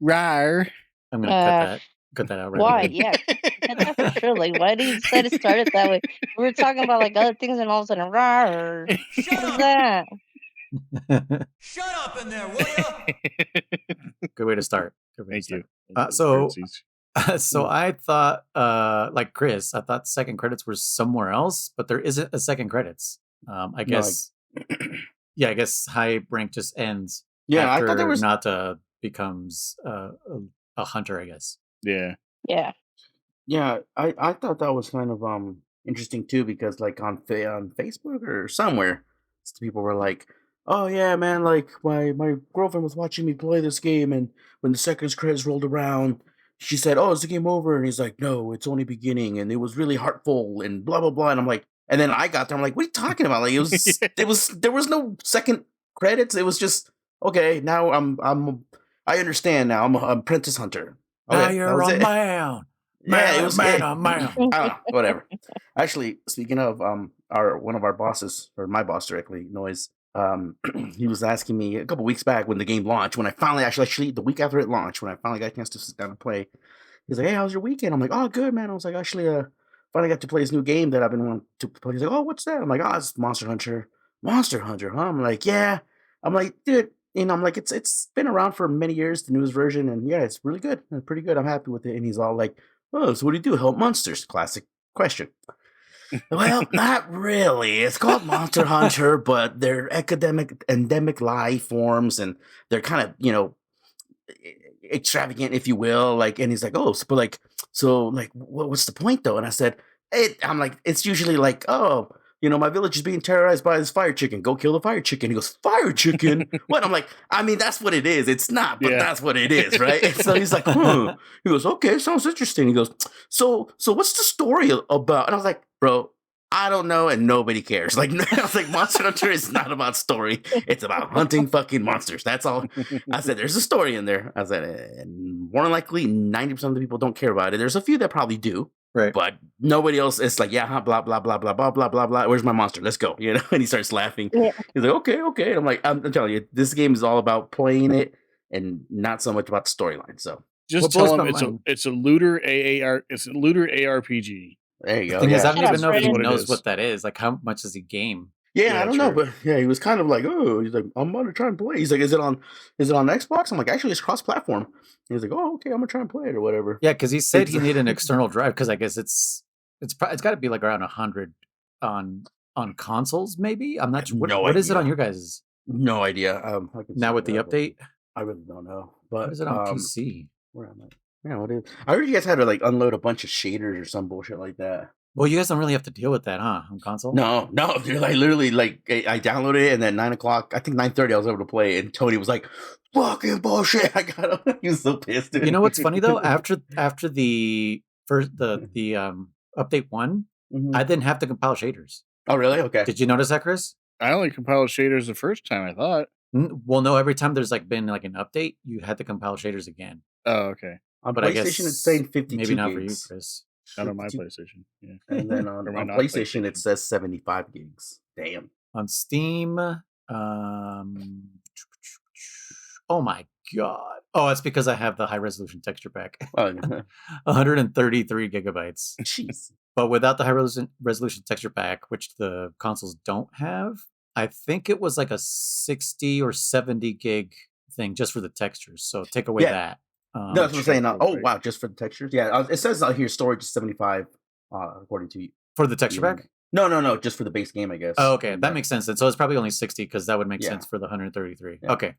Rar. I'm gonna cut that out right Why? away. Yeah, cut that for sure. Like, why do you decide to start it that way? We were talking about like other things, and all of a sudden, rawr. What is that? Shut up in there, will ya? Good way to start. Thank you. So I thought, like Chris, I thought second credits were somewhere else, but there isn't a second credits. I guess, yeah, I guess high rank just ends. Yeah, after I thought there was Nata becomes a hunter, I guess. Yeah. Yeah. Yeah, I thought that was kind of interesting too, because like on Facebook or somewhere, people were like, "Oh yeah, man, like my girlfriend was watching me play this game, and when the second credits rolled around, she said, 'Oh, is the game over?' And he's like, 'No, it's only beginning,' and it was really heartful and blah blah blah." And I'm like, and then I got there, I'm like, "What are you talking about? Like it was there was no second credits. It was just okay. Now I understand now. I'm an apprentice hunter. Okay, Now that you're was a it. man. Yeah, it was man. I don't know, whatever. Actually, speaking of one of our bosses, or my boss directly, Noise, he was asking me a couple weeks back when the game launched, when I finally actually the week after it launched, when I finally got a chance to sit down and play. He's like, "Hey, how's your weekend?" I'm like, "Oh, good, man." I was like, "Actually, finally got to play this new game that I've been wanting to play." He's like, "Oh, what's that?" I'm like, "Oh, it's Monster Hunter." Monster Hunter, huh? I'm like, "Yeah." I'm like, "Dude, I'm like, it's been around for many years, the newest version, and yeah, it's really good. It's pretty good. I'm happy with it." And he's all like, "Oh, so what do you do? Help monsters?" Classic question. Well, not really. It's called Monster Hunter, but they're endemic life forms, and they're kind of, extravagant, if you will. Like, and he's like, "Oh, so what's the point though?" And I said, I'm like, "It's usually like, oh, my village is being terrorized by this fire chicken. Go kill the fire chicken." He goes, "Fire chicken? What?" I'm like, "I mean, that's what it is. It's not, but that's what it is, right?" And so he's like, "Huh." He goes, "Okay, sounds interesting." He goes, so what's the story about?" And I was like, "Bro, I don't know, and nobody cares." Like, I was like, Monster Hunter is not about story. It's about hunting fucking monsters. That's all. I said, there's a story in there. I said, and more than likely, 90% of the people don't care about it. There's a few that probably do. Right. But nobody else. It's like, yeah, blah, blah, blah, blah, blah, blah, blah, blah. Where's my monster? Let's go. And he starts laughing. Yeah. He's like, okay. And I'm like, I'm telling you, this game is all about playing it and not so much about the storyline. So just tell him it's a looter AAR. It's a looter ARPG. There you go. The thing is, I don't even know if he Brandon. knows what that is. Like, how much is a game? Yeah, I don't know, but yeah, he was kind of like, "Oh," he's like, "I'm gonna try and play." He's like, "Is it on Xbox?" I'm like, "Actually, it's cross-platform." He's like, "Oh, okay, I'm gonna try and play it or whatever." Yeah, because he said he needed an external drive, because I guess it's got to be like around 100 on consoles, maybe. I'm not sure. What is it on your guys'? No idea. Now with the update, I really don't know. But what is it on PC? Where am I? Yeah, what is? I heard you guys had to like unload a bunch of shaders or some bullshit like that. Well, you guys don't really have to deal with that, huh? On console? No. Dude, like literally, like I downloaded it, and then 9:00, I think 9:30, I was able to play it, and Tony was like, "Fucking bullshit!" I got him. He was so pissed. Dude. You know what's funny though? After the first update 1, I didn't have to compile shaders. Oh, really? Okay. Did you notice that, Chris? I only compiled shaders the first time, I thought. Well, no. Every time there's been an update, you had to compile shaders again. Oh, okay. On PlayStation, I guess it's saying 52 maybe not gigs. for you, Chris. Not on my PlayStation. Yeah. And then on PlayStation, it says 75 gigs. Damn. On Steam, oh my god! Oh, it's because I have the high resolution texture pack. 133 gigabytes. Jeez. But without the high resolution texture pack, which the consoles don't have, I think it was like a 60 or 70 gig thing just for the textures. So take away that. That's what I'm saying. Oh, wow, just for the textures? Yeah, it says out here storage is 75, according to you. For the texture pack? No, just for the base game, I guess. Oh, okay, that makes sense. So it's probably only 60, because that would make sense for the 133. Yeah. Okay.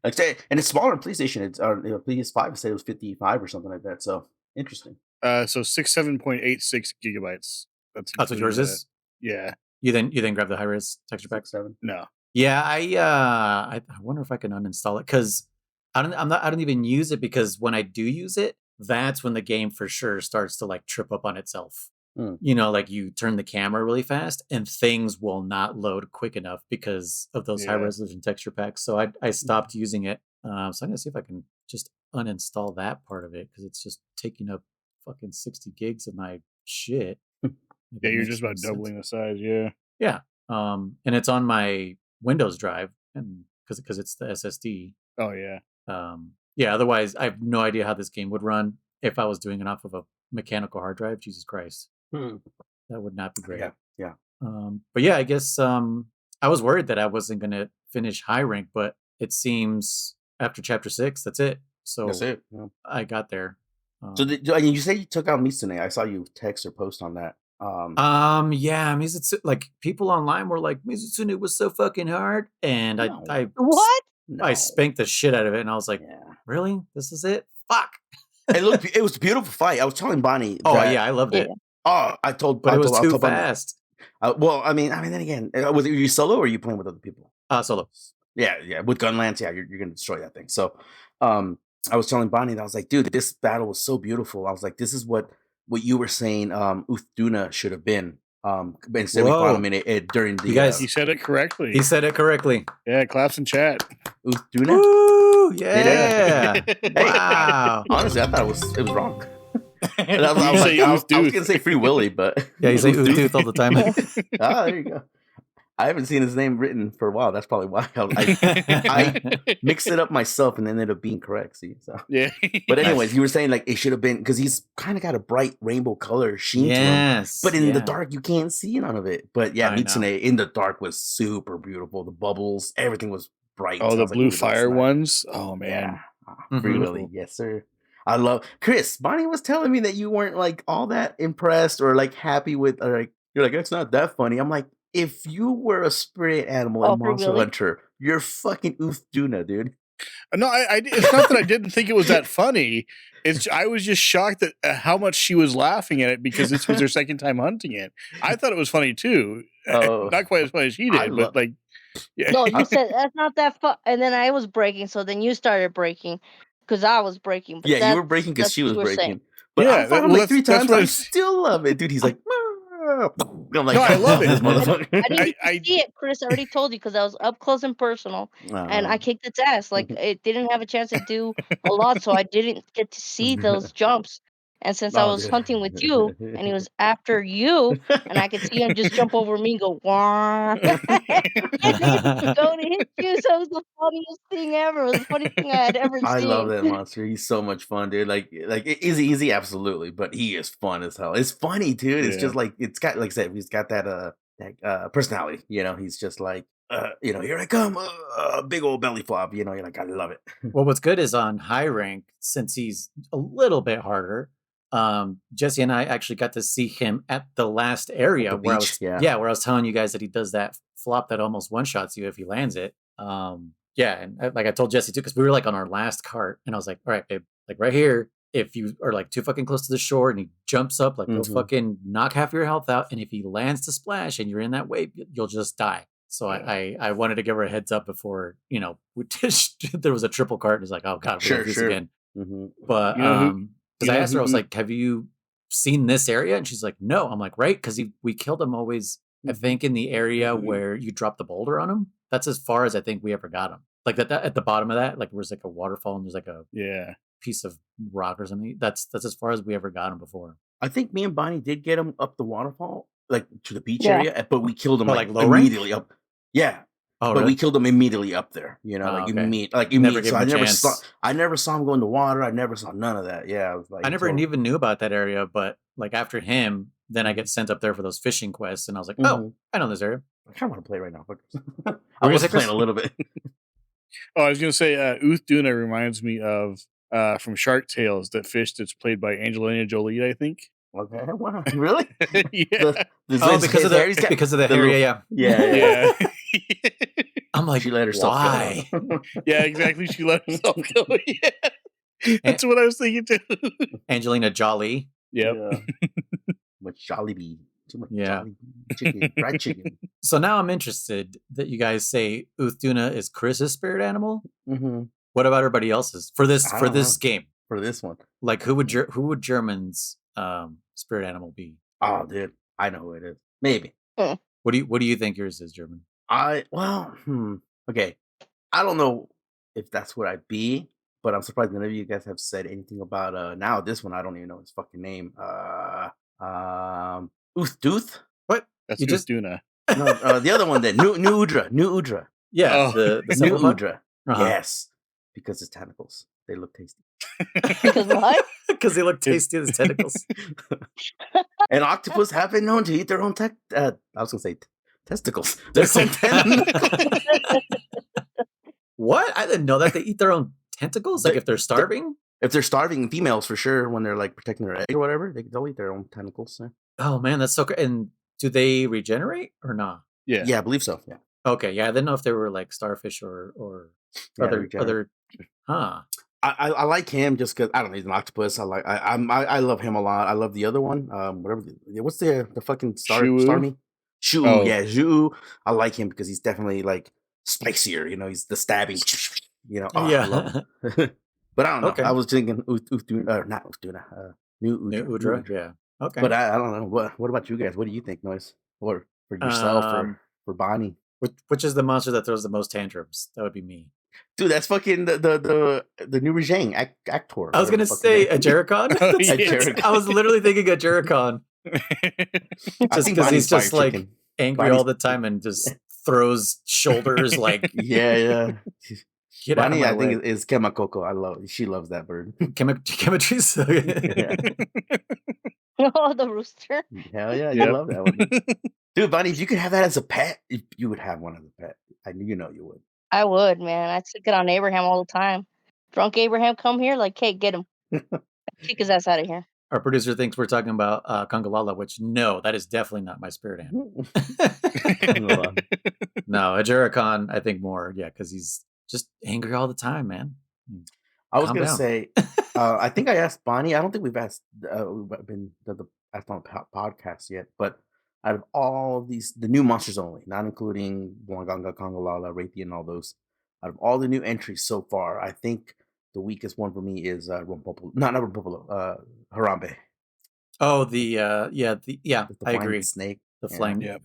And it's smaller on PlayStation. It's PS5, I said it was 55 or something like that. So, interesting. So 67.86 gigabytes. That's what yours is? Yeah. You then grab the high-res texture pack? 7? No. Yeah, I wonder if I can uninstall it, because I don't even use it, because when I do use it, that's when the game for sure starts to trip up on itself. Like you turn the camera really fast and things will not load quick enough because of those high resolution texture packs. So I stopped using it. So I'm gonna see if I can just uninstall that part of it, because it's just taking up fucking 60 gigs of my shit. Yeah, you're just about doubling the size. Yeah. Yeah. And it's on my Windows drive, and because it's the SSD. Oh yeah. Yeah, otherwise, I have no idea how this game would run if I was doing it off of a mechanical hard drive. Jesus Christ. Hmm. That would not be great. Yeah. But yeah, I guess I was worried that I wasn't going to finish high rank, but it seems after chapter 6, that's it. So That's it. Yeah. I got there. So you say you took out Mitsune. I saw you text or post on that. Yeah, Mizutsu, like people online were like, Mizutsu was so fucking hard, and No. What? No. I spanked the shit out of it, and I was like, really? This is it? Fuck. It was a beautiful fight. I was telling Bonnie. Oh yeah, I loved it. Oh, But it was too fast. Well, I mean, then again, was it you solo or are you playing with other people? Solo. Yeah, with Gunlance, you're gonna destroy that thing. So, I was telling Bonnie that I was like, dude, this battle was so beautiful. I was like, this is what you were saying, Uthduna should have been. Instead we fought him in it during the. You guys, he said it correctly. He said it correctly. Yeah, claps in chat. Uthduna. Woo! Yeah. Wow. Honestly, I thought it was wrong. I was gonna say Free Willy, but yeah, you say Uhtooth all the time. There you go. I haven't seen his name written for a while. That's probably why I mixed it up myself and ended up being correct. See, so yeah. But anyways, you were saying like it should have been because he's kind of got a bright rainbow color sheen to him, but in the dark you can't see none of it. But yeah, Mitsune in the dark was super beautiful. The bubbles, everything was bright. Oh, the blue fire ones. Oh man, Free Willy, yes sir. I love Kriss. Bonnie was telling me that you weren't like all that impressed or like happy with, or like you're like it's not that funny. I'm like, if you were a spirit animal in Monster Hunter, you're fucking Uthduna, dude. No, it's not that I didn't think it was that funny. I was just shocked at how much she was laughing at it because this was her second time hunting it. I thought it was funny too. Not quite as funny as she did, but like, yeah. No, you said that's not that fun, and then I was breaking, so then you started breaking because I was breaking. But yeah, you were breaking because she was breaking. Saying. But I fought him like 3 times. I still love it, dude. He's like. I'm like, no, I love it. I didn't see it, Kriss. I already told you because I was up close and personal, and I kicked its ass. Like it didn't have a chance to do a lot, so I didn't get to see those jumps. And since I was hunting with you, and he was after you, and I could see him just jump over me and go, wah, going to hit you. So it was the funniest thing ever. It was the funniest thing I had ever seen. I love that monster. He's so much fun, dude. Like is he easy? Absolutely, but he is fun as hell. It's funny, dude. It's just like it's got, like I said, he's got that personality. You know, he's just like. Here I come, big old belly flop. You know, you're like, I love it. Well, what's good is on high rank, since he's a little bit harder. Jesse and I actually got to see him at the last area where I was telling you guys that he does that flop that almost one shots you if he lands it. And like I told Jesse too, because we were like on our last cart, and I was like, all right, babe, like right here, if you are like too fucking close to the shore and he jumps up, like he'll fucking knock half your health out, and if he lands to splash and you're in that wave, you'll just die. So I wanted to give her a heads up before, there was a triple cart. And it's like, oh God, we're doing this again. Mm-hmm. But because I asked her, I was like, have you seen this area? And she's like, no. I'm like, right? Because we killed him always, I think, in the area where you drop the boulder on him. That's as far as I think we ever got him. Like that at the bottom of that, like there was like a waterfall and there's like a piece of rock or something. That's as far as we ever got him before. I think me and Bonnie did get him up the waterfall, like to the beach area, but we killed him like low immediately rank? Up. Yeah. Oh, but really? we killed him immediately up there, immediately. So I never saw him go in the water. I never saw none of that. Yeah, I was like, I never even knew about that area. But like after him, then I get sent up there for those fishing quests, and I was like, oh, I know this area. I kind of want to play right now. I was playing a little bit. I was gonna say, Uthduna reminds me of from Shark Tales, that fish that's played by Angelina Jolie, I think. Okay, wow, really? Yeah. Because of the hair, yeah. I'm like, she let herself go. Yeah, exactly. She let herself go. Yeah. That's what I was thinking too. Angelina Jolie. Yep. Yeah. Much Jollibee. Too much Jollibee chicken, fried chicken. So now I'm interested that you guys say Uthduna is Kriss's spirit animal. Mm-hmm. What about everybody else's for this game? For this one, like who would German's spirit animal be? Oh, dude, I know who it is. Maybe. What do you think yours is, German? Okay. I don't know if that's what I'd be, but I'm surprised none of you guys have said anything about now this one. I don't even know his fucking name. Uthdooth? What? That's Uthduna. No, the other one then. New Udra. Yeah, the New Udra. Yes. Because it's tentacles. they look tasty. Because what? Because they look tasty as tentacles. And octopus have been known to eat their own I was gonna say testicles. Their own tentacles. What? I didn't know that they eat their own tentacles. Like if they're starving. If they're starving, females for sure, when they're like protecting their egg or whatever, they'll eat their own tentacles. Yeah. Oh man, that's so. And do they regenerate or not? Yeah, I believe so. Yeah. Okay, yeah, I didn't know if they were like starfish or other. Huh. I like him just because I don't know, he's an octopus. I love him a lot. I love the other one. What's the fucking Starmie? Shu, yeah, Zhu. I like him because he's definitely like spicier. You know, he's the stabbing. You know, I love him. But I don't know. Okay. I was thinking not Utuna, New Udra. Yeah. Okay. But I don't know. What about you guys? What do you think, Noise? Or for yourself or for Bonnie? Which is the monster that throws the most tantrums? That would be me. Dude, that's fucking the new Rajang actor. I was gonna say a Jericon. I was literally thinking a Jericon. Just because he's just like angry all the time and just throws shoulders like yeah. Bonnie, I think is Kemakoko. She loves that bird. Chemistry's Oh, the rooster. Hell yeah, you love that one. Dude, Bonnie, if you could have that as a pet, you would have one as a pet. You would. I would, man. I took it on Abraham all the time. Drunk Abraham, come here, like, hey, get him. Kick his ass out of here. Our producer thinks we're talking about Congalala, which no, that is definitely not my spirit animal. No, a Jericon, I think more, because he's just angry all the time, man. I was gonna say, I think I asked Bonnie. I don't think we've asked asked on the podcast yet, but out of all of these, the new monsters only, not including Wanganga, Congalala, Raytheon, and all those, out of all the new entries so far, I think the weakest one for me is not Rompopolo, Harambe. Oh, I agree. Snake, the flying. Yeah.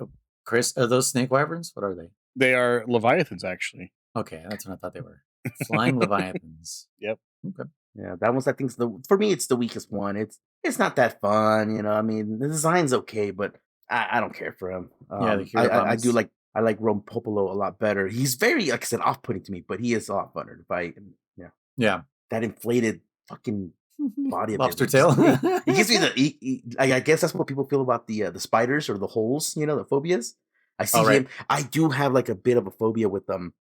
Kriss, are those snake wyverns? What are they? They are leviathans, actually. Okay, that's what I thought they were. Flying leviathans. Yep. Okay. Yeah, that one's I think for me it's the weakest one. It's not that fun, you know. I mean, the design's okay, but I don't care for him. I do like Rompopolo a lot better. He's very, like I said, off-putting to me, but he is a lot funner. Yeah, that inflated fucking body of lobster tail. He gives me I guess that's what people feel about the spiders or the holes, you know, the phobias. I see him. I do have like a bit of a phobia with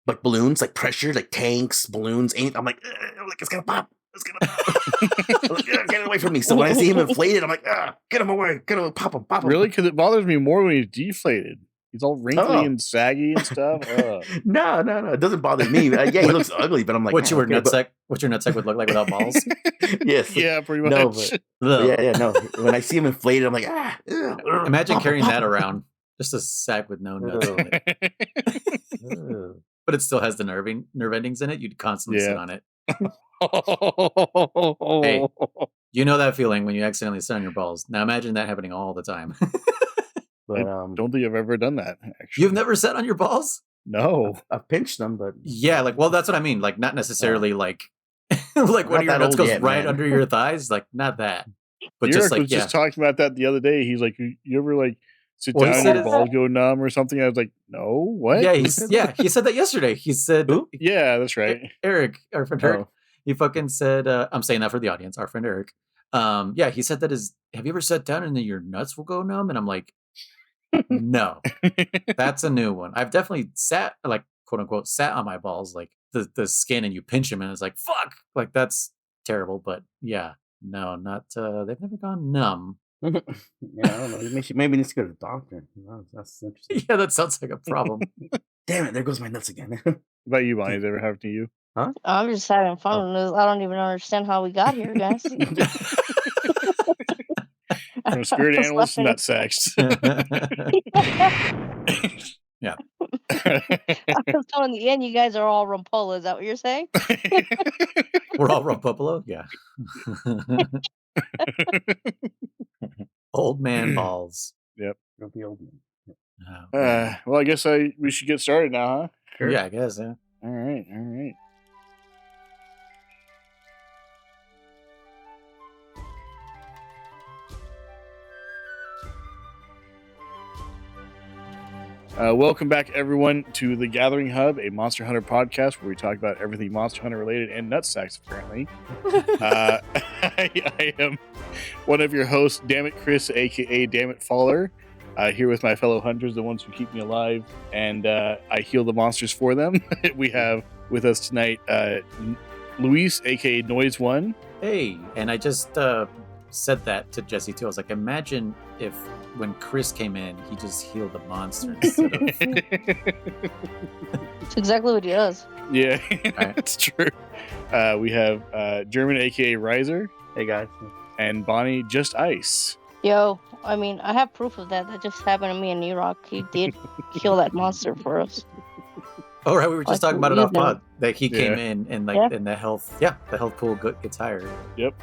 like balloons, like pressure, like tanks, balloons. I'm like it's gonna pop. It's gonna get it away from me. So when I see him inflated, I'm like, get him away, pop him. Really? Because it bothers me more when he's deflated. He's all wrinkly and saggy and stuff. No, it doesn't bother me. Yeah, he looks ugly, but I'm like, what your nutsack would look like without balls? Yes. Yeah, pretty much. No. When I see him inflated, I'm like, Imagine carrying that around. Just a sack with no nuts on it. But it still has the nerve endings in it. You'd constantly sit on it. Hey, you know that feeling when you accidentally sit on your balls. Now imagine that happening all the time. But I don't think I've ever done that, actually. You've never sat on your balls? No. I've pinched them, but yeah, that's what I mean. Like not necessarily like like one of your nuts goes right under your thighs. Like not that. But Eric was just talking about that the other day. He's like, you ever like sit down and your balls go numb or something? I was like, no, what? Yeah, he said that yesterday. He said, yeah, that's right. Eric, our friend Eric, he fucking said, I'm saying that for the audience, our friend Eric. He said that have you ever sat down and then your nuts will go numb? And I'm like, no, that's a new one. I've definitely sat, like, quote unquote, sat on my balls, like the skin, and you pinch them and it's like, fuck, like that's terrible. But yeah, no, not, they've never gone numb. Yeah, I don't know. Maybe needs to go to the doctor. That's interesting. Yeah, that sounds like a problem. Damn it, there goes my nuts again. What about you, Bonnie? Has it ever happened to you? Huh? I'm just having fun with this. I don't even understand how we got here, guys. From spirit animals to nut sex. Yeah. So in the end, you guys are all Rumpola. Is that what you're saying? We're all Rompopolo? Yeah. Old man balls. Yep. Grumpy old man. Well, I guess we should get started now, huh? Sure. Yeah, I guess, yeah. All right. Welcome back, everyone, to the Gathering Hub, a Monster Hunter podcast where we talk about everything Monster Hunter related and nutsacks, apparently. I am one of your hosts, Damn It Kriss, aka Damn It Faller, here with my fellow hunters, the ones who keep me alive, and I heal the monsters for them. We have with us tonight Luis, aka Noise One. Hey, and I just said that to Jesse too. I was like, imagine if when Kriss came in, he just healed the monster instead of... That's exactly what he does. Yeah, that's true. We have German, aka Riser. Hey guys. And Bonnie, just ice. Yo, I mean, I have proof of that. That just happened to me in Iraq. He did kill that monster for us. Oh, right, we were just talking about it off pod. That he came in and and the health pool gets higher. Yep.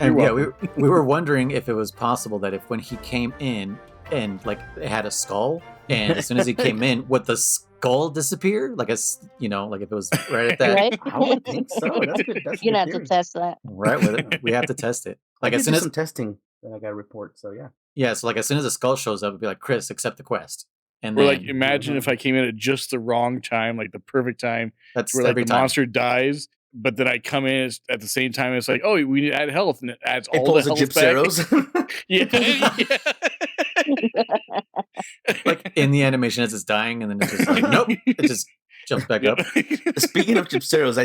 And we were wondering if it was possible that if when he came in and like it had a skull, and as soon as he came in, would the skull disappear? Like like if it was right at that. Right? I would think so. That's good. You're gonna have to test that. Right, we have to test it. Like as soon as some testing that I got to report. So yeah. Yeah, so like as soon as the skull shows up, it'd be like, Kriss, accept the quest. And or then, like imagine if I came in at just the wrong time, like the perfect time, that's where like every the time. monster dies, but then I come in at the same time. It's like, oh, we need to add health, and it adds It all pulls the the health back. Gypseros. Like in the animation as it's dying, and then it's just like, nope, it just jumps back up. Speaking of Gypseros,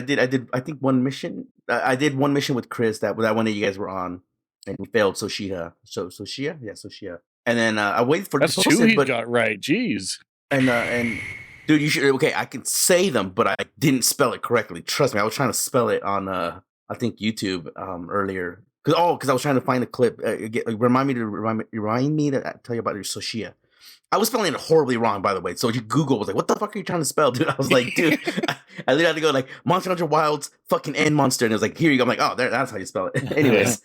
I think one mission. I did one mission with Kriss that one that you guys were on, and we failed Soshia. Soshia. And then I waited for that's to two post it, he but got right. Jeez. And dude, you should. Okay, I can say them, but I didn't spell it correctly. Trust me, I was trying to spell it on I think YouTube earlier because I was trying to find a clip. Remind me to tell you about your Soshia. I was spelling it horribly wrong, by the way. So Google was like, "What the fuck are you trying to spell, dude?" I was like, "Dude," I literally had to go like Monster Hunter Wilds fucking end monster, and it was like, "Here you go." I'm like, "Oh, that's how you spell it." Anyways.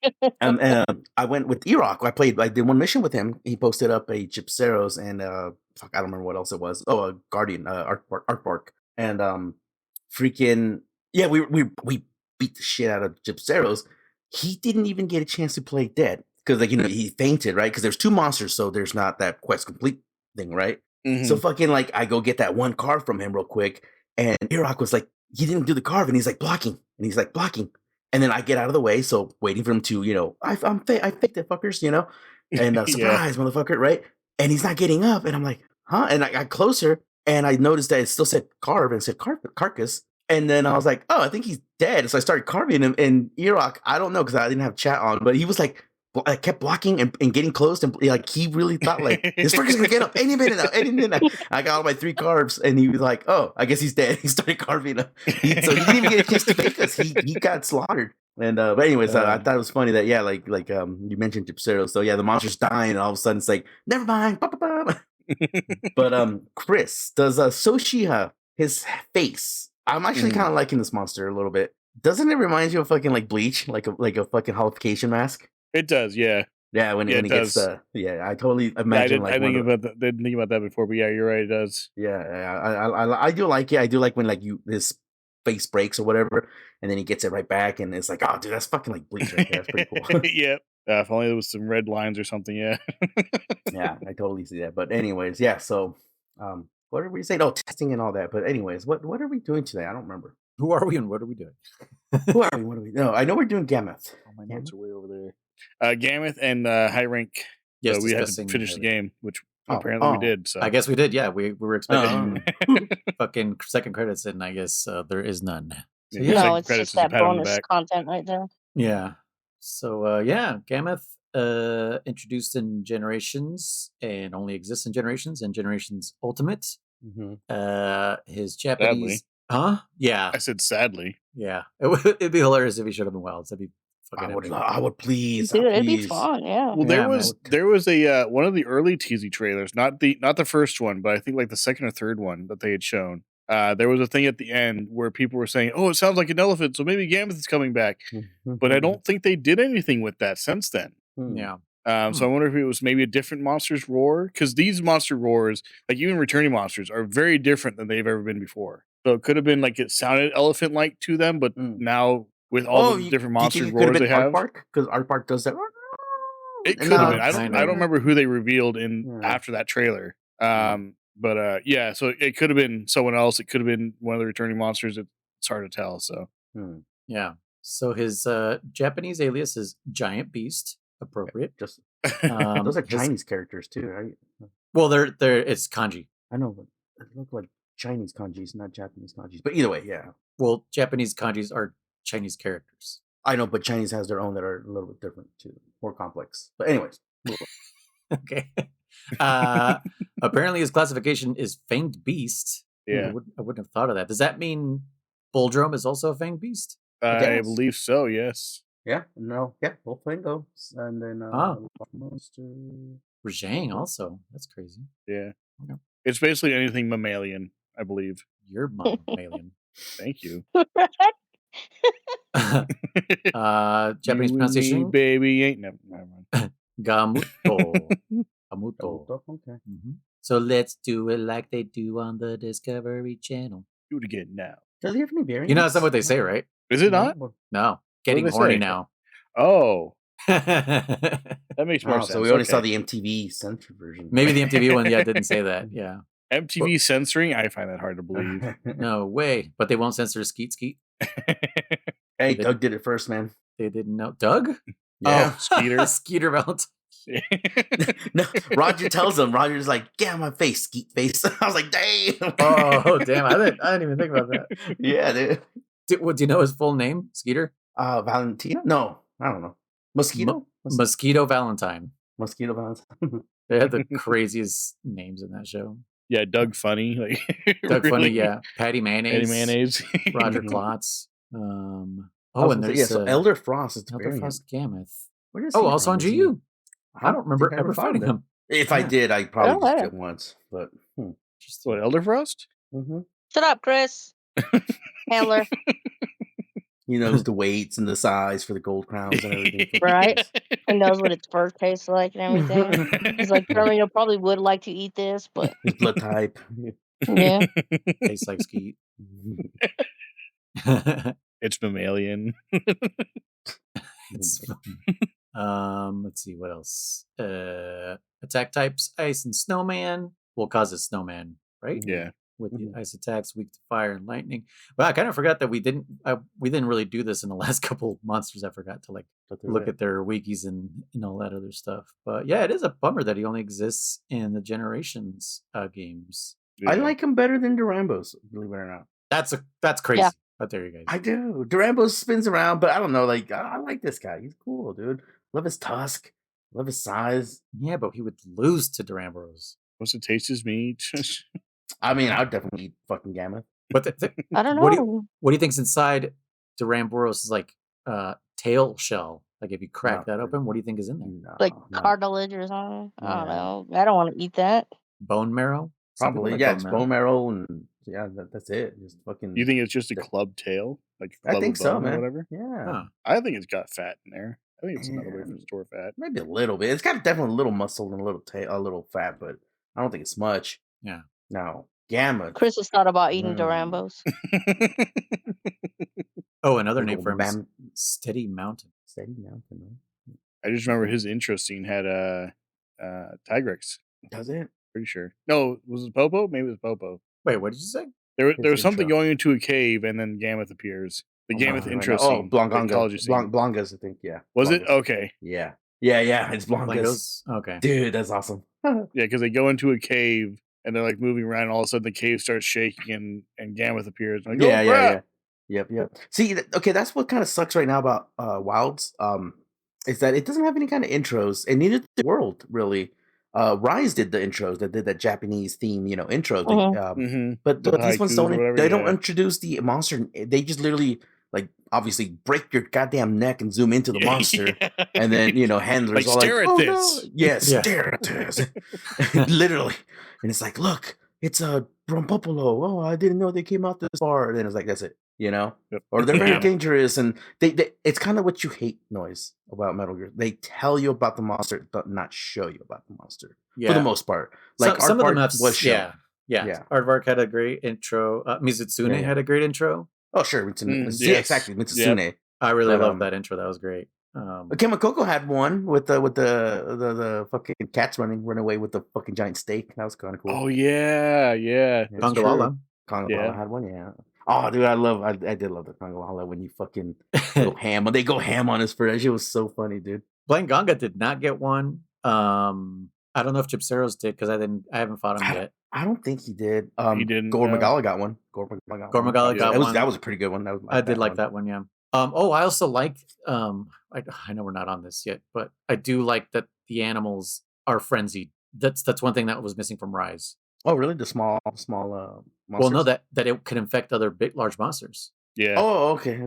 I went with Iraq. I did one mission with him. He posted up a Gypseros and I don't remember what else it was. Oh, a Guardian, Artbark. And freaking yeah, we beat the shit out of Gypseros. He didn't even get a chance to play dead because he fainted, right? Because there's two monsters, so there's not that quest complete thing, right? Mm-hmm. So fucking I go get that one carve from him real quick, and Iraq was like, he didn't do the carve, and he's like blocking. And then I get out of the way, so waiting for him to, I faked it, fuckers, and surprise, motherfucker, right? And he's not getting up, and I'm like, huh? And I got closer, and I noticed that it still said carve and said carcass, and then I was like, oh, I think he's dead. So I started carving him, and Iraq, I don't know, because I didn't have chat on, but he was like, I kept blocking and getting close, and like he really thought like this fucker's gonna get up any minute now. I got all my 3 carves, and he was like, "Oh, I guess he's dead." He started carving him, so he didn't even get a chance to fake us. He got slaughtered. And but anyways, I thought it was funny that you mentioned Gypseros. So yeah, the monster's dying, and all of a sudden it's like, never mind. But Kriss, does Soshia, his face? I'm actually kind of liking this monster a little bit. Doesn't it remind you of fucking like Bleach, like a fucking holification mask? It does, yeah. Yeah, when he gets I totally imagine I didn't think about that before, but yeah, you're right, it does. Yeah, I do like it. I do like when his face breaks or whatever, and then he gets it right back, and it's like, oh, dude, that's fucking like Bleach right there. That's pretty cool. Yeah. If only there was some red lines or something, yeah. Yeah, I totally see that. But anyways, yeah, so what are we saying? Oh, testing and all that. But anyways, what are we doing today? I don't remember. Who are we and what are we doing? Who are we? What are we? No, I know we're doing Mammoth. Oh, my notes are way over there. Mammoth and high rank. Yes, so we had to finish the game, which apparently we did. So I guess we did. Yeah, we were expecting fucking second credits, and I guess there is none. So, no, it's just that bonus content right there. Yeah. So Mammoth introduced in Generations and only exists in Generations and Generations Ultimate. Mm-hmm. His Japanese, sadly. Huh? Yeah, I said sadly. Yeah, it'd be hilarious if he showed up in Wilds. That'd be. I would please. Dude, it'd be fun, yeah. Well, there was a one of the early teasy trailers, not the first one, but I think like the second or third one that they had shown. There was a thing at the end where people were saying, "Oh, it sounds like an elephant, so maybe Mammoth is coming back." But I don't think they did anything with that since then. Yeah. So I wonder if it was maybe a different monster's roar, because these monster roars, like even returning monsters, are very different than they've ever been before. So it could have been like it sounded elephant-like to them, but now with all the different monster roars they have, because Artbark does that. It could have been. I don't remember who they revealed in after that trailer. But so it could have been someone else. It could have been one of the returning monsters. It's hard to tell. So yeah. So his Japanese alias is Giant Beast. Appropriate. Just those are Chinese characters too, right? Well, they're it's kanji. I know, but it look like Chinese kanjis, not Japanese kanjis. But either way, yeah. Well, Japanese kanjis are Chinese characters. I know, but Chinese has their own that are a little bit different too, more complex. But anyways, okay. Apparently, his classification is Fanged Beast. Yeah, I wouldn't have thought of that. Does that mean Bulldrome is also a Fanged Beast? I believe so. Yes. Yeah. No. Yeah. Both Fangos, and then monster. Rajang also. That's crazy. Yeah. Okay. It's basically anything mammalian, I believe. You're mammalian. Thank you. Japanese pronunciation. Baby ain't never mind. Gamuto. Gamuto. Okay. So let's do it like they do on the Discovery Channel. Do it again now. Does he have any variants? You know, that's not what they say, right? Is it not? No. Getting horny now. Oh. That makes more sense. So we already saw the MTV censored version. Maybe the MTV one, didn't say that. Yeah. MTV censoring? I find that hard to believe. No way. But they won't censor Skeet Skeet. Hey, Doug did it first, man. They didn't know. Doug? Yeah. Oh, Skeeter. Skeeter Valentine. No, Roger tells him. Roger's like, "Get on my face, Skeet face." I was like, "Damn." Oh, damn! I didn't even think about that. Yeah, dude. Do you know his full name, Skeeter? Valentina? No, I don't know. Mosquito? Mosquito Valentine. Mosquito Valentine. They had the craziest names in that show. Yeah, Doug Funny. Doug Funny, yeah. Patty Mayonnaise. Roger Klotz. And there's so Elder Frost is Elder Frost Gameth. Where is also on GU. I don't remember ever finding him. If I did, I probably just did once. But What, Elder Frost? Mm-hmm. Shut up, Kriss. Handler. He knows the weights and the size for the gold crowns and everything. Right? He knows what its fur tastes like and everything. He's like, you probably would like to eat this, but his blood type. Yeah. Tastes like skeet. It's mammalian. Let's see what else. Attack types: ice and snowman. Well, causes snowman, right? Yeah. With the ice attacks, weak to fire and lightning. But I kind of forgot that we didn't really do this in the last couple monsters. I forgot to look at their wikis and all that other stuff. But yeah, it is a bummer that he only exists in the Generations games. Yeah. I like him better than Durambo's, believe it or not. That's crazy. Yeah. But there you go. I do. Durambo spins around, but I don't know. Like, I like this guy. He's cool, dude. Love his tusk. Love his size. Yeah, but he would lose to Durambo's. Wants to taste his meat. I mean, I'd definitely eat fucking Gamma. But I don't know. What do you think's inside Duramboros' tail shell? Like if you crack that open, what do you think is in there? Like cartilage or something? I don't know. I don't want to eat that. Bone marrow? Probably, yeah. It's bone marrow, and yeah, that's it. Just fucking. You think it's just a club tail, like club I think so, man. Or whatever? Yeah, Huh. I think it's got fat in there. I think it's another way from store fat. Maybe a little bit. It's got definitely a little muscle and a little fat, but I don't think it's much. Yeah. No, Gamma. Kriss has thought about eating Durambos. Oh, another name for him is Steady Mountain. Steady Mountain. I just remember his intro scene had Tigrex. Does it? Pretty sure. No, was it Popo? Maybe it was Popo. Wait, what did you say? There was something going into a cave, and then Gammoth appears. The Gammoth intro scene. Oh, Blangas, I think. Yeah. Was it? Okay. Yeah. It's Blangas. Okay. Dude, that's awesome. Yeah, because they go into a cave, and they're like moving around, and all of a sudden the cave starts shaking, and Gammoth appears. Like, yeah. Yep. See, okay, that's what kind of sucks right now about Wilds. Is that it doesn't have any kind of intros, and neither did the world really. Rise did the intros. That did that Japanese theme, intro. But these ones don't. They don't introduce the monster. They just literally obviously break your goddamn neck and zoom into the monster, and then handlers like, stare at this. No. Yeah, stare at this. Literally, and it's like, look, it's a Brompopolo. Oh, I didn't know they came out this far. And then it's like, that's it. Or they're very dangerous, and they it's kind of what you hate noise about Metal Gear. They tell you about the monster, but not show you about the monster for the most part. Like some of them was shown. Yeah. Aardvark had a great intro. Mizutsune had a great intro. Oh sure, Mitsune. Yeah, exactly, Mitsune. I really love that intro. That was great. Coco had one with the fucking cats running away with the fucking giant steak. That was kind of cool. Oh yeah. Kongawala. Kongawala had one, yeah. Oh, dude, I did love the Kongawala when you fucking go ham. They go ham on his fur. That shit was so funny, dude. Blaine Gonga did not get one. I don't know if Chipseros did because I haven't fought him yet. I don't think he did. He didn't. Gore Magala got one. Gore Magala got one. That was a pretty good one. I did like that one, yeah. I also like I know we're not on this yet, but I do like that the animals are frenzied. That's one thing that was missing from Rise. Oh, really? The small monsters? Well, no, that it can infect other large monsters. Yeah. Oh, okay.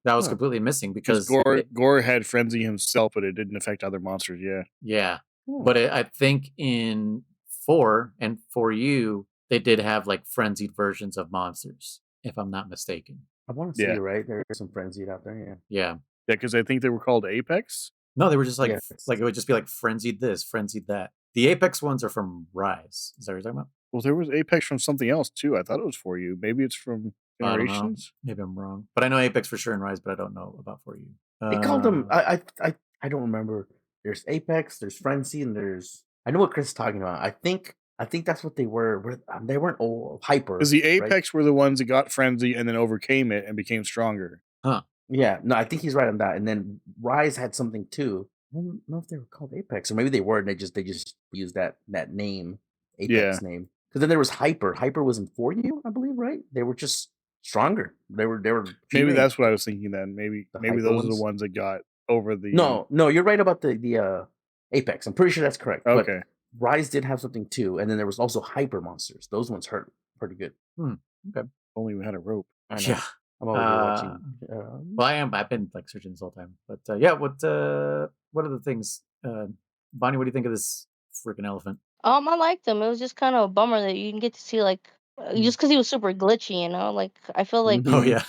That was completely missing because Gore had frenzy himself, but it didn't affect other monsters. Yeah. Yeah. But I think in 4 and 4U, they did have like frenzied versions of monsters, if I'm not mistaken. I want to say you're right. There are some frenzied out there, yeah. Yeah, because I think they were called Apex. No, they were just like it would just be like frenzied this, frenzied that. The Apex ones are from Rise. Is that what you're talking about? Well, there was Apex from something else too. I thought it was 4U. Maybe it's from Generations. Maybe I'm wrong, but I know Apex for sure in Rise, but I don't know about 4U. They called them. I don't remember. There's Apex. There's Frenzy, and there's. I know what Kriss is talking about. I think that's what they were. They weren't all hyper. Because the Apex were the ones that got Frenzy and then overcame it and became stronger. Huh. Yeah. No, I think he's right on that. And then Rise had something too. I don't know if they were called Apex or maybe they were, and they just used that name, Apex name. Because then there was Hyper. Hyper was in 4U, I believe, right? They were just stronger. They were. Maybe that's what I was thinking then. Maybe those are the ones that got over the. No, you're right about the Apex. I'm pretty sure that's correct. Okay. But Rise did have something too, and then there was also Hyper monsters. Those ones hurt pretty good. Okay. Only we had a rope. I know. Yeah. I'm always watching. Well, I am. I've been like searching this whole time. But yeah, what are the things? Bonnie, what do you think of this freaking elephant? I liked him. It was just kind of a bummer that you didn't get to see like just because he was super glitchy, you know. Like I feel like Oh yeah,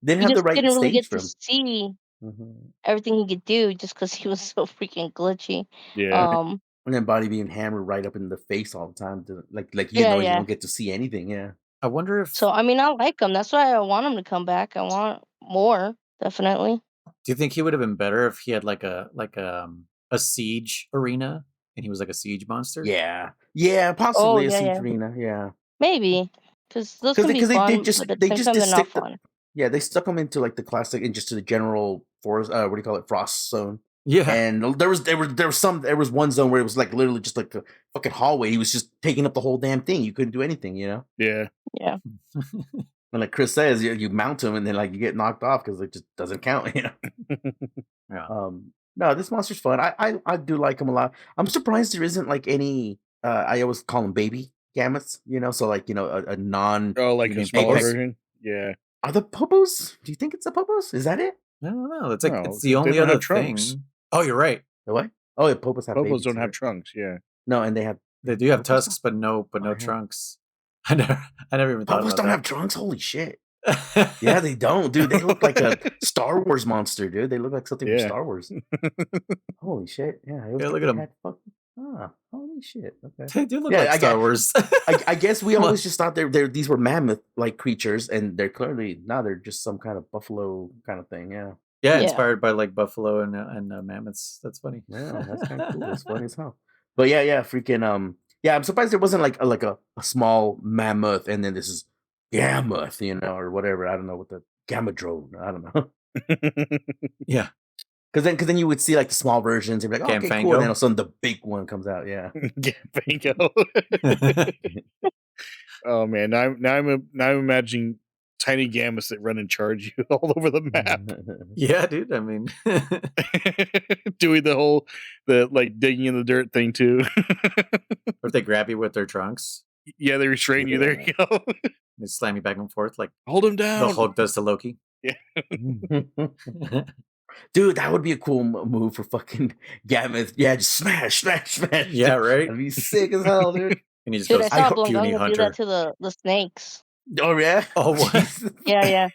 didn't have the right didn't really stage get to see everything he could do just because he was so freaking glitchy. Yeah. And then Bonnie being hammered right up in the face all the time, like you don't get to see anything. Yeah. I wonder if. So I mean, I like him. That's why I want him to come back. I want more, definitely. Do you think he would have been better if he had like a siege arena and he was like a siege monster? Yeah, possibly a siege arena. Yeah, maybe because those can be fun. They just stick fun. Yeah, they stuck them into like the classic and just to the general forest. What do you call it? Frost zone. Yeah, and there was one zone where it was like literally just like a fucking hallway. He was just taking up the whole damn thing. You couldn't do anything, you know? Yeah. And like Kriss says, you mount him and then like you get knocked off because it just doesn't count, you know? Yeah. No, this monster's fun. I do like him a lot. I'm surprised there isn't like any. I always call them baby Gammoths, you know. So like a non. Oh, like a smaller version. Yeah. Are the Popos? Do you think it's the Popos? Is that it? I don't know. It's like it's the only other thing. Oh, you're right. The what? Oh, yeah, Popos have. Popos don't have trunks. Yeah. No, and they do have tusks, but no trunks. I never even thought. Popos don't have trunks. Holy shit. Yeah, they don't, dude. They look like a Star Wars monster, dude. They look like something from Star Wars. Holy shit! Yeah, look at them. Holy shit! Okay, they do look like Star Wars. I guess we always just thought these were mammoth-like creatures, and they're clearly they're just some kind of buffalo kind of thing. Yeah. Yeah, inspired by like buffalo and mammoths. That's funny. Yeah, that's kind of cool. That's funny as hell. But yeah, freaking yeah. I'm surprised there wasn't like a small mammoth, and then this is Gammoth, you know, or whatever. I don't know what the Gamma drone. I don't know. Yeah. Because then you would see like the small versions and be like, oh, okay, cool. And then all of a sudden the big one comes out. Yeah. Gamfango. Oh man, now I'm imagining tiny gammas that run and charge you all over the map. Yeah, dude. I mean, doing the like digging in the dirt thing too. Or if they grab you with their trunks. Yeah, they restrain you. There you go. They slam you back and forth like hold him down. The Hulk does to Loki. Yeah. Dude, that would be a cool move for fucking Gammoth. Yeah, just smash. Yeah, right. That'd be sick as hell, dude. And he just goes, I saw Blumberg do that to the snakes. Oh yeah. Oh what? Yeah.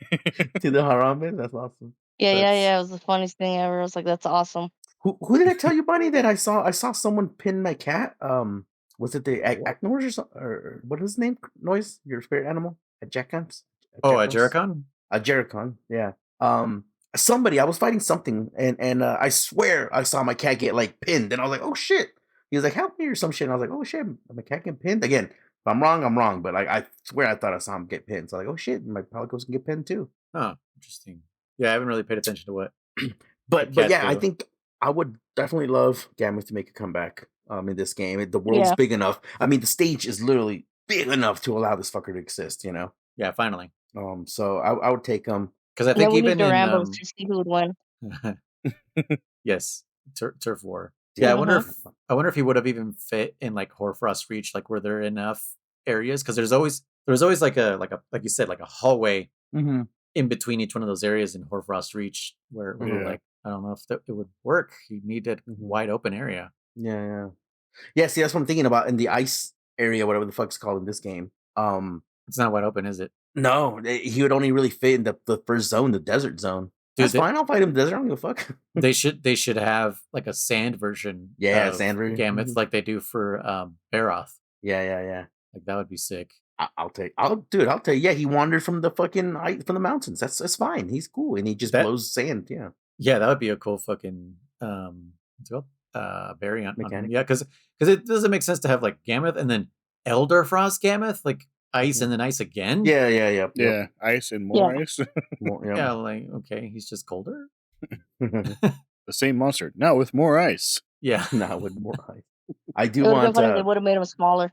To the Harambe. That's awesome. Yeah. It was the funniest thing ever. I was like, that's awesome. Who did I tell you, Bunny, that I saw someone pin my cat? Was it the Acnors or something? Or what is his name? Noise? Your spirit animal? A Jackamps? Oh, a Jericon? A Jericon, yeah. somebody, I was fighting something, and I swear I saw my cat get like pinned, and I was like, oh shit. He was like, help me or some shit. And I was like, oh shit, my cat getting pinned again. If I'm wrong, I'm wrong. But I swear I thought I saw him get pinned. So I was like, oh shit, my Palicos can get pinned too. Oh, interesting. Yeah, I haven't really paid attention to what. But yeah, I think I would definitely love Gammoth to make a comeback in this game. The world's big enough. I mean, the stage is literally big enough to allow this fucker to exist, you know? Yeah, finally. So I would take him. Because I think we even need in Rambos to see who would win. yes, turf war. Yeah, Uh-huh. I wonder if he would have even fit in like Hoarfrost Reach, like were there enough areas? Because there's always like you said, like a hallway in between each one of those areas in Hoarfrost Reach where we're like, I don't know if it would work. You need a wide open area. Yeah. See, that's what I'm thinking about in the ice area, whatever the fuck's called in this game. It's not wide open, is it? No, he would only really fit in the first zone, the desert zone. Dude, that's fine. I'll fight him in the desert. I don't give a fuck. They should have like a sand version. Yeah, sand version. Gammoth, like they do for Baroth. Yeah. Like that would be sick. I'll tell you. Yeah, he wandered from the fucking from the mountains. That's fine. He's cool, and he just blows sand. Yeah, that would be a cool fucking variant mechanic. Yeah, because it doesn't make sense to have like Gammoth and then Elder Frost Gammoth, like ice and then ice again. Yeah. Ice and more ice. Yeah, like okay, he's just colder. The same monster now with more ice. Yeah, now with more ice. I do want. They would have made him smaller.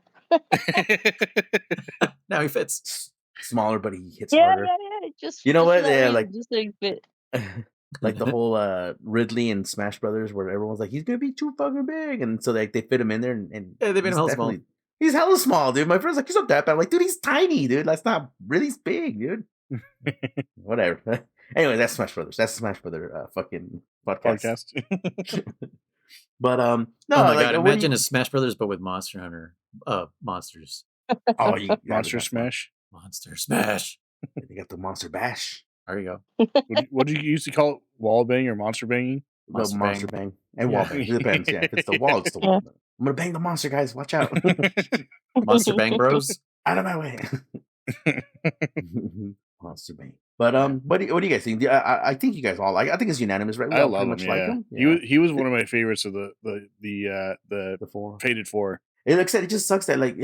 Now he fits smaller, but he hits harder. Yeah. Just you know what? Yeah, like just like fit. Like the whole Ridley and Smash Brothers, where everyone's like, he's gonna be too fucking big, and so they fit him in there, and yeah, they've been hella small. He's hella small, dude. My friend's like, he's not that bad. I'm like, dude, he's tiny, dude. That's not really big, dude. Whatever. Anyway, that's Smash Brothers. That's Smash Brother fucking podcast. But no, oh my god! Imagine a Smash Brothers, but with Monster Hunter monsters. Oh, Monster Smash. Monster Smash. They got the Monster Bash. There you go. What did you used to call it? Wall bang or monster banging? Monster bang and wall bang. It depends. Yeah, if it's the wall, it's the wall. I'm gonna bang the monster, guys. Watch out. Monster bang, bros. Out of my way. Monster bang. But what do you guys think? I think you guys all like. I think it's unanimous, right? I love him. Like him. Yeah. He was one of my favorites of the Fated Four. Like I said, it just sucks that like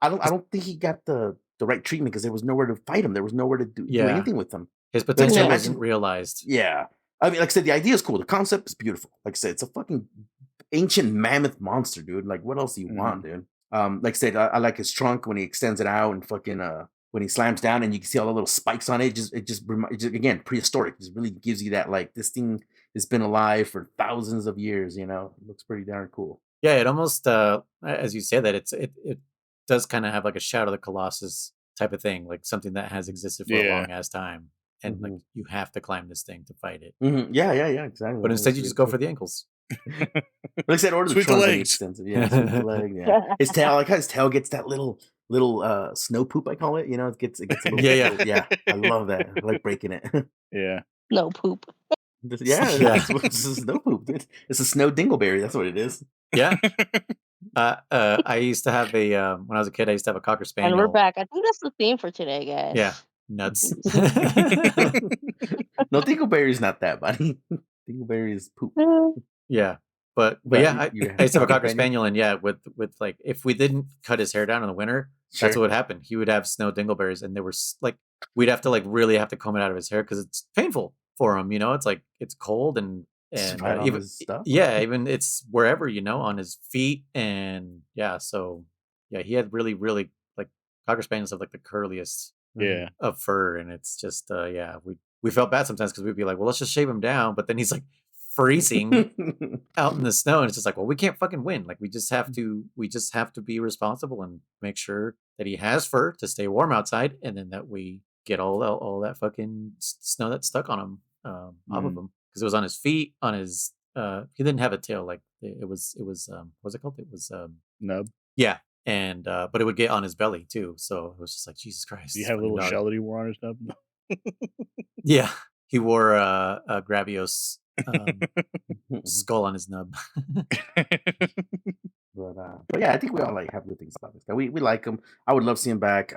I don't think he got the right treatment because there was nowhere to fight him. There was nowhere to do anything with him. His potential wasn't realized. Yeah. I mean, like I said, the idea is cool. The concept is beautiful. Like I said, it's a fucking ancient mammoth monster, dude. Like, what else do you want, dude? Like I said, I like his trunk when he extends it out and fucking when he slams down and you can see all the little spikes on it. It just again prehistoric. It just really gives you that like this thing has been alive for thousands of years. You know, it looks pretty darn cool. Yeah, it almost as you say that it does kind of have like a Shadow of the Colossus type of thing, like something that has existed for a long ass time, and like you have to climb this thing to fight it. Yeah, exactly. But instead, you just go for the ankles. Like I said, order the trunk legs. Sweep the leg. Yeah, his tail. I like how his tail gets that little snow poop. I call it. You know, it gets a little. Yeah. I love that. I like breaking it. Yeah. Snow poop. It's a snow poop. It's a snow dingleberry. That's what it is. Yeah. I used to have when I was a kid, I used to have a Cocker Spaniel. And we're back. I think that's the theme for today, guys. Yeah. Nuts. No, dingleberry's not that, buddy. Dingleberry is poop. Yeah. But yeah, I used to have a Cocker Spaniel, and yeah, with like if we didn't cut his hair down in the winter, that's what would happen. He would have snow dingleberries, and there was like we'd have to like really have to comb it out of his hair because it's painful for him. You know, it's like it's cold and even stuff. Yeah, even it's wherever, you know, on his feet, and so he had really like Cocker Spaniels have like the curliest of fur, and it's just we felt bad sometimes because we'd be like, well, let's just shave him down, but then he's like freezing out in the snow, and it's just like, well, we can't fucking win. Like we just have to be responsible and make sure that he has fur to stay warm outside, and then that we get all that fucking snow that's stuck on him off of him, because it was on his feet, on his he didn't have a tail, like it was what's it called? It was nub. Yeah. And but it would get on his belly too, so it was just like, Jesus Christ. Do you have a little shell that he wore on his nub? Yeah, he wore a Gravios skull on his nub. But yeah, I think we all like have good things about this guy. We like him. I would love to see him back.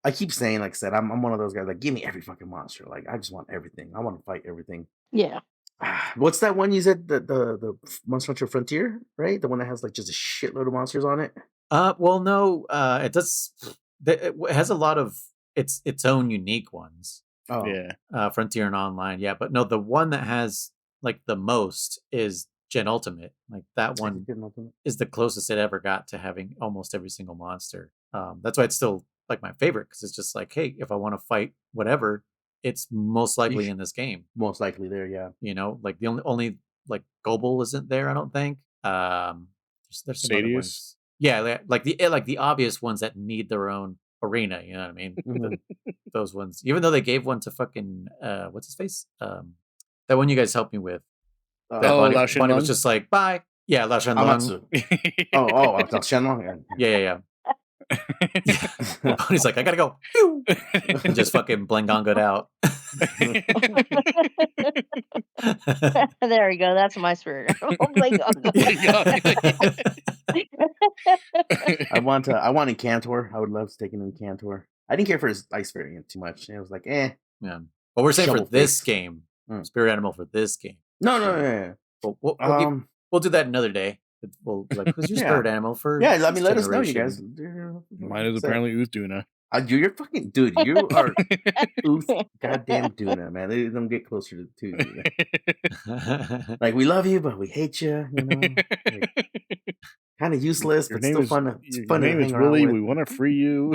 I keep saying, like I said, I'm one of those guys. Like, give me every fucking monster. Like, I just want everything. I want to fight everything. Yeah. What's that one you said? The Monster Hunter Frontier, right? The one that has like just a shitload of monsters on it. Well, no, it does. It has a lot of its own unique ones. Oh, Yeah. Frontier and Online, yeah, but no, the one that has like the most is Gen Ultimate. Like that one is the closest it ever got to having almost every single monster. That's why it's still like my favorite, because it's just like, hey, if I want to fight whatever, it's most likely in this game. Most likely there, yeah. You know, like the only like Gobel isn't there, I don't think. There's some other ones. Yeah, like the obvious ones that need their own arena. You know what I mean? Those ones, even though they gave one to fucking what's his face? That one you guys helped me with. Bunny was just like, bye. Yeah, Lao Shenlong. Lao Shenlong. Yeah. Bunny's like, I gotta go. And just fucking Blangongoed out. There we go. That's my spirit. I wanted Cantor. I would love to take him in Cantor. I didn't care for his ice variant too much. It was like, eh. Yeah. But we're saying for this game, spirit animal for this game. No. We'll do that another day. We'll like, who's your spirit animal for? Yeah, let us know, you guys. Mine is apparently Uthuna. You're fucking dude. You are goddamn Duna, man. They don't get closer to you. Like, we love you, but we hate you. You know, like, kind of useless, but still fun. It's fun. Your name is Willie. We want to free you.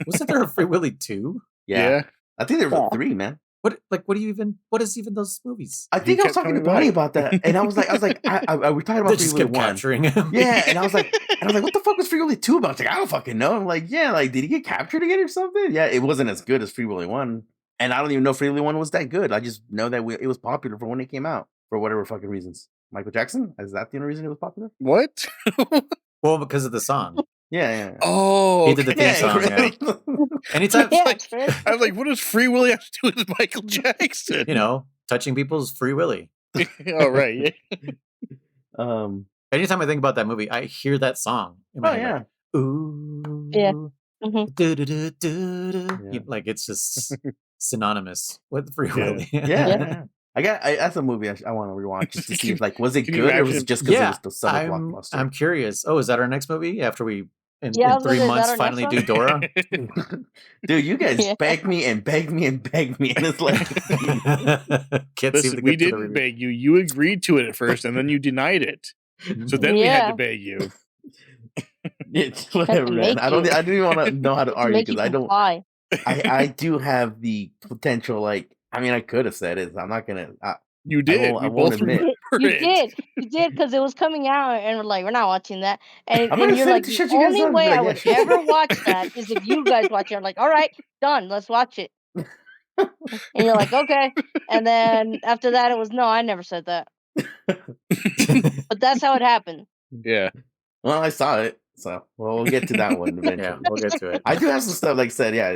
Wasn't there a Free Willy 2? Yeah. I think there were 3, man. What is even those movies? I think I was talking to Bonnie about that, and I was like, we're talking about Free Willy 1. Capturing him. Yeah, and I was like, what the fuck was Free Willy 2 about? I was like, I don't fucking know. I'm like, yeah, like, did he get captured again or something? Yeah, it wasn't as good as Free Willy 1, and I don't even know if Free Willy 1 was that good. I just know that it was popular for when it came out for whatever fucking reasons. Michael Jackson? Is that the only reason it was popular? What? Well, because of the song. Yeah. Oh, he did the theme song. Yeah. Anytime, I was like, what does Free Willy have to do with Michael Jackson? You know, touching people's Free Willy. Oh, right. Yeah. Anytime I think about that movie, I hear that song in my head. Like, ooh. Yeah. Like, it's just synonymous with Free Willy. Yeah. That's a movie I want to rewatch just to see if, like, was it good or was it just because it was the summer blockbuster? I'm curious. Oh, is that our next movie after we in 3 months finally do Dora? Dude, you guys begged me and begged me and begged me, and it's like, listen, we didn't beg you. You agreed to it at first, and then you denied it. So then we had to beg you. It's whatever, man. I don't even want to know how to argue because I don't. I do have the potential. Like, I mean, I could have said it. I'm not gonna. You did. I won't admit. You did, because it was coming out, and we're like, we're not watching that. And you're like, the only way I would ever watch that is if you guys watch it. I'm like, all right, done. Let's watch it. And you're like, okay. And then after that, it was, no, I never said that. But that's how it happened. Yeah. Well, I saw it. So, we'll get to that one eventually. Yeah, we'll get to it. I do have some stuff, like I said, yeah,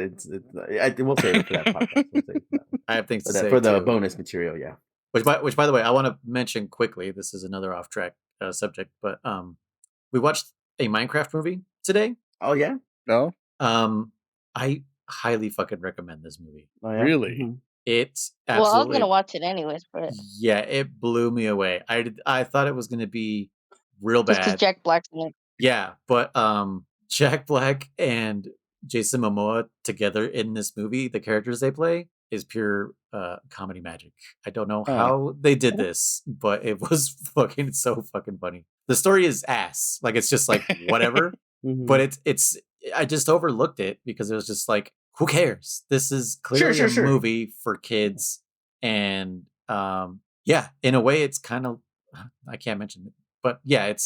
we'll save it for that podcast. I have things to say for the bonus material, yeah. Which, by the way, I want to mention quickly. This is another off-track subject, but we watched a Minecraft movie today. Oh yeah, no. I highly fucking recommend this movie. Oh, yeah? Really? Mm-hmm. It's absolutely. Well, I was gonna watch it anyways, but yeah, it blew me away. I thought it was gonna be real bad. Just 'cause Jack Black's in it. Yeah, but Jack Black and Jason Momoa together in this movie, the characters they play, is pure comedy magic. I don't know how they did this, but it was fucking so fucking funny. The story is ass. Like, it's just like whatever. But it's I just overlooked it because it was just like, who cares? This is clearly a movie for kids. And yeah, in a way it's kind of, I can't mention it. But yeah, it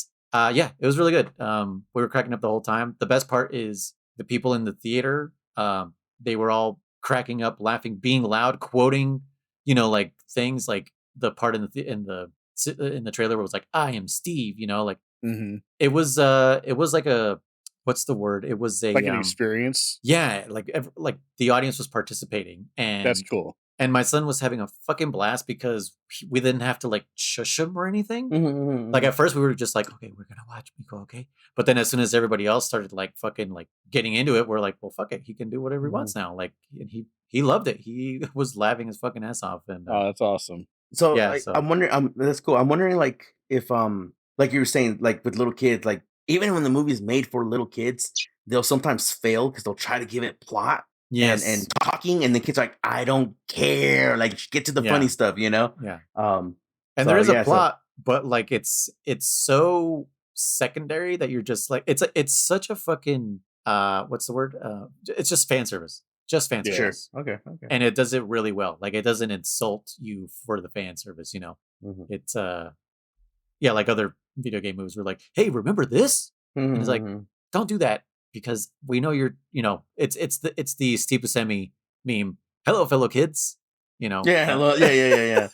was really good. We were cracking up the whole time. The best part is the people in the theater, they were all cracking up, laughing, being loud, quoting, like things like the part in the trailer where it was like, I am Steve, like it was like a, what's the word? It was a like an experience. Yeah, like the audience was participating, and that's cool. And my son was having a fucking blast because we didn't have to like shush him or anything. Like at first we were just like, okay, we're gonna watch Miko, okay. But then as soon as everybody else started like fucking like getting into it, we're like, well, fuck it, he can do whatever he wants now. Like, and he loved it. He was laughing his fucking ass off. And oh, that's awesome. So, I'm wondering, that's cool. I'm wondering like if like you were saying, like with little kids, like even when the movie's made for little kids, they'll sometimes fail because they'll try to give it plot. Yes. And talking, and the kids are like, I don't care. Like, get to the funny stuff, you know? Yeah. And there is a plot, but like it's so secondary that you're just like, it's such a fucking what's the word? It's just fan service. Just fan service. Sure. Okay. And it does it really well. Like it doesn't insult you for the fan service, you know. It's like other video game movies were like, hey, remember this? And it's like, don't do that. Because we know you're, you know, it's the Steve Buscemi meme. Hello, fellow kids. You know. Yeah. Hello. Yeah.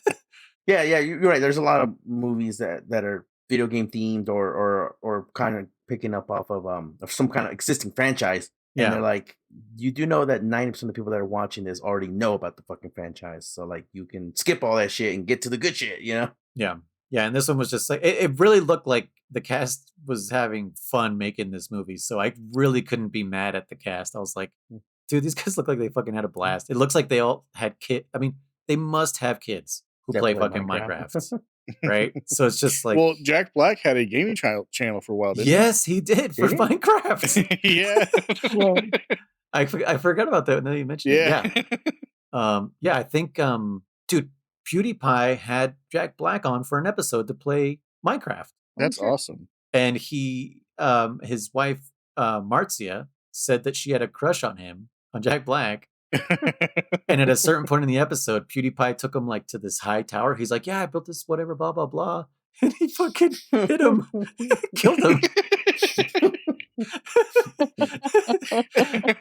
Yeah. You're right. There's a lot of movies that are video game themed or kind of picking up off of some kind of existing franchise. And they're like, you do know that 90% of the people that are watching this already know about the fucking franchise. So like, you can skip all that shit and get to the good shit. You know. Yeah. Yeah, and this one was just like, it really looked like the cast was having fun making this movie. So I really couldn't be mad at the cast. I was like, dude, these guys look like they fucking had a blast. It looks like they all had kids. I mean, they must have kids who play fucking Minecraft. Right? So it's just like... Well, Jack Black had a gaming channel for a while, didn't he? Yes, he did for Minecraft. Yeah. I forgot about that. Now you mentioned it. Yeah. I think, dude, PewDiePie had Jack Black on for an episode to play Minecraft. That's awesome. And he, his wife, Marcia, said that she had a crush on him, on Jack Black. And at a certain point in the episode, PewDiePie took him like to this high tower. He's like, yeah, I built this whatever, blah, blah, blah. And he fucking hit him, killed him.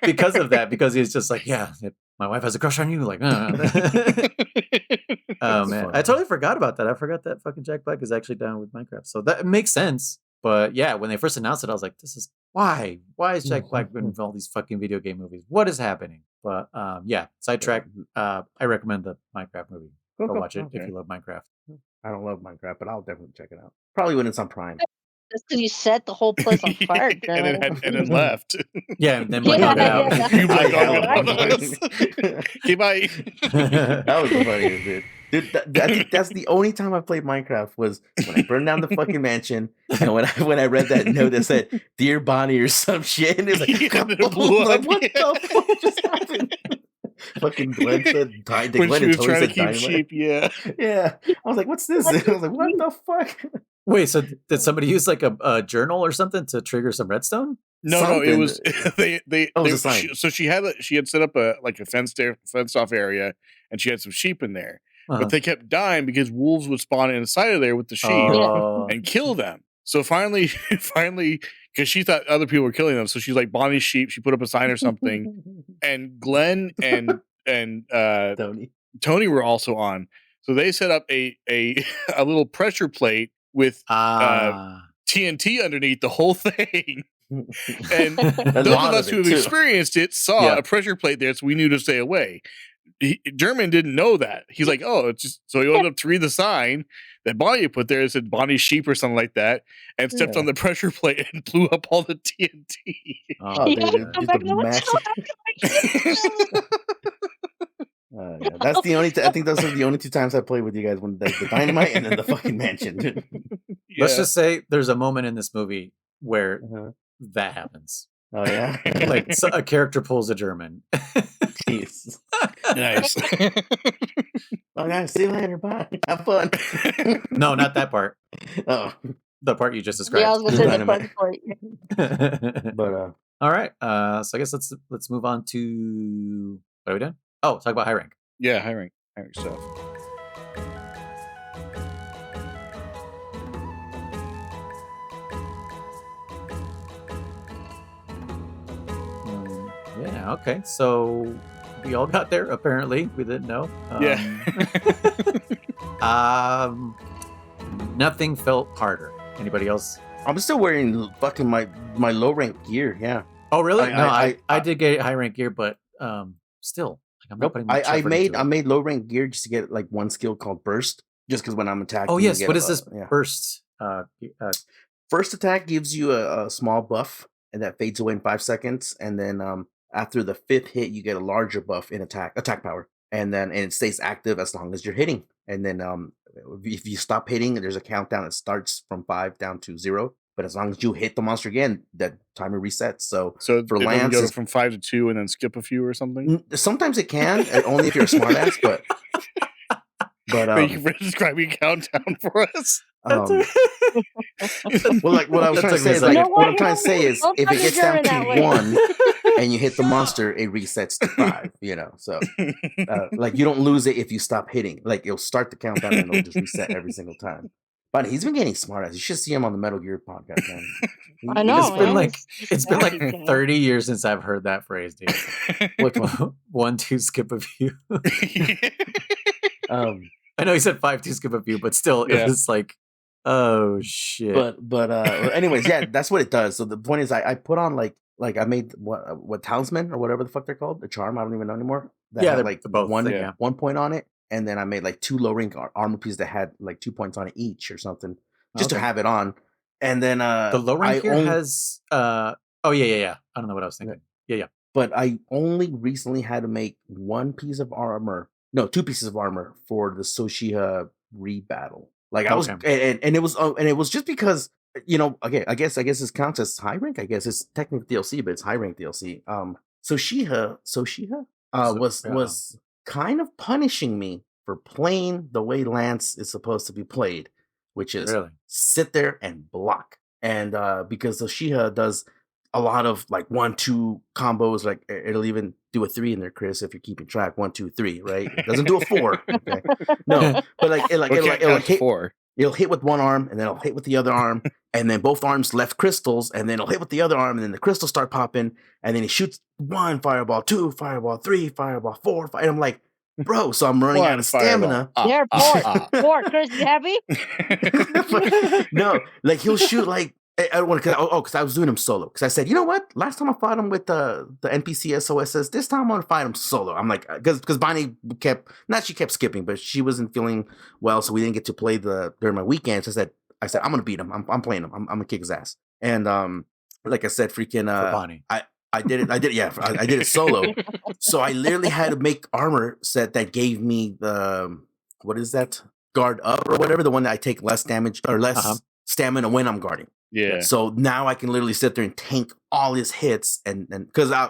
Because of that, because he's just like, yeah, my wife has a crush on you. Like, oh man, I totally forgot about that. I forgot that fucking Jack Black is actually down with Minecraft. So that makes sense. But yeah, when they first announced it, I was like, this is why is Jack Black in all these fucking video game movies? What is happening? But yeah, sidetrack. I recommend the Minecraft movie. Go watch it if you love Minecraft. I don't love Minecraft, but I'll definitely check it out. Probably when it's on Prime. That's because you set the whole place on fire. and then left. Yeah, and then Black Dog got out. You Black Dog us. Okay, bye. That was the funniest, dude. Dude, I think that's the only time I played Minecraft was when I burned down the fucking mansion, and when I read that note that said "Dear Bonnie" or some shit, and it was like, blew up. Like, what the fuck just happened? Fucking Glenn said died. When she was trying to keep sheep, yeah. I was like, "What's this?" I was like, "What the fuck?" Wait, so did somebody use like a journal or something to trigger some redstone? No, it was so she had set up a fenced off area, and she had some sheep in there, but they kept dying because wolves would spawn inside of there with the sheep and kill them. So finally, because she thought other people were killing them, so she's like Bonnie's sheep. She put up a sign or something, and Glenn and Tony were also on. So they set up a little pressure plate with TNT underneath the whole thing. And those of us who have experienced it saw a pressure plate there, so we knew to stay away. German didn't know that. He's like, oh, it's just so he opened up to read the sign that Bonnie put there. It said Bonnie's sheep or something like that, and stepped on the pressure plate and blew up all the TNT. Oh, that's the only. I think those are the only two times I played with you guys, when the dynamite and then the fucking mansion. Let's just say there's a moment in this movie where that happens. Oh yeah, like a character pulls a German. Jeez. Nice. Oh guys, see you later. Bye. Have fun. No, not that part. Oh, the part you just described. Yeah, I was gonna say that part. But all right. So I guess let's move on to what are we doing? Oh, talk about high rank. Yeah, high rank stuff. Yeah. Okay. So we all got there. Apparently, we didn't know. Nothing felt harder. Anybody else? I'm still wearing fucking my low rank gear. Yeah. Oh, really? I did get high rank gear, but still, I'm not Nope. putting much I effort made into I it. made low rank gear just to get like one skill called burst. Just because when I'm attacking, Oh you yes, get what is this yeah. burst? First attack gives you a small buff, and that fades away in 5 seconds. And then after the 5th hit, you get a larger buff in attack power, and it stays active as long as you're hitting. And then if you stop hitting, there's a countdown that starts from 5 down to 0. But as long as you hit the monster again, that timer resets. So for it Lance, doesn't go from 5 to 2 and then skip a few or something. Sometimes it can, only if you're a smartass. But thank you for describing a countdown for us. Well, like what I was trying to say is, like, what I'm trying to say is, if it gets down to 1 and you hit the monster, it resets to 5. So like you don't lose it if you stop hitting. Like it'll start the countdown and it'll just reset every single time. But he's been getting smart. You should see him on the Metal Gear podcast, man. I know. It's been like 30 years since I've heard that phrase, dude. Which one? 1, 2, skip a few. I know he said 5, 2, skip a few, but still, it was like, oh shit. But anyways, yeah, that's what it does. So the point is, I put on like I made what talisman or whatever the fuck they're called, the charm. I don't even know anymore. That had like both 1 point on it, and then I made like 2 low rank armor pieces that had like 2 points on it each or something, just to have it on. And then the low rank here has I don't know what I was thinking. Yeah. But I only recently had to make 1 piece of armor. No, 2 pieces of armor for the Soshiha rebattle. Like I was, and it was just because, okay, I guess this counts as high rank. I guess it's technically DLC, but it's high rank DLC. Soshiha was kind of punishing me for playing the way Lance is supposed to be played, which is sit there and block. And because Soshiha does a lot of like 1-2 combos, like it'll even do a 3 in there, Kriss, if you're keeping track. 1, 2, 3, right? It doesn't do a 4. Okay, no, but like it'll hit 4. It'll hit with one arm, and then it'll hit with the other arm, and then both arms left crystals, and then it'll hit with the other arm, and then the crystals start popping, and then he shoots 1 fireball, 2 fireball, 3 fireball, 4 and I'm like, bro, so I'm running out of stamina. There, 4, Kriss, you happy? No, like he'll shoot like. Because I was doing him solo. Because I said, you know what? Last time I fought him with the NPC SOSs, this time I'm gonna fight him solo. I'm like, because Bonnie kept skipping, but she wasn't feeling well, so we didn't get to play during my weekends. I said I'm gonna beat him. I'm playing him. I'm gonna kick his ass. And like I said, freaking Bonnie. I did it. I did it solo. So I literally had to make armor set that gave me the what is that? Guard up or whatever, the one that I take less damage or less stamina when I'm guarding. Yeah. So now I can literally sit there and tank all his hits, and because I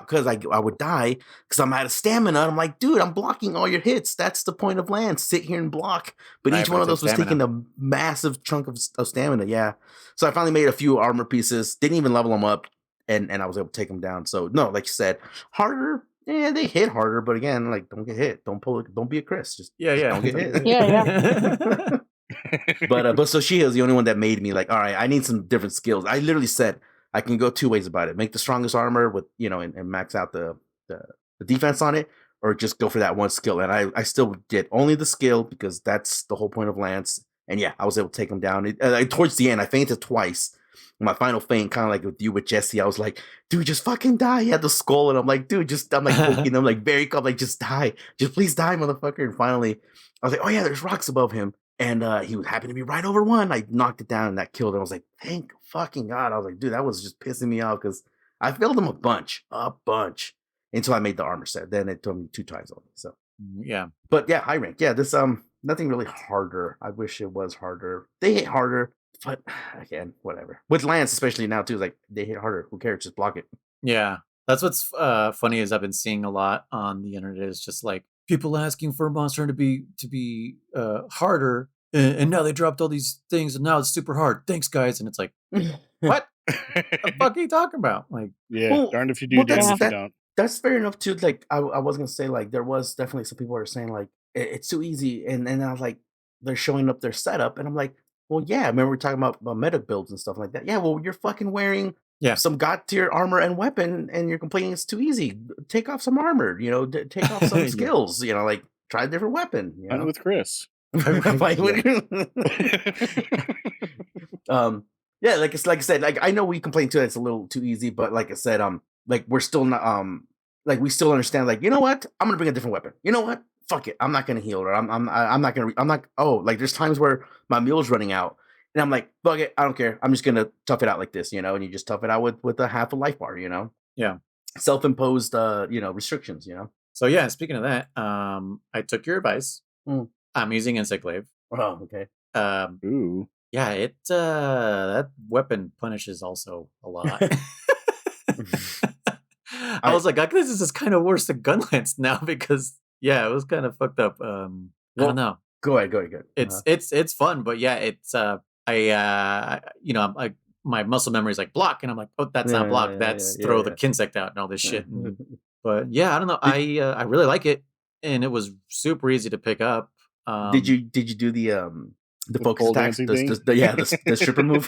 would die because I'm out of stamina. I'm like, dude, I'm blocking all your hits. That's the point of Lance. Sit here and block. But each one of those was taking a massive chunk of stamina. Yeah. So I finally made a few armor pieces. Didn't even level them up, and I was able to take them down. So no, like you said, harder. Yeah, they hit harder, but again, like don't get hit. Don't pull it. Don't be a Kriss. Just don't get hit. Yeah. But Soshiha is the only one that made me like, all right, I need some different skills. I literally said I can go 2 ways about it: make the strongest armor with and max out the defense on it, or just go for that one skill. And I still did only the skill because that's the whole point of Lance. And yeah, I was able to take him down. Towards the end, I fainted twice. My final feint, kind of like with you with Jesse, I was like, dude, just fucking die. He had the skull, and I'm like, dude, I'm like poking him, like very calm, like just die, just please die, motherfucker. And finally, I was like, oh yeah, there's rocks above him. And he would happen to be right over one. I knocked it down and that killed him. I was like, thank fucking God. I was like, dude, that was just pissing me off because I failed him a bunch until I made the armor set. Then it took me 2 times only. So yeah. But yeah, high rank. Yeah, this nothing really harder. I wish it was harder. They hit harder, but again, whatever. With Lance, especially now too, like they hit harder. Who cares? Just block it. Yeah. That's what's funny is I've been seeing a lot on the internet is just like people asking for a monster to be harder, and now they dropped all these things, and now it's super hard. Thanks, guys. And it's like, what? The fuck are you talking about? Like, darned if you do, darned if you don't. That's fair enough too. Like, I was gonna say, like, there was definitely some people who are saying like it's too easy, and I was like, they're showing up their setup, and I'm like, well, yeah. I remember we were talking about meta builds and stuff like that. Yeah, well, you're fucking wearing some god tier armor and weapon, and you're complaining it's too easy. Take off some armor, take off some skills, like try a different weapon. Fight with Kriss. Yeah, like I said, like I know we complain too that it's a little too easy, but like I said, like we're still not like we still understand. Like, you know what? I'm gonna bring a different weapon. You know what? Fuck it. I'm not gonna heal, or I'm not gonna. I'm not. Oh, like there's times where my meal's running out, and I'm like, fuck it. I don't care. I'm just gonna tough it out like this, and you just tough it out with a half a life bar, Yeah. Self-imposed, restrictions, So yeah, speaking of that, I took your advice. I'm using Encyclave. Oh, okay. Ooh. Yeah, that weapon punishes also a lot. I was like, this is kind of worse than Gunlance now because it was kind of fucked up. I don't know. Go ahead. It's fun, but yeah, it's my muscle memory is like block, and I'm like, oh, that's not block. That's throw the Kinsect out and all this shit. But yeah, I don't know. I really like it, and it was super easy to pick up. Did you do the focus attacks? The stripper move.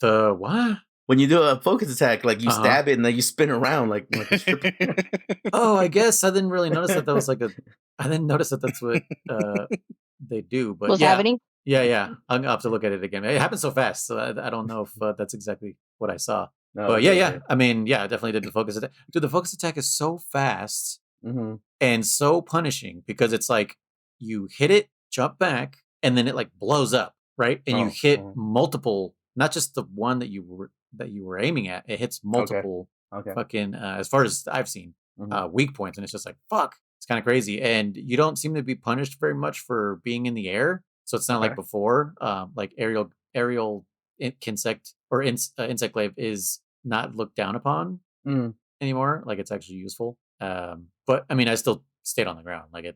The what? When you do a focus attack, like you stab it and then you spin around like a stripper. Oh, I guess I didn't really notice that was like I didn't notice that that's what they do. But What's happening? Yeah. I'll have to look at it again. It happened so fast, so I don't know if that's exactly what I saw. No, but yeah. I mean, I definitely did the focus attack. Dude, the focus attack is so fast and so punishing because it's like you hit it, jump back, and then it like blows up, right? And you hit multiple, not just the one that you were aiming at. It hits multiple fucking, as far as I've seen, weak points, and it's just like fuck. It's kind of crazy, and you don't seem to be punished very much for being in the air. So it's not like before, like aerial Kinsect or Insectglaive is not looked down upon anymore. Like it's actually useful. But I mean, I still stayed on the ground. Like I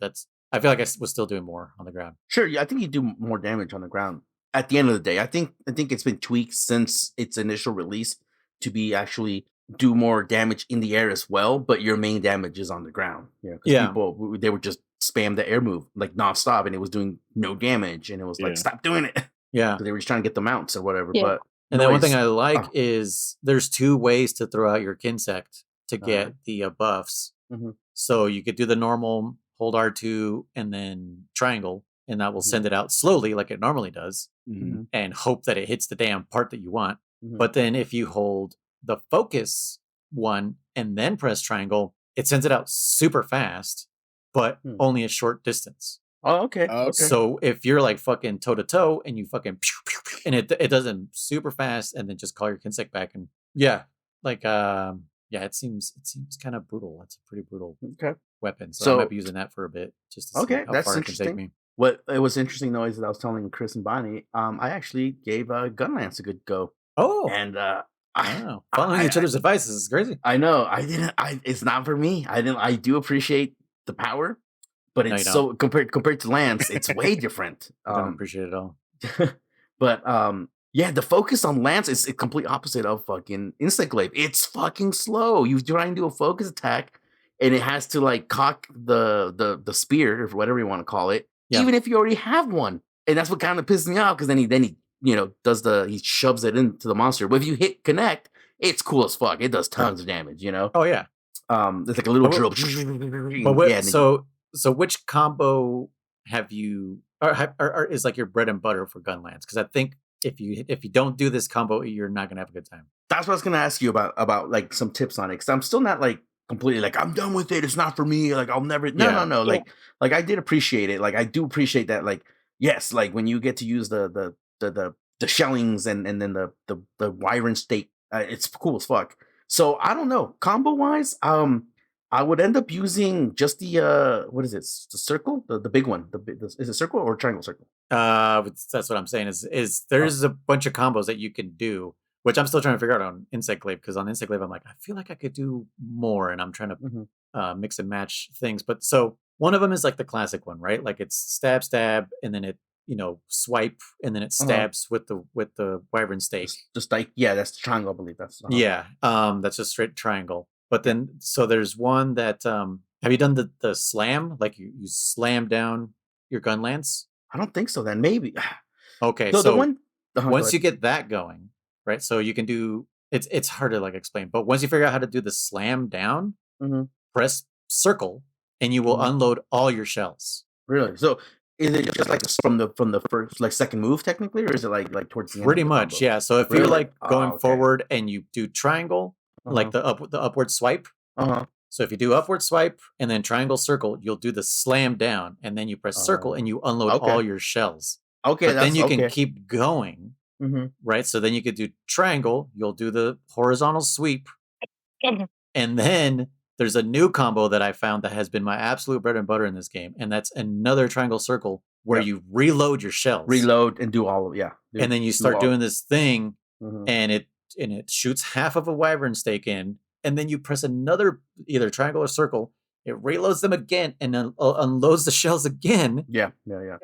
feel like I was still doing more on the ground. Sure, yeah, I think you do more damage on the ground. At the end of the day, I think it's been tweaked since its initial release to be actually do more damage in the air as well, but your main damage is on the ground. Because people, they would just spam the air move like nonstop, and it was doing no damage, and it was like, stop doing it. Yeah, so they were just trying to get the mounts or whatever. But and then one thing I like is there's 2 ways to throw out your Kinsect to get the buffs. So you could do the normal hold R2 and then triangle, and that will send it out slowly like it normally does, and hope that it hits the damn part that you want. But then if you hold the focus one and then press triangle, it sends it out super fast, but only a short distance. Oh, okay. So if you're like fucking toe to toe and you fucking pew, pew, pew, and it does them super fast, and then just call your Kinsect back, and it seems kind of brutal. That's a pretty brutal weapon. So I might be using that for a bit just to see how far it can take me. What it was interesting though is that I was telling Chris and Bonnie, I actually gave Gunlance a good go. Oh, and following each other's advice is crazy. I know. It's not for me. I do appreciate the power, but it's so compared to Lance, it's way different. I don't appreciate it at all. But the focus on Lance is a complete opposite of fucking Insectglaive. It's fucking slow. You try and do a focus attack, and it has to like cock the spear or whatever you want to call it, even if you already have one. And that's what kind of pisses me off, because then he he shoves it into the monster. But if you hit connect, it's cool as fuck. It does tons of damage, Oh yeah. It's like a little drill. So which combo have you or is like your bread and butter for Gunlance? Because I think if you don't do this combo, you're not gonna have a good time. That's what I was gonna ask you about like some tips on it, because I'm still not like completely like I'm done with it. It's not for me. Like I'll never. No. Like I did appreciate it. Like I do appreciate that. Like yes, like when you get to use the shellings and then the wyvern stake, it's cool as fuck. So I don't know, combo wise, I would end up using just the what is it, the circle, the big one, is it circle or triangle circle? That's what I'm saying is there's a bunch of combos that you can do, which I'm still trying to figure out on Insectglaive, because on Insectglaive I'm like, I feel like I could do more, and I'm trying to mix and match things. But so one of them is like the classic one, right? Like it's stab, and then it swipe, and then it stabs with the wyvern stake. Just like that's the triangle, I believe. That's that's just straight triangle. But then so there's one that have you done the slam? Like you slam down your Gunlance? I don't think so. Then maybe. Okay, so the one, once you get that going, right? So you can do it's hard to like explain, but once you figure out how to do the slam down, press circle, and you will unload all your shells. Really? So is it just like from the first, like second move technically, or is it like towards the end? Pretty much, yeah. So if you're like going forward and you do triangle, like the upward swipe, So if you do upward swipe and then triangle circle, you'll do the slam down, and then you press circle and you unload all your shells. Okay, but then that's you can okay. keep going, Mhm. right? So then you could do triangle. You'll do the horizontal sweep, and then there's a new combo that I found that has been my absolute bread and butter in this game, and that's another triangle circle where Yep. you reload your shells, Reload and do all of and then you start doing this thing, and it shoots half of a wyvern stake in, and then you press another either triangle or circle. It reloads them again and then unloads the shells again. Yeah.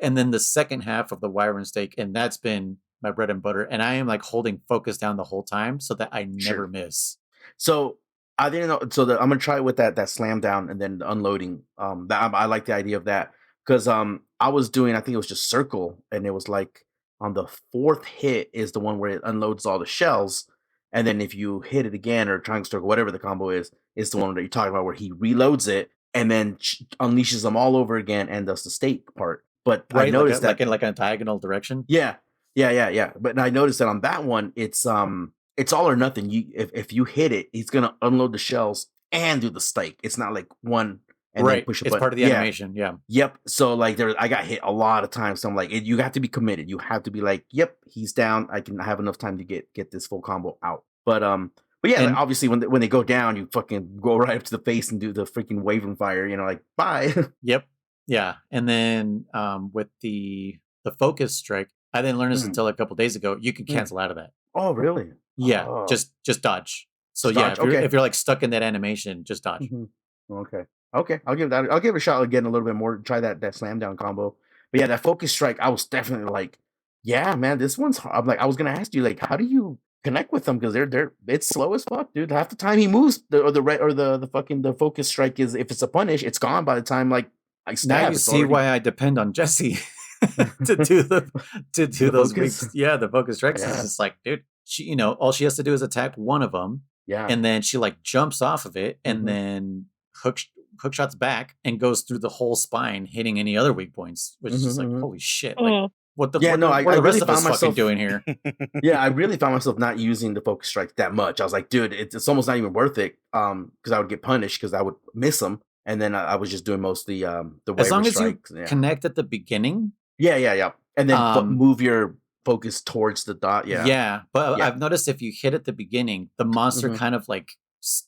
And then the second half of the wyvern stake, and that's been my bread and butter. And I am like holding focus down the whole time so that I never miss. So I didn't know. So I'm gonna try with that slam down and then the unloading. I like the idea of that because I was doing, I think it was just circle, and it was like on the fourth hit is the one where it unloads all the shells, and then if you hit it again or triangle circle, whatever the combo is the one that you're talking about where he reloads it and then unleashes them all over again and does the stake part. But right, I noticed like in a diagonal direction. Yeah. But I noticed that on that one, it's all or nothing. If you hit it, he's gonna unload the shells and do the stake. It's not like one and then push a button. It's part of the animation. Yeah. Yep. So like I got hit a lot of times. So I'm like, you have to be committed. You have to be like, yep, he's down. I have enough time to get this full combo out. But yeah, like, obviously when they go down, you fucking go right up to the face and do the freaking wyvern fire. Like bye. Yep. Yeah. And then with the focus strike, I didn't learn this until a couple days ago. You can cancel out of that. Oh, really? Yeah. Oh. Just dodge. So Just yeah, dodge, if you're like stuck in that animation, just dodge. Okay. I'll give it a shot again a little bit more. Try that slam down combo. But yeah, that focus strike, I was definitely like, yeah, man, this one's hard. I'm like, I was gonna ask you, like, how do you connect with them? Because it's slow as fuck, dude. Half the time he moves, the focus strike is, if it's a punish, it's gone by the time like I stab. Now you see why I depend on Jesse to do those focus? Yeah, the focus strikes. It's just like, dude, she, all she has to do is attack one of them. Yeah. And then she like jumps off of it and then hook shots back and goes through the whole spine, hitting any other weak points, which is just like, holy shit. Like, what the rest of us fucking doing here? Yeah, I really found myself not using the focus strike that much. I was like, dude, it's almost not even worth it. Because I would get punished because I would miss them. And then I was just doing mostly the as long as strikes. You connect at the beginning. Yeah. And then move your focus towards the dot. Yeah. But I've noticed if you hit at the beginning, the monster kind of like,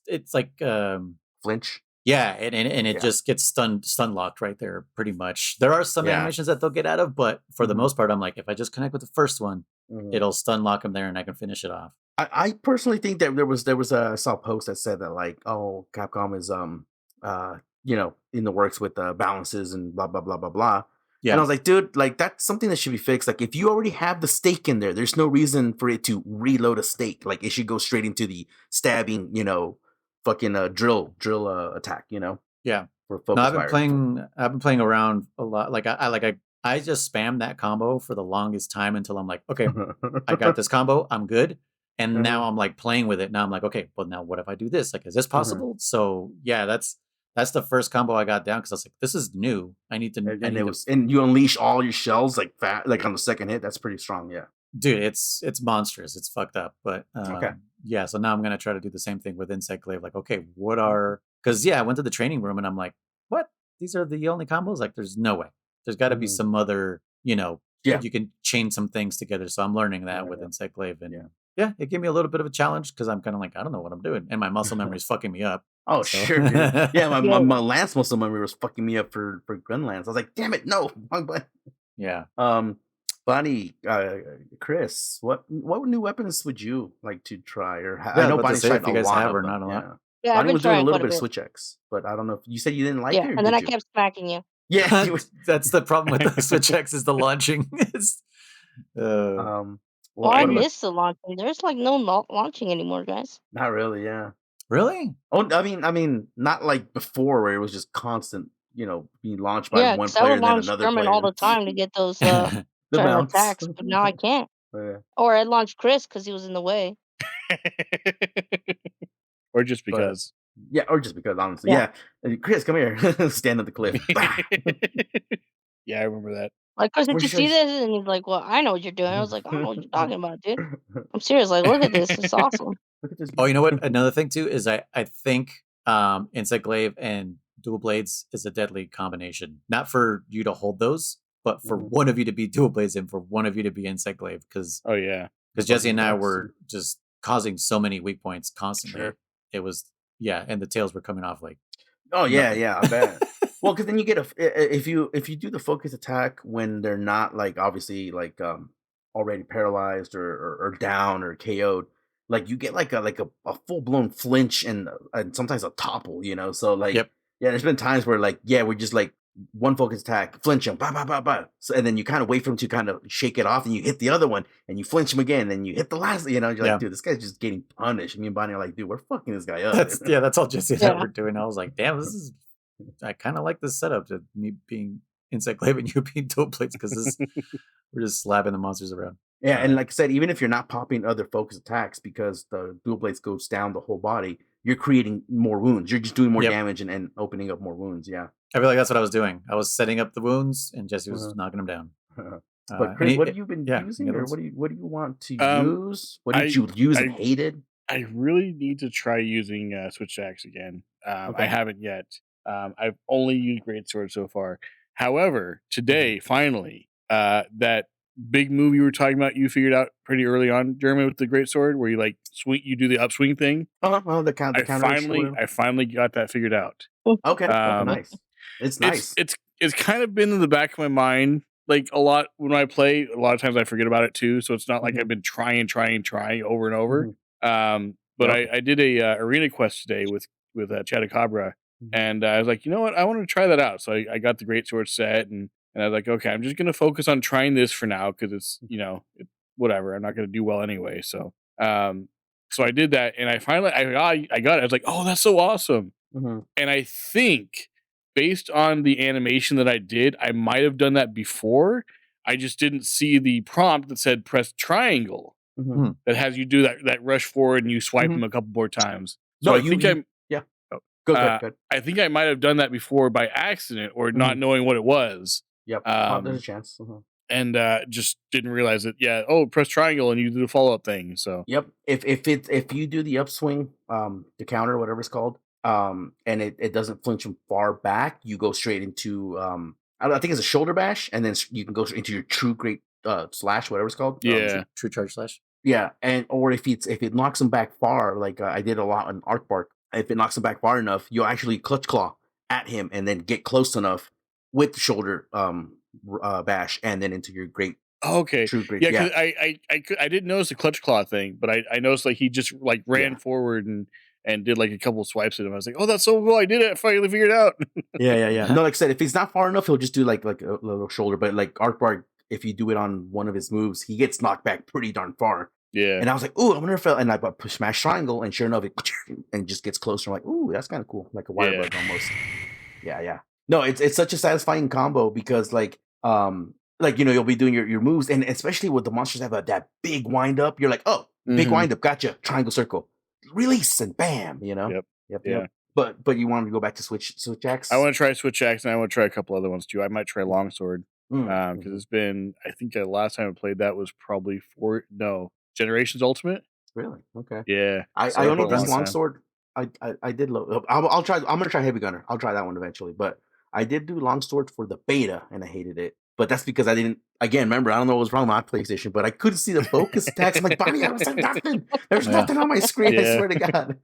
it's like flinch. Yeah, and it just gets stun locked right there, pretty much. There are some animations that they'll get out of, but for the most part, I'm like, if I just connect with the first one, it'll stun lock them there, and I can finish it off. I personally think that there was I saw a post that said that like, oh, Capcom is in the works with balances and blah blah blah blah blah. Yeah. And I was like, dude, like that's something that should be fixed. Like if you already have the stake in there, there's no reason for it to reload a stake. Like it should go straight into the stabbing, fucking drill attack, Yeah. For focus I've been playing around a lot. Like I just spam that combo for the longest time until I'm like, okay, I got this combo, I'm good. And now I'm like playing with it. Now I'm like, okay, well now what if I do this? Like, is this possible? So yeah, that's the first combo I got down because I was like, this is new. I need to. And you unleash all your shells like on the second hit. That's pretty strong. Yeah. Dude, it's monstrous. It's fucked up. But yeah, so now I'm gonna try to do the same thing with Insect Glaive. Like, okay, what are? Because I went to the training room and I'm like, what? These are the only combos? Like, there's no way. There's got to be some other, you can chain some things together. So I'm learning that with Insect Glaive, and it gave me a little bit of a challenge because I'm kind of like, I don't know what I'm doing, and my muscle memory is fucking me up. Oh, so. Sure, dude. Yeah, my lance muscle memory was fucking me up for gun lance. I was like, damn it, no, wrong button. Yeah. Bonnie, Kriss, what new weapons would you like to try? Or I know Bonnie's tried a lot of them. Not a lot. Yeah, Bonnie was doing a little bit of Switch X, but I don't know if you said you didn't like it. Yeah, and then I kept smacking you. Yeah, that's the problem with the Switch X is the launching. I missed the launching. There's like no launching anymore, guys. Not really, yeah. Really? Oh, I mean, not like before where it was just constant, being launched by one player and then another player. All the time to get those turn attacks, but now I can't. Yeah. Or I launched Kriss because he was in the way. Or just because. Or just because, honestly. Yeah. Kriss, come here. Stand at the cliff. Yeah, I remember that. Like, Kriss, did you see this? And he's like, well, I know what you're doing. I was like, I don't know what you're talking about, dude. I'm serious. Like, look at this. It's awesome. Oh, you know what? Another thing, too, is I think Insect Glaive and dual blades is a deadly combination. Not for you to hold those, but for one of you to be dual blades and for one of you to be Insect Glaive. Because Jesse and I were just causing so many weak points constantly. Sure. It was and the tails were coming off like. Oh yeah, I bet. Well, because then you get if you do the focus attack when they're not like obviously like already paralyzed or down or KO'd, like you get like a full blown flinch and sometimes a topple, you know. So like there's been times where like we're just like one focus attack, flinch him, So, and then you kind of wait for him to kind of shake it off, and you hit the other one, and you flinch him again, and then you hit the last. You know, you're like, dude, this guy's just getting punished. Me and Bonnie are like, dude, we're fucking this guy up. That's all Jesse and I were doing. I was like, damn, I kind of like this setup to me being Insect Glaive and you being dual blades because we're just slapping the monsters around. Yeah, and like I said, even if you're not popping other focus attacks because the dual blades goes down the whole body, you're creating more wounds. You're just doing more damage and opening up more wounds. Yeah. I feel like that's what I was doing. I was setting up the wounds, and Jesse was knocking them down. But Kriss, what have you been using, or what do you want to use? What did you use and hated? I really need to try using Switch Axe again. I haven't yet. I've only used Greatsword so far. However, today finally, that big move you were talking about, you figured out pretty early on, Jeremy, with the Greatsword, where you like you do the upswing thing. The counter. I finally got that figured out. Okay, nice. It's nice. It's kind of been in the back of my mind like a lot when I play. A lot of times I forget about it too, so it's not like I've been trying over and over. But I did a arena quest today with Chatacabra, and I was like, you know what, I want to try that out. So I got the Greatsword set, and I was like, okay, I'm just gonna focus on trying this for now because it's whatever. I'm not gonna do well anyway. So so I did that, and I finally I got it. I was like, oh, that's so awesome. And I think based on the animation that I did, I might have done that before. I just didn't see the prompt that said press triangle that has you do that rush forward and you swipe them a couple more times. So Go ahead. I think I might have done that before by accident or not knowing what it was. There's a chance. And just didn't realize it. Press triangle and you do the follow-up thing. So if you do the upswing, the counter, whatever it's called, and it doesn't flinch from far back, you go straight into I think it's a shoulder bash, and then you can go into your true great slash, whatever it's called. True charge slash. Yeah, or if it knocks them back far, like I did a lot on Arc Bark. If it knocks him back far enough, you'll actually clutch claw at him and then get close enough with the shoulder bash and then into your great. Okay. True great. Yeah, because I didn't notice the clutch claw thing, but I noticed like he just like ran forward and did like a couple of swipes at him. I was like, oh, that's so cool. I did it. I finally figured it out. Yeah. No, like I said, if he's not far enough, he'll just do like a little shoulder. But like Arc Bark, if you do it on one of his moves, he gets knocked back pretty darn far. Yeah. And I was like, ooh, I wonder if and I smash triangle, and sure enough, it and just gets closer. I'm like, ooh, that's kind of cool. Like a wire bug almost. Yeah. No, it's such a satisfying combo because like you'll be doing your moves, and especially with the monsters have that big wind up, you're like, oh, big wind up, gotcha, triangle circle. Release and bam, Yep. Yeah. But you want to go back to Switch Axe? I want to try Switch Axe, and I want to try a couple other ones too. I might try Longsword because it's been. I think the last time I played that was probably Generations Ultimate. Really? Okay. Yeah. I only did Longsword. I did. I'll try. I'm gonna try Heavy Gunner. I'll try that one eventually. But I did do Longsword for the beta, and I hated it. But that's because I didn't. Again, remember, I don't know what was wrong with my PlayStation, but I couldn't see the focus attacks. I'm like, Bonnie, I was like, nothing. There's nothing on my screen. I swear to God.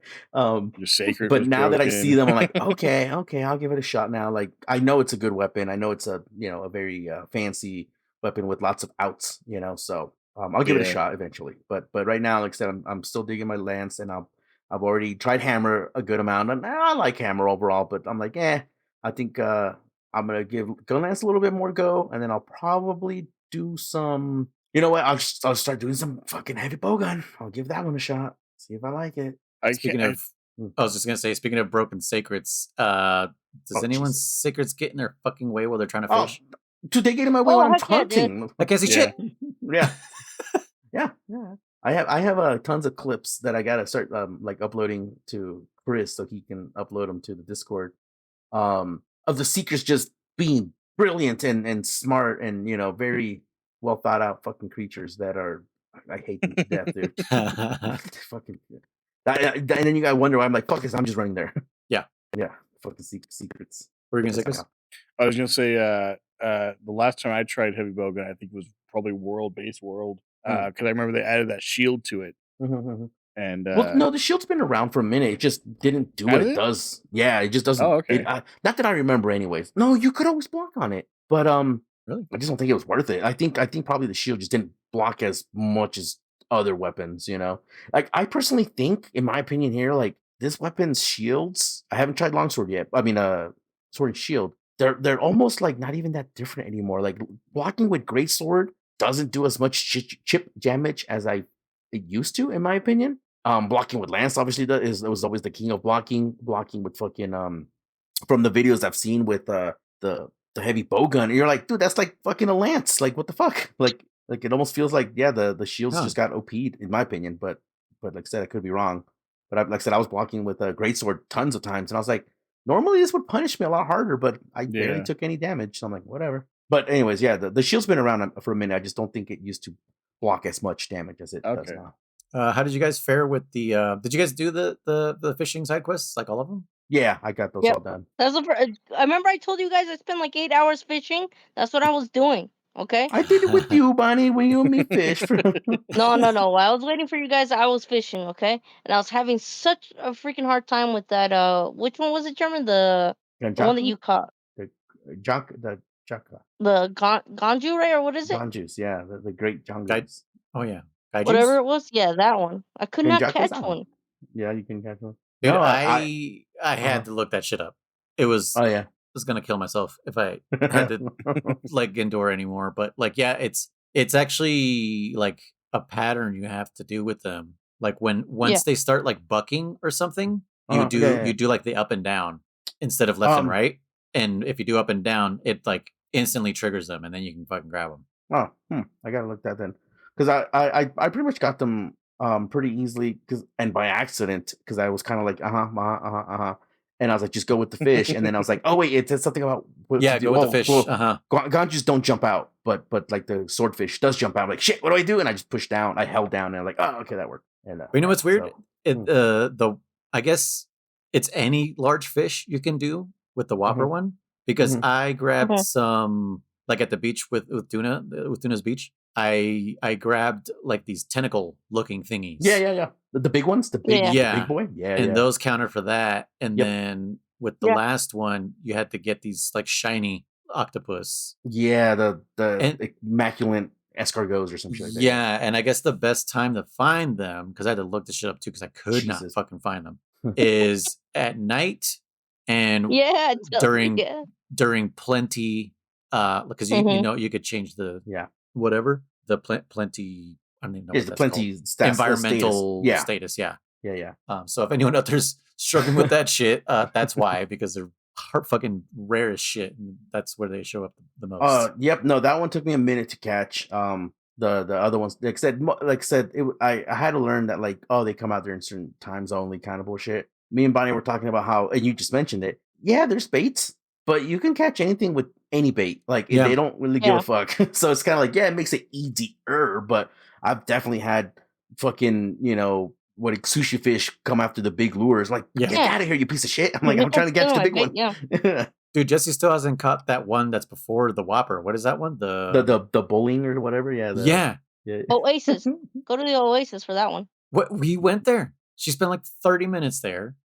You're sacred. But now that I see them, I'm like, okay, I'll give it a shot now. Like, I know it's a good weapon. I know it's a very fancy weapon with lots of outs. So I'll give it a shot eventually. But right now, like I said, I'm still digging my lance, and I've already tried hammer a good amount. And I like hammer overall, but I'm like, I think I'm gonna give gun lance a little bit more go, and then I'll probably do some. You know what? I'll start doing some fucking heavy bowgun. I'll give that one a shot. See if I like it. I was just gonna say, speaking of broken sacreds, does anyone's sacreds get in their fucking way while they're trying to fish? Dude, they get in my way when I'm hunting. I can't see shit. Yeah. I have tons of clips that I gotta start uploading to Kriss so he can upload them to the Discord. Of the Seekers just being brilliant and smart and very well thought out fucking creatures that are I hate them to death, dude. Fucking and then you gotta wonder why I'm like, fuck this, I'm just running there. Yeah. Yeah, fucking secrets. What were you gonna say, Chris? I was gonna say the last time I tried heavy bowgun, I think it was probably base world because I remember they added that shield to it. And well, no, the shield's been around for a minute. It just didn't do what it does. Yeah, it just doesn't. Oh, okay. Not that I remember, anyways. No, you could always block on it, but really, I just don't think it was worth it. I think probably the shield just didn't block as much as other weapons. You know, like I personally think, in my opinion, here, like this weapon's shields. I haven't tried longsword yet. I mean, sword and shield. They're almost like not even that different anymore. Like blocking with greatsword doesn't do as much chip damage as it used to, in my opinion. Blocking with lance obviously was always the king of blocking. Blocking with fucking from the videos I've seen with the heavy bowgun, and you're like, dude, that's like fucking a lance. Like, what the fuck? Like it almost feels like, yeah, the shields just got OP'd, in my opinion. But like I said, I could be wrong. But like I said, I was blocking with a greatsword tons of times, and I was like, normally this would punish me a lot harder, but I barely took any damage. So I'm like, whatever. But anyways, yeah, the shield's been around for a minute. I just don't think it used to block as much damage as it does now. How did you guys fare with the? Did you guys do the fishing side quests, like all of them? Yeah, I got those all done. That's I remember I told you guys I spent like 8 hours fishing. That's what I was doing. Okay. I did it with you, Bonnie, when you and me fished. No. While I was waiting for you guys, I was fishing. Okay, and I was having such a freaking hard time with that. Which one was it, German? The one that you caught. The Jaka. The Ganju, right? Or what is it? Ganjus, yeah, the great Ganjus. Oh yeah. Gaijus? Whatever it was, yeah, that one. I could not catch one. Yeah, you can catch one. Dude, no, I had to look that shit up. It was I was gonna kill myself if I had to like endure anymore. But like, yeah, it's actually like a pattern you have to do with them. Like once they start like bucking or something, you do like the up and down instead of left and right. And if you do up and down, it like instantly triggers them, and then you can fucking grab them. Oh, I gotta look that then. Because I pretty much got them pretty easily, and by accident, because I was kind of like and I was like, just go with the fish, and then I was like, oh wait, it says something about go with the fish. Ganjus don't jump out, but like the swordfish does jump out. I'm like, shit, what do I do? And I just pushed down. I held down, and I'm like, oh, okay, that worked. And you know what's weird? I guess it's any large fish you can do with the Whopper one, because I grabbed some like at the beach with Tuna's beach. I grabbed like these tentacle looking thingies. Yeah. The big ones, the big boy. Yeah. And those counter for that. And then with the last one, you had to get these like shiny octopus. Yeah, the immaculate escargots or some shit like that. Yeah, and I guess the best time to find them, because I had to look this shit up too, because I could not fucking find them, is at night and during plenty, because you know you could change the whatever the plenty. I don't even know. It's the plenty environmental status. Yeah. So if anyone out there's struggling with that shit, that's why, because they're fucking rare as shit, and that's where they show up the most. Yep. No, that one took me a minute to catch. The other ones, like I said, I had to learn that, like, they come out there in certain times only, kind of bullshit. Me and Bonnie were talking about how, and you just mentioned it. Yeah, there's baits, but you can catch anything with any bait. Like they don't really give a fuck. So it's kind of like, it makes it easier, but I've definitely had fucking, sushi fish come after the big lures. Like, get out of here, you piece of shit. I'm like, I'm trying to catch the big one. Yeah. Dude, Jesse still hasn't caught that one that's before the Whopper. What is that one? The bowling or whatever. Yeah. Oasis. Go to the Oasis for that one. What? We went there. She spent like 30 minutes there.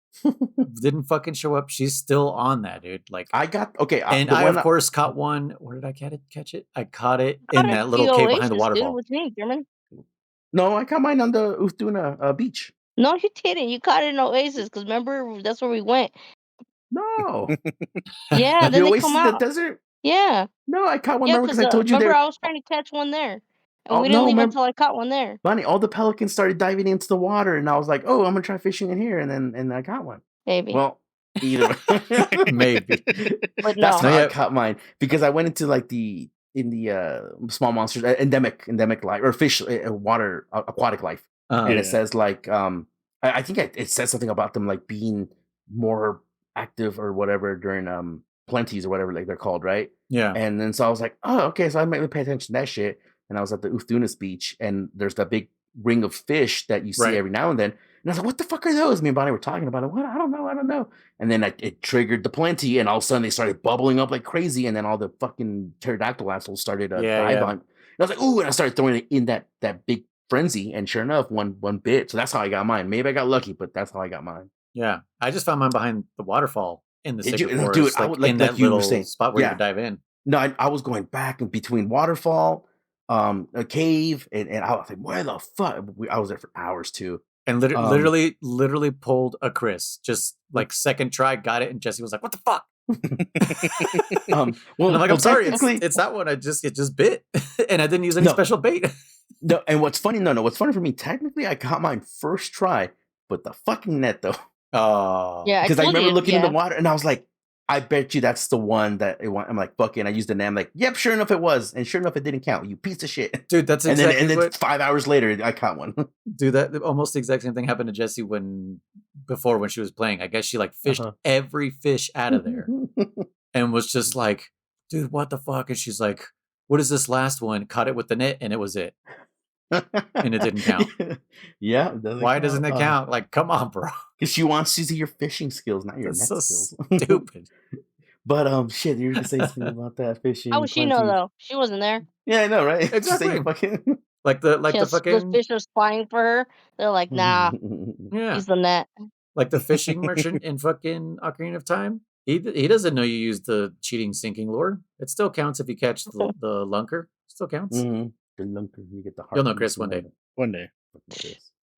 Didn't fucking show up. She's still on that, dude. Like I got and I of course caught one. Where did I catch it? I caught it in that little cave behind the waterfall. Dude, with me, German. No, I caught mine on the Uftuna beach. No, you didn't. You caught it in Oasis, because remember, that's where we went. No. Yeah, then they come out. In the desert? Yeah. No, I caught one. Remember, because I told you I was trying to catch one there. And we didn't leave until I caught one there. Bonnie, all the pelicans started diving into the water, and I was like, oh, I'm going to try fishing in here. And I got one. Maybe. Well, either maybe. But that's how I caught mine, because I went into like the small monsters, endemic life, or fish, water, aquatic life. And it says like, I think it says something about them like being more active or whatever during plenties or whatever, like they're called, right? Yeah. And then so I was like, oh, okay, so I might pay attention to that shit. And I was at the Ufthunas beach, and there's that big ring of fish that you see every now and then. I was like, what the fuck are those? Me and Bonnie were talking about it. What? I don't know. And then it triggered the plenty, and all of a sudden they started bubbling up like crazy, and then all the fucking pterodactyl assholes started dive on. And I was like, ooh, and I started throwing it in that big frenzy, and sure enough, one bit. So that's how I got mine. Maybe I got lucky, but that's how I got mine. Yeah, I just found mine behind the waterfall in the secret forest, dude, in that little spot where you could dive in. No, I was going back in between waterfall, a cave, and I was like, where the fuck? I was there for hours too. And literally pulled a Kriss. Just like second try, got it, and Jesse was like, "What the fuck?" Well, I'm like, "I'm sorry, it's that one. It just bit, and I didn't use any special bait." No, and what's funny? What's funny for me? Technically, I got mine first try, but the fucking net though. Oh, yeah, because I remember looking in the water, and I was like, I bet you that's the one that it went. I'm like, fuck it. And I used the name. I'm like, yep, sure enough, it was. And sure enough, it didn't count. You piece of shit. Dude, that's exactly and then 5 hours later, I caught one. Dude, that almost the exact same thing happened to Jessie when she was playing. I guess she like fished every fish out of there and was just like, dude, what the fuck? And she's like, what is this last one? Caught it with the net, and it was it. And it didn't count. Yeah. Why doesn't it count? Like, come on, bro. Because she wants to see your fishing skills, not your net skills. Stupid. But shit, you were gonna say something about that fishing. How would she know though? She wasn't there. Yeah, I know, right? Exactly. Fucking... Like the fucking fish was flying for her. They're like, nah, he's the net. Like the fishing merchant in fucking Ocarina of Time. He doesn't know you used the cheating sinking lure. It still counts if you catch the lunker. It still counts. Mm-hmm. The lunker, you get the heart. You'll know, Kriss, one day. One day.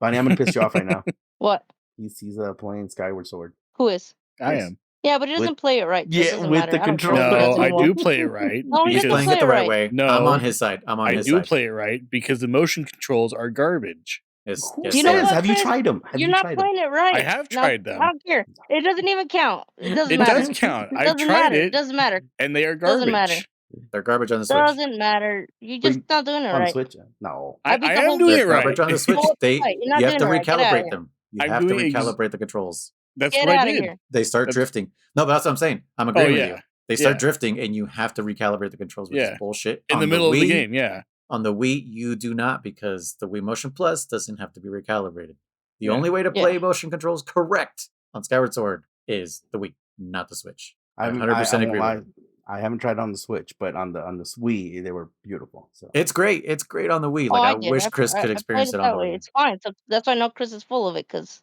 Bonnie, I'm gonna piss you off right now. What? He's playing Skyward Sword. Who is? I am. Yeah, but he doesn't play it right. Yeah, with the controller. No, I do play it right. No, he's playing it the right way. No, I'm on his side. I do play it right because the motion controls are garbage. Yes, you know what, have you tried them? You're not playing it right. I have tried them. I don't care. It doesn't even count. It doesn't matter. It does count. I've tried it. It doesn't matter. And they are garbage. Doesn't matter. They're garbage on the Switch. Doesn't matter. You're just not doing it right. Switch? No. I am doing it right. Garbage on the Switch. You have to recalibrate them. You have to recalibrate the controls. That's what I did. They start drifting. No, but that's what I'm saying. I'm agreeing with you. They start drifting, and you have to recalibrate the controls, which is bullshit. In the middle of the game, On the Wii, you do not, because the Wii Motion Plus doesn't have to be recalibrated. The only way to play motion controls correct on Skyward Sword is the Wii, not the Switch. I 100% agree with you. I haven't tried on the Switch, but on the Wii, they were beautiful. So it's great. It's great on the Wii. Like I wish Kriss could experience it on the Wii. It's fine. So that's why I know Kriss is full of it, because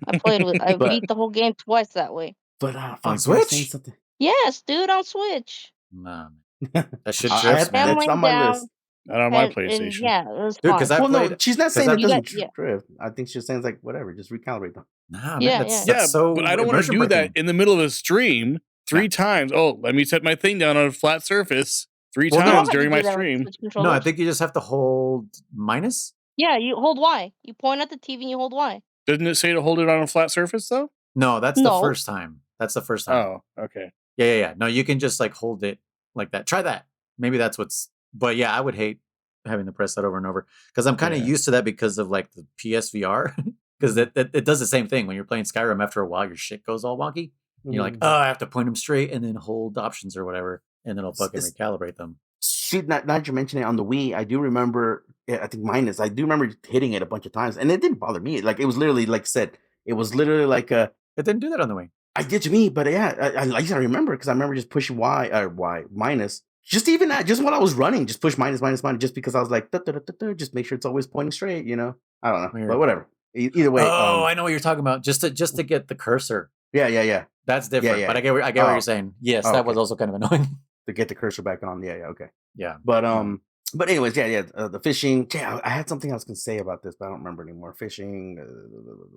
I beat the whole game twice that way. But on Switch? Yes, dude, on Switch. Nah, that shit drifts, man. It's on my list. Not on my PlayStation. Yeah, it was dude, because I played. No, she's not saying it doesn't drift. I think she's saying like whatever, just recalibrate them. Nah, man, that's so. But I don't want to do that in the middle of a stream 3 times. Oh, let me set my thing down on a flat surface 3 times during my stream. No, I think you just have to hold minus. Yeah, you hold Y. You point at the TV and you hold Y. Doesn't it say to hold it on a flat surface though? No, that's the first time. That's the first time. Oh, okay. Yeah. No, you can just like hold it like that. Try that. Maybe that's what's. But yeah, I would hate having to press that over and over, because I'm kind of used to that because of like the PSVR, because it does the same thing when you're playing Skyrim. After a while, your shit goes all wonky. You're like, oh, I have to point them straight and then hold options or whatever, and then it'll fucking recalibrate them. Shit, not that you mention it on the Wii, I do remember. I think mine is. I do remember hitting it a bunch of times, and it didn't bother me. Like it was literally like said, it was literally like a. It didn't do that on the Wii. I did to me, but yeah, I remember because I remember just pushing Y minus. Just even that, just while I was running, just push minus, just because I was like, just make sure it's always pointing straight. You know, I don't know, weird. But whatever. Either way. Oh, I know what you're talking about. Just to get the cursor. Yeah. That's different. Yeah. But I get what you're saying. Yes, that was also kind of annoying. To get the cursor back on. Yeah. Okay. Yeah. But anyways, the fishing. Yeah, I had something I was gonna say about this, but I don't remember anymore. Fishing.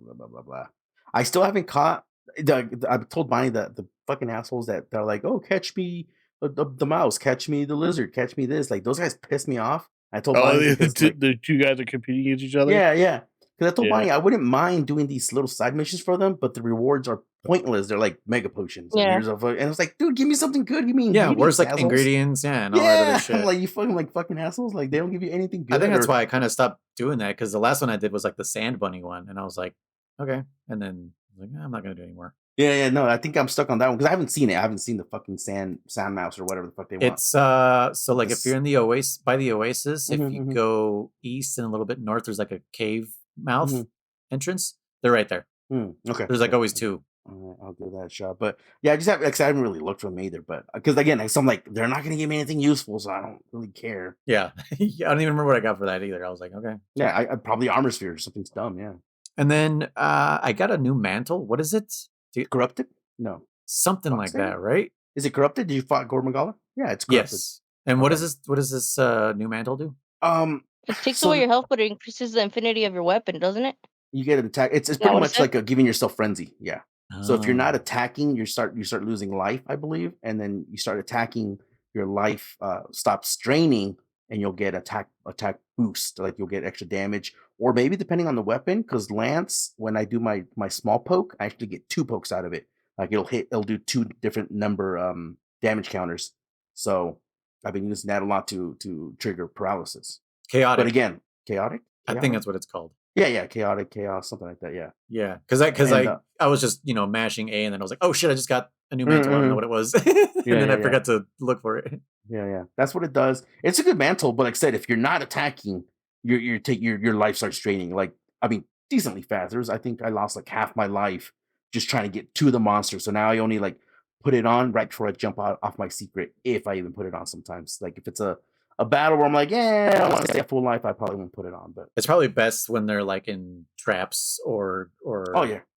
Blah blah blah. I still haven't caught. I've told Bonnie that the fucking assholes that they're like, oh, catch me the mouse, catch me the lizard, catch me this. Like those guys piss me off. I told Bonnie the 2 guys are competing against each other. Yeah. Because I told Bonnie I wouldn't mind doing these little side missions for them, but the rewards are pointless. They're like mega potions. Yeah. And I was like, dude, give me something good. Give me where's like ingredients, and all that other shit. I'm like, you fucking assholes. Like they don't give you anything good. I think that's why I kind of stopped doing that, because the last one I did was like the sand bunny one, and I was like, okay, and then I was like, I'm not gonna do it anymore. Yeah, no, I think I'm stuck on that one because I haven't seen it. I haven't seen the fucking sand mouse or whatever the fuck they want. It's so like if you're in the Oasis, if you go east and a little bit north, there's like a cave mouth entrance. They're right there. Okay. There's like always two. I'll give that a shot. But yeah, I just have, like, I haven't really looked for them either. But because again, like, so I'm like, they're not going to give me anything useful, so I don't really care. Yeah. I don't even remember what I got for that either. I was like, okay. Yeah, I probably armor sphere or something's dumb. Yeah. And then I got a new mantle. What is it? Corrupted? No. Something like that, right? Is it corrupted? Did you fight Gormagala? Yeah, it's corrupted. Yes. And what is this? What does this new mantle do? It takes away your health, but it increases the infinity of your weapon, doesn't it? You get an attack. It's pretty much like giving yourself frenzy. Yeah. So if you're not attacking, you start losing life, I believe, and then you start attacking, your life stops draining, and you'll get attack boost. Like you'll get extra damage, or maybe depending on the weapon. Because Lance, when I do my small poke, I actually get 2 pokes out of it. Like it'll do 2 different number damage counters. So I've been using that a lot to trigger paralysis. Chaotic. But again, chaotic? I think that's what it's called. Yeah, chaotic, chaos, something like that. Yeah, because I was just mashing A, and then I was like, oh shit, I just got a new mantle. I don't know what it was, and then I forgot to look for it. Yeah, that's what it does. It's a good mantle, but like I said, if you're not attacking, your life starts draining. Like, I mean, decently fast. I think I lost like half my life just trying to get to the monster. So now I only like put it on right before I jump off my secret, if I even put it on sometimes. Like if it's a battle where I'm like, yeah, I want to stay at full life, I probably won't put it on. But it's probably best when they're like in traps or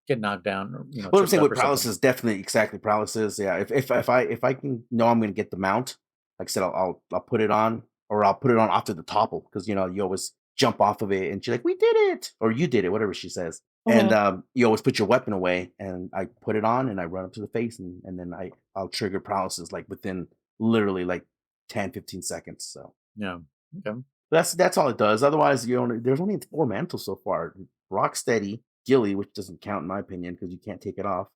get knocked down. Or, what I'm saying with paralysis, definitely exactly paralysis. Yeah, if I can know I'm going to get the mount, like I said, I'll put it on, or I'll put it on after the topple, because you always jump off of it, and she's like, we did it, or you did it, whatever she says. And you always put your weapon away, and I put it on, and I run up to the face, and then I'll trigger paralysis like within literally like 10-15 seconds. So yeah, okay. That's all it does. Otherwise, there's only 4 mantles so far. Rocksteady, Gilly, which doesn't count in my opinion because you can't take it off.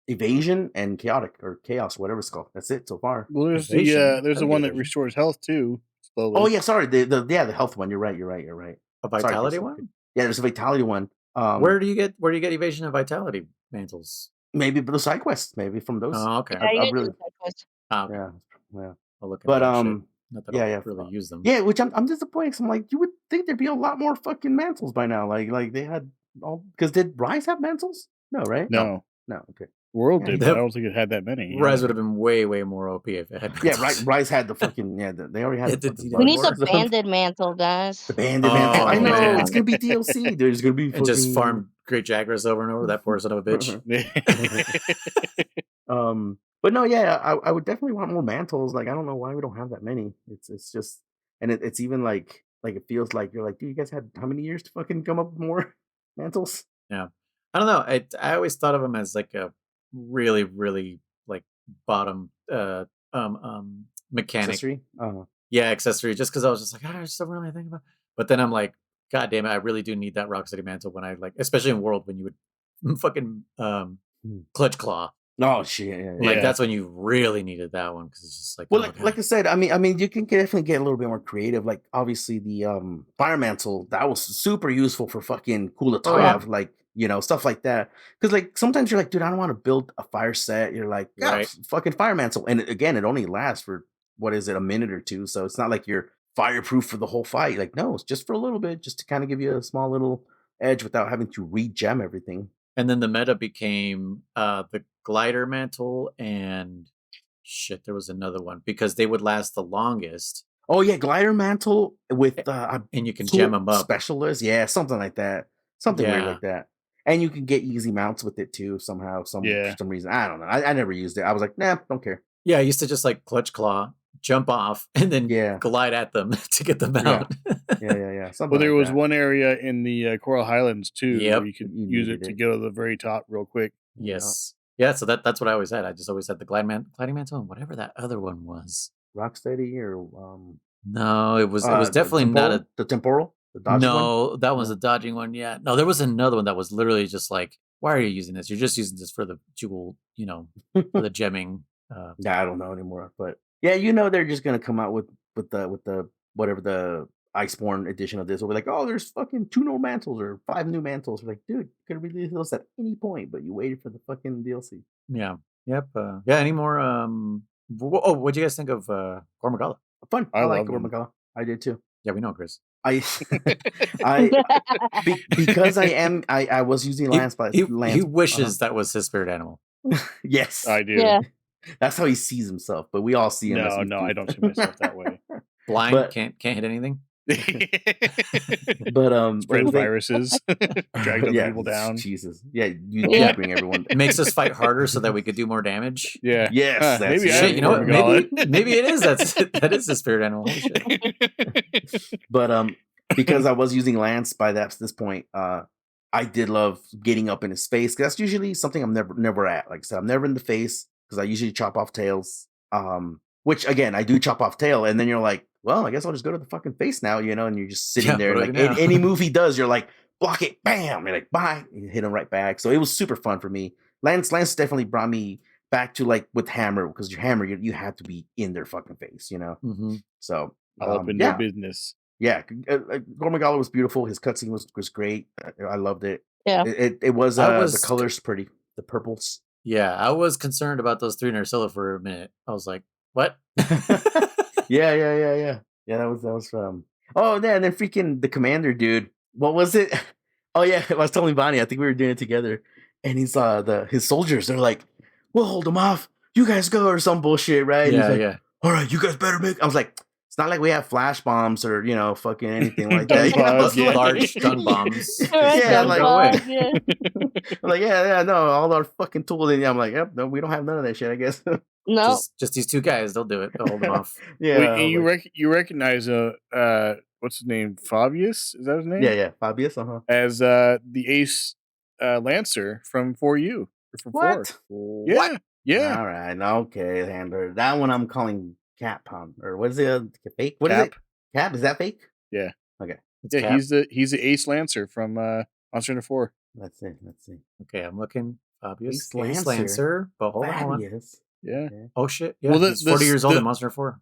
Evasion and chaotic or chaos, whatever it's called. That's it so far. Well, there's the one that restores health too. Slowly. Oh yeah, sorry. The health one. You're right. A vitality one? Yeah, there's a vitality one. Where do you get evasion and vitality mantles? Maybe the side quests. Maybe from those. Oh, okay. I really. Yeah. I'll look at but not that I'll really use them. Yeah, which I'm disappointed. Cause I'm like, you would think there'd be a lot more fucking mantles by now. Like they had all. Because did Rise have mantles? No, right? No. Okay. World did, but I don't think it had that many. Rise would have been way more OP if it had mantles. Yeah, Rise had the fucking they already had. We need the banded mantle, guys. The banded mantle. I know, man. It's gonna be DLC. There's gonna be and just farm Great Jagras over and over. That poor son of a bitch. But no, yeah, I would definitely want more mantles. Like I don't know why we don't have that many. It's just, and it's even like it feels like you're like, dude, you guys had how many years to fucking come up with more mantles? Yeah, I don't know. I always thought of them as like a really like bottom mechanic. Accessory? Yeah, accessory. Just because I was just like, I just don't really think about. But then I'm like, God damn it, I really do need that Rocksteady mantle when I like, especially in World when you would fucking clutch claw. Oh shit! Yeah. Like that's when you really needed that one because it's just like, well, like I said, I mean, you can definitely get a little bit more creative. Like obviously the fire mantle, that was super useful for fucking Kulatov, like stuff like that. Because like sometimes you're like, dude, I don't want to build a fire set. You're like, fucking fire mantle, and again, it only lasts for what is it, a minute or two. So it's not like you're fireproof for the whole fight. Like no, it's just for a little bit, just to kind of give you a small little edge without having to re-gem everything. And then the meta became the glider mantle and shit, there was another one because they would last the longest. Oh yeah, glider mantle with and you can gem them up. Specialist, yeah, something like that. Something weird like that. And you can get easy mounts with it too somehow, for some reason. I don't know. I never used it. I was like, nah, don't care. Yeah, I used to just like clutch claw, jump off, and then glide at them to get them out. Yeah. Well, there was one area in the Coral Highlands too where you could use it to get to the very top real quick. Yes. Yeah, so that's what I always had. I just always had the gliding mantle and whatever that other one was. Rocksteady or no, it was definitely not the temporal. The dodging one? That was a dodging one. Yeah, no, there was another one that was literally just like, why are you using this? You're just using this for the jewel, for the gemming. Yeah, I don't know anymore, but yeah, they're just gonna come out with the whatever the Iceborne edition of this will be like, oh, there's fucking 2 new mantles or 5 new mantles. We're like, dude, you could have released those at any point, but you waited for the fucking DLC. Yeah. Yep. Any more? What'd you guys think of Gormagala? Fun. I like Gormagala. I did too. Yeah, we know, Chris. Because I was using Lance, He wishes that was his spirit animal. Yes, I do. Yeah. That's how he sees himself, but we all see him. No, I don't see myself that way. Blind, can't hit anything. But spread viruses, drag other people down. Jesus, you bring everyone. It makes us fight harder so that we could do more damage. Yeah, yes. Maybe shit. You know what? Maybe it is. That is the spirit animal. Holy shit. But because I was using Lance by this point, I did love getting up in his face. That's usually something I'm never at. Like I said, I'm never in the face because I usually chop off tails. Which again, I do chop off tail, and then you're like, well, I guess I'll just go to the fucking face now, and you're just sitting there. Like any move he does, you're like, block it, bam, you're like, bye, you hit him right back. So it was super fun for me. Lance definitely brought me back to like with Hammer, because your Hammer, you have to be in their fucking face, Mm-hmm. So I'll open their business. Yeah, Gormagala was beautiful. His cutscene was great. I loved it. Yeah, it was. The colors pretty. The purples. Yeah, I was concerned about those 3 Narcilla for a minute. I was like, what? Yeah. That was oh yeah, and then freaking the commander dude. What was it? Oh yeah, I was telling Bonnie. I think we were doing it together. And he's his soldiers. They're like, we'll hold them off. You guys go, or some bullshit, right? Yeah, and he's like, yeah. All right, you guys better make. I was like, it's not like we have flash bombs or fucking anything like that. Large gun bombs. Yeah, like yeah. No, all our fucking tools. And I'm like, yep, no, we don't have none of that shit. I guess. No, just these 2 guys. They'll do it. They'll hold them off. Yeah. Wait, you recognize what's his name? Fabius? Is that his name? Yeah. Fabius. As the Ace Lancer from 4U. Or from what? 4. Yeah. Yeah. All right. Okay, Handler. That one I'm calling Cap, or what is it? Fake? What is it? Cap? Is that fake? Yeah. Okay. Yeah, he's the Ace Lancer from Monster Hunter 4. Let's see. Okay, I'm looking. Fabius Ace Lancer. But hold on. Yeah. Oh shit. Yeah. Well, he's 40 years old in Monster Hunter 4.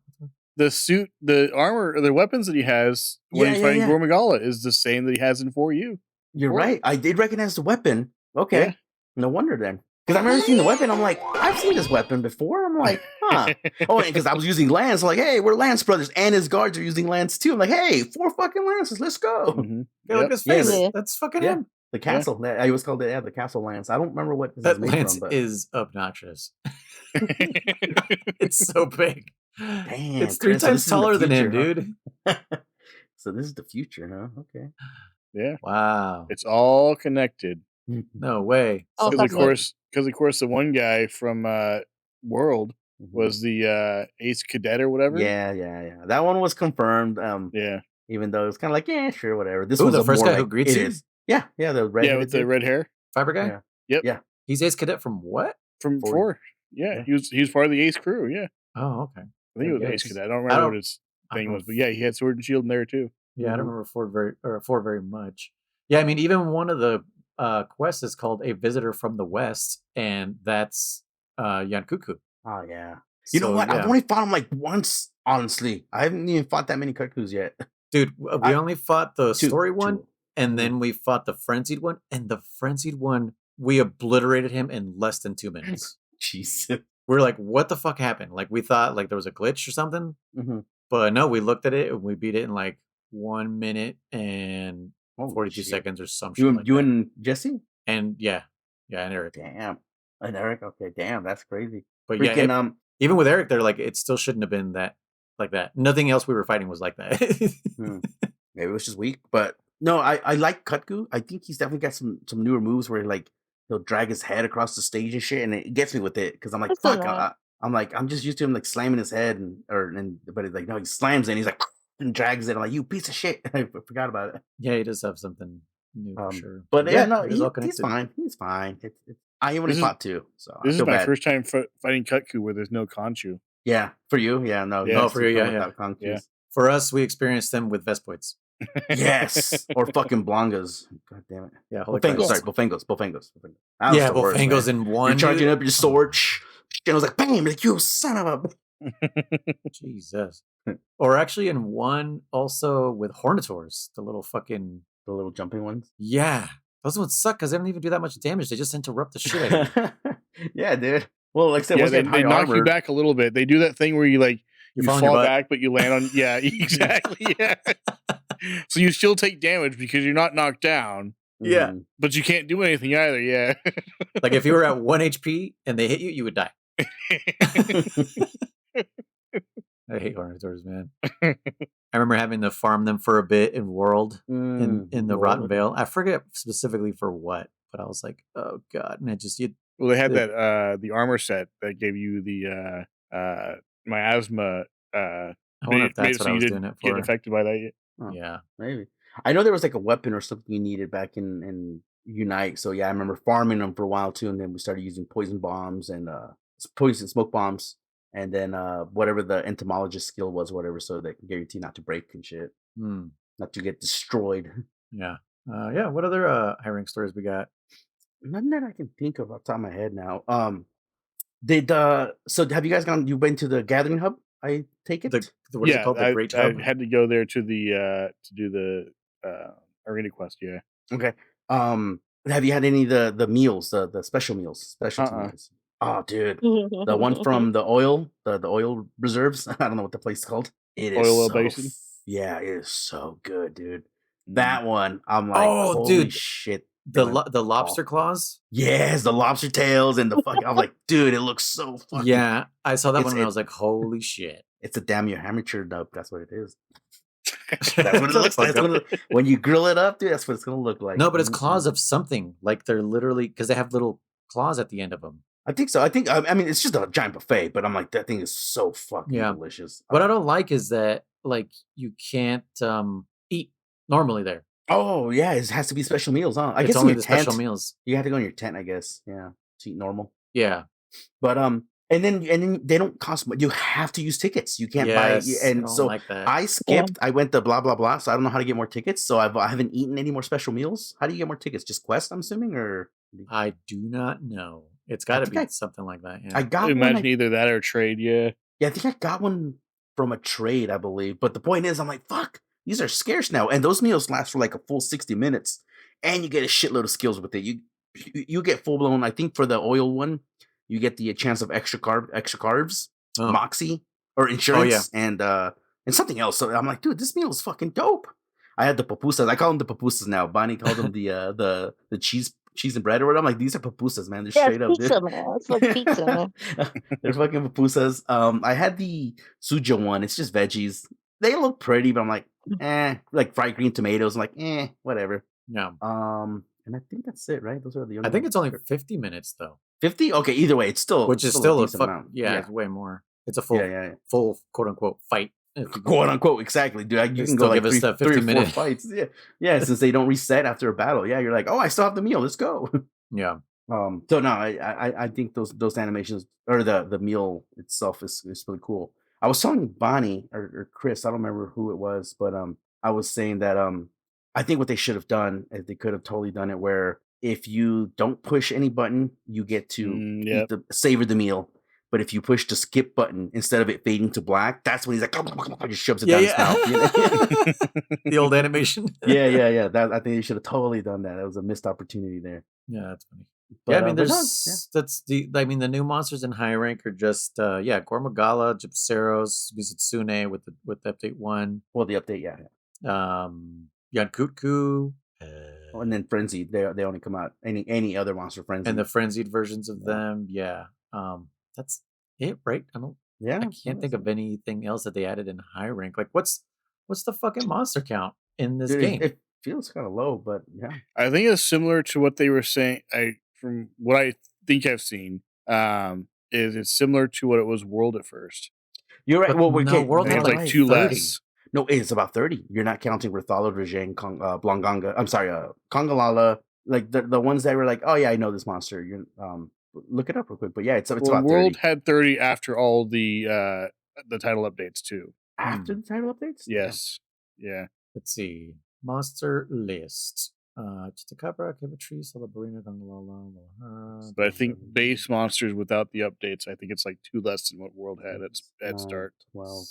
The suit, the armor, or the weapons that he has when he's fighting Gormagala is the same that he has in 4U. You're right. I did recognize the weapon. Okay. Yeah. No wonder then. Because I've never seen the weapon. I'm like, I've seen this weapon before. I'm like, huh. Oh, because I was using Lance. I'm like, hey, we're Lance brothers. And his guards are using Lance too. I'm like, hey, 4 fucking Lances. Let's go. Mm-hmm. Yeah, look at his face. Yeah. That's fucking him. The castle. Yeah. I always called it the castle Lance. I don't remember what this that is made Lance from. But is obnoxious. It's so big. Damn, it's 3 times taller than him, dude. So this is the future, huh? Okay. Yeah. Wow. It's all connected. No way. Because of course, the one guy from World was the Ace Cadet or whatever. Yeah. That one was confirmed. Yeah. Even though it's kind of like, yeah, sure, whatever. This was the first guy who greets you. Yeah, the red. With the red hair. Fiber guy. Yeah. Yep. Yeah. He's Ace Cadet from what? From 4. Yeah, he was part of the Ace crew. Yeah. Oh, okay. I think it was Ace Cadet. I don't remember what his thing was, but yeah, he had Sword and Shield in there too. Yeah, I don't remember Ford very much. Yeah, I mean, even one of the quests is called A Visitor from the West, and that's Yankuku. Oh yeah. You know what? I've only fought him like once. Honestly, I haven't even fought that many Kukus yet. Dude, we only fought the story one, and then we fought the frenzied one, and the frenzied one we obliterated him in less than 2 minutes. Jesus. We're like, what the fuck happened? Like, we thought like there was a glitch or something, but no, we looked at it and we beat it in like 1 minute and 42 seconds or some shit. You and Jesse? And and Eric. Damn. And Eric, okay, damn, that's crazy. But freaking, even with Eric, they're like, it still shouldn't have been that like that. Nothing else we were fighting was like that. Maybe it was just weak, but no, I like Kutku. I think he's definitely got some newer moves where like he'll drag his head across the stage and shit, and it gets me with it because I'm like, fuck. I'm just used to him like slamming his head but it's like no, he slams it and he's like and drags it. I'm like, you piece of shit. I forgot about it. Yeah, he does have something new for sure. But he's fine. He's fine. I only fought 2, so this is my first time fighting Kutku where there's no Conchu. Yeah, for you, yeah, no, yeah, for you, yeah. For us, we experienced them with Vespoids. Yes, or fucking Blangas. God damn it. Yeah, Bofangos. Sorry, Bofangos. Yeah, Bofangos in one. You're charging up your sword, and I was like, bam! Like you son of a. Jesus. Or actually, in one also with Hornitors, the little jumping ones. Yeah, those ones suck because they don't even do that much damage. They just interrupt the shit out of you. Yeah, dude. Well, like I said, they knock you back a little bit. They do that thing where you fall back, but you land on. Yeah, exactly. Yeah. So you still take damage because you're not knocked down. Yeah. But you can't do anything either, yeah. Like if you were at 1 HP and they hit you, you would die. I hate Ornithors, man. I remember having to farm them for a bit in World in the Rotten Vale. I forget specifically for what, but I was like, oh god. And it just well, they had that the armor set that gave you the miasma I wonder if that's what I was doing it for. Get affected by that yet? Oh, yeah. Maybe. I know there was like a weapon or something you needed back in Unite. So yeah, I remember farming them for a while too, and then we started using poison bombs and poison smoke bombs, and then whatever the entomologist skill was, whatever, so that can guarantee not to break and shit, not to get destroyed. Yeah. Yeah. What other high rank stories we got? Nothing that I can think of off the top of my head now. So have you guys gone? You went to the Gathering Hub? I take it. What is it called? The Great Hub? I had to go there to the to do the arena quest. Yeah. Okay. Have you had any of the meals, the special meals, specialty meals? Oh, dude, the one from the oil, the oil reserves. I don't know what the place is called. It is oil basin. Yeah, it is so good, dude. That one, I'm like, oh, holy shit. The lobster claws? Yes, the lobster tails and the fucking. I'm like, dude, it looks so fucking. Yeah, I saw that one and I was like, holy shit. It's a damn your amateur dub. That's what it is. That's what it looks like. When you grill it up, dude, that's what it's gonna look like. No, but it's claws of something. Like they're literally because they have little claws at the end of them. I think so. I mean, it's just a giant buffet, but I'm like, that thing is so fucking delicious. What I don't like is that like you can't eat normally there. Oh yeah, it has to be special meals, huh? I guess only in your the tent, special meals. You have to go in your tent, I guess. Yeah, to eat normal. Yeah, but and then they don't cost much. You have to use tickets. You can't buy. And so like I skipped. Yeah. I went to blah blah blah. So I don't know how to get more tickets. So I haven't eaten any more special meals. How do you get more tickets? Just Quest, I'm assuming, or I do not know. It's got to be something like that. Yeah. I got. Imagine either that or trade. Yeah. Yeah, I think I got one from a trade, I believe. But the point is, I'm like, fuck. These are scarce now, and those meals last for like a full 60 minutes, and you get a shitload of skills with it. You get full blown. I think for the oil one, you get the chance of extra carbs, moxie or insurance, and something else. So I'm like, dude, this meal is fucking dope. I had the pupusas. I call them the pupusas now. Bonnie called them the cheese and bread or whatever. I'm like, these are pupusas, man. They're straight up. Pizza, man. It's like pizza, man. They're fucking pupusas. I had the suja one. It's just veggies. They look pretty, but I'm like, like fried green tomatoes. I'm like, whatever. Yeah. And I think that's it, right? Those are the only. I think it's only 50 minutes though. 50? Okay, either way, it's still which is still a amount. Yeah, it's way more. It's a full quote unquote fight. Quote unquote, exactly, dude. You can go like 3 or 4 fights. Yeah, since they don't reset after a battle. Yeah, you're like, oh, I still have the meal. Let's go. Yeah. So no, I think those animations or the meal itself is really cool. I was telling Bonnie or Chris, I don't remember who it was, but I was saying that I think what they should have done is they could have totally done it where if you don't push any button, you get to savor the meal. But if you push the skip button instead of it fading to black, that's when he's like, just shoves it down his mouth. You know? The old animation. Yeah. That I think they should have totally done that. That was a missed opportunity there. Yeah, that's funny. But, I mean, the new monsters in high rank are just Gormagala, Gypceros, Mizutsune with the update 1. Well, the update, Yankutku. And then Frenzied, they only come out any other monster Frenzied. And the Frenzied versions of them, that's it, right? I can't think of anything else that they added in high rank. Like what's the fucking monster count in this game? It feels kind of low, but yeah. I think it's similar to what they were saying. From what I think I've seen, is it's similar to what it was World at first. You're right. Well, World had like 2 less. No, it's about 30. You're not counting Rithalo, Rajang, Blonganga. I'm sorry, Kongalala. Like the ones that were like, oh yeah, I know this monster. You look it up real quick. But yeah, it's about 30. World had 30 after all the title updates too. After the title updates? Yes. Yeah. Let's see. Monster list. Chitacabra, Chemistry, Celebrina, Gangalala. But I think base monsters without the updates, I think it's like 2 less than what World had at start. 12.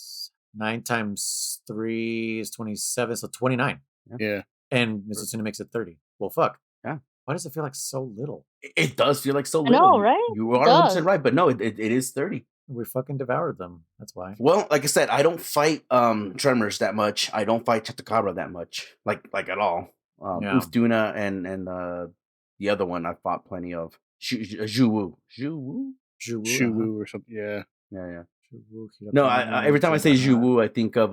9 times 3 is 27, so 29. Yeah. And Mizutsune makes it 30. Well, fuck. Yeah. Why does it feel like so little? It does feel like so little. I know, right? You are 100% right, but no, it is 30. We fucking devoured them. That's why. Well, like I said, I don't fight Tremors that much. I don't fight Chupacabra that much, like at all. Ufduna and the other one I fought plenty of. Zhuwu or something. Yeah. No, I every time I say Zhuwu, I think of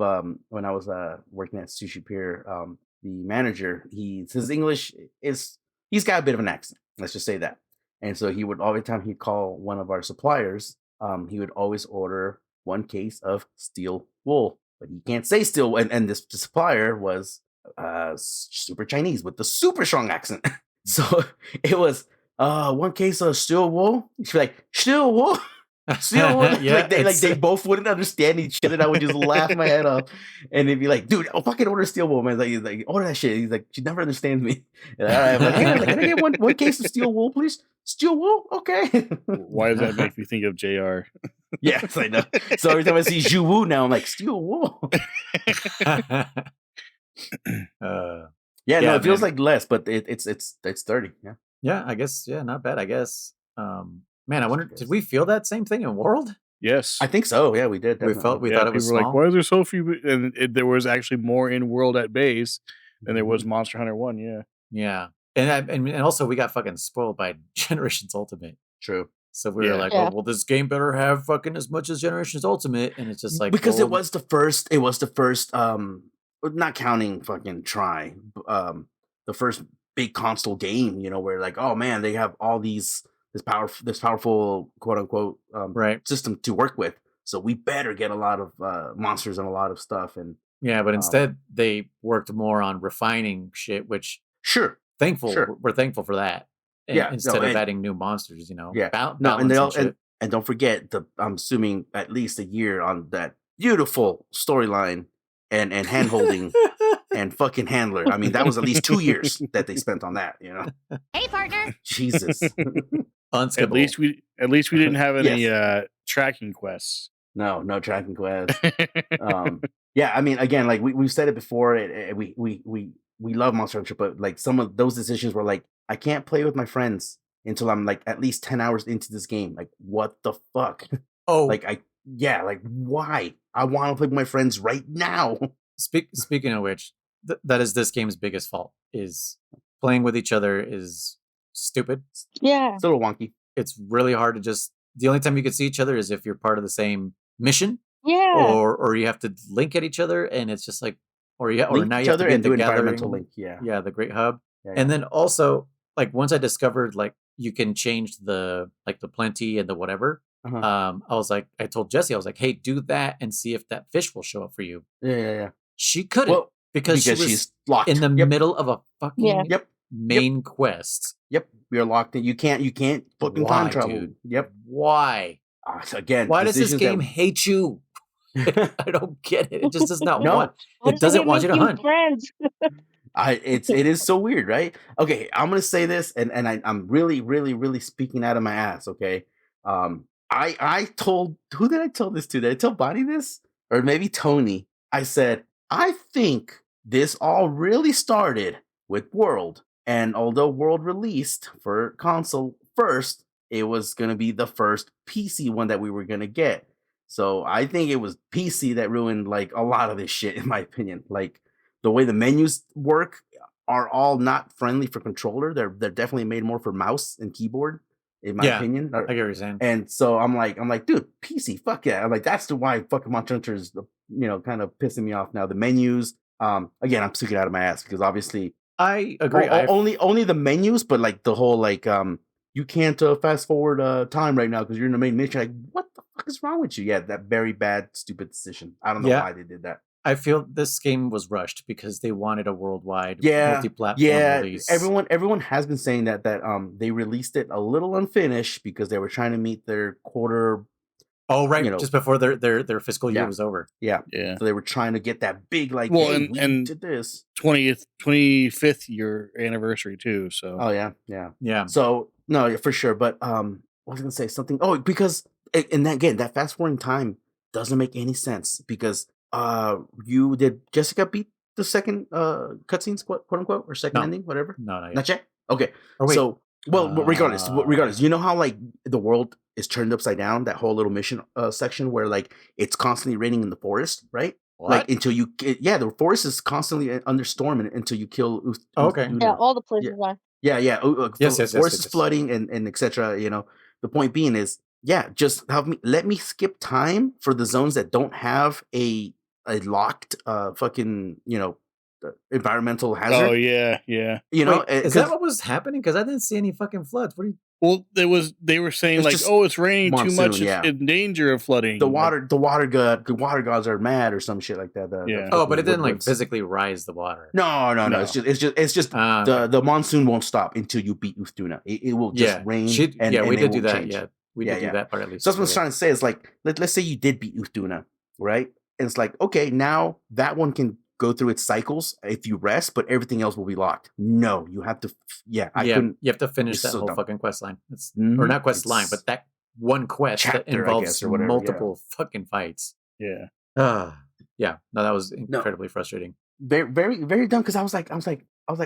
when I was working at Sushi Pier. The manager, his English he's got a bit of an accent. Let's just say that. And so he would every time he'd call one of our suppliers, he would always order 1 case of steel wool, but he can't say steel. And this supplier was super Chinese with the super strong accent. So it was 1 case of steel wool. She'd be like, steel wool. Yeah, they both wouldn't understand each other. And I would just laugh my head off, and they'd be like, "Dude, I'll fucking order steel wool, man." Like order that shit. He's like, she never understands me. And I'm like, hey, can I get one case of steel wool, please? Steel wool, okay. Why does that make me think of JR? Yes, I know. So every time I see Zhuwu now, I'm like, steel wool. It feels like less, but it's 30. Yeah. Yeah, I guess. Yeah, not bad. I guess. Man, I wonder, did we feel that same thing in World? Yes, I think so. Yeah, we did. Definitely. We thought it was small. Like, why is there so few? And there was actually more in World at base than there was Monster Hunter 1. Yeah, yeah, and also we got fucking spoiled by Generations Ultimate. True. So we were like, oh, well, this game better have fucking as much as Generations Ultimate, and it's just like because it was the first. Not counting fucking Try, the first big console game. Where like, oh man, they have all this powerful quote unquote system to work with. So we better get a lot of monsters and a lot of stuff. And but instead they worked more on refining shit, which we're thankful for that. Instead of adding new monsters, and don't forget I'm assuming at least a year on that beautiful storyline and hand holding and fucking handler. I mean, that was at least 2 years that they spent on that. Hey, partner. Jesus. At least we didn't have any tracking quests. No tracking quests. I mean, again, like we've said it before. We love Monster Hunter, but like some of those decisions were like, I can't play with my friends until I'm like at least 10 hours into this game. Like, what the fuck? Oh, like why? I want to play with my friends right now. Speaking of which, that is this game's biggest fault. Is playing with each other is stupid. Yeah. It's a little wonky. It's really hard to the only time you can see each other is if you're part of the same mission. Yeah. Or you have to link at each other, and it's just like, or now you have to and do environmental link. Yeah, the Great Hub. Yeah. And then also, like, once I discovered like you can change the plenty and the whatever. I was like, I told Jesse, I was like, hey, do that and see if that fish will show up for you. Yeah. She couldn't because she was she's locked in the middle of a fucking main quest. Yep, we are locked in. You can't fucking time travel. Dude? Yep. Why? Again, why does this game hate you? I don't get it. It just does not want. It doesn't want you to hunt. Friends. It is so weird, right? Okay, I'm gonna say this, and I'm really, really, really speaking out of my ass. Okay, I told, who did I tell this to? Did I tell Bonnie this, or maybe Tony? I said, I think this all really started with World, and although World released for console first, it was gonna be the first PC one that we were gonna get. So I think it was PC that ruined like a lot of this shit, in my opinion. Like the way the menus work are all not friendly for controller. They're definitely made more for mouse and keyboard, in my opinion. I get what you're saying. And so I'm like, dude, PC, fuck yeah. I'm like, that's why fucking Monster Hunter is, kind of pissing me off now. The menus, again, I'm speaking out of my ass because obviously I agree. Only the menus, but like the whole like you can't fast forward time right now because you're in the main mission. Like, what the fuck is wrong with you? Yeah, that very bad, stupid decision. I don't know why they did that. I feel this game was rushed because they wanted a worldwide multi-platform release. Everyone has been saying that they released it a little unfinished because they were trying to meet their quarter. Oh right, just before their fiscal year was over. Yeah. So they were trying to get that big like. Well, hey, and did this 25th year anniversary too. So. Oh yeah. So no, for sure. But I was gonna say something. Oh, because and again, that fast forwarding time doesn't make any sense because. Did Jessica beat the second cutscenes, quote unquote, or second ending, whatever? No, not yet. Okay, regardless, you know how like the world is turned upside down. That whole little mission section where like it's constantly raining in the forest, right? What? Like until you, the forest is constantly under storm until you kill. Okay. Yeah, all the places are. Yeah. Yes, forest is flooding and etc. You know, the point being is, just let me skip time for the zones that don't have a locked fucking environmental hazard. Oh yeah. You know, Wait, is that what was happening? Because I didn't see any fucking floods. What are you? Well, they were saying It's like, just oh, it's raining too monsoon, much, yeah. it's in danger of flooding. The water gods are mad or some shit like that. Oh, but it didn't like physically rise the water. No. It's just okay. the monsoon won't stop until you beat Uthduna. It will just rain. We did do that. Change. Yeah, we did do that part at least. So that's what I was trying to say. Is like let's say you did beat Uthduna, right? And it's like, okay, now that one can go through its cycles if you rest, but everything else will be locked. No, you have to. You have to finish that whole fucking quest line. Mm-hmm. Or not quest line, but that one quest chapter, that involves whatever, multiple fucking fights. Yeah. Yeah. No, that was incredibly frustrating. Very, very, very dumb. Because I was like,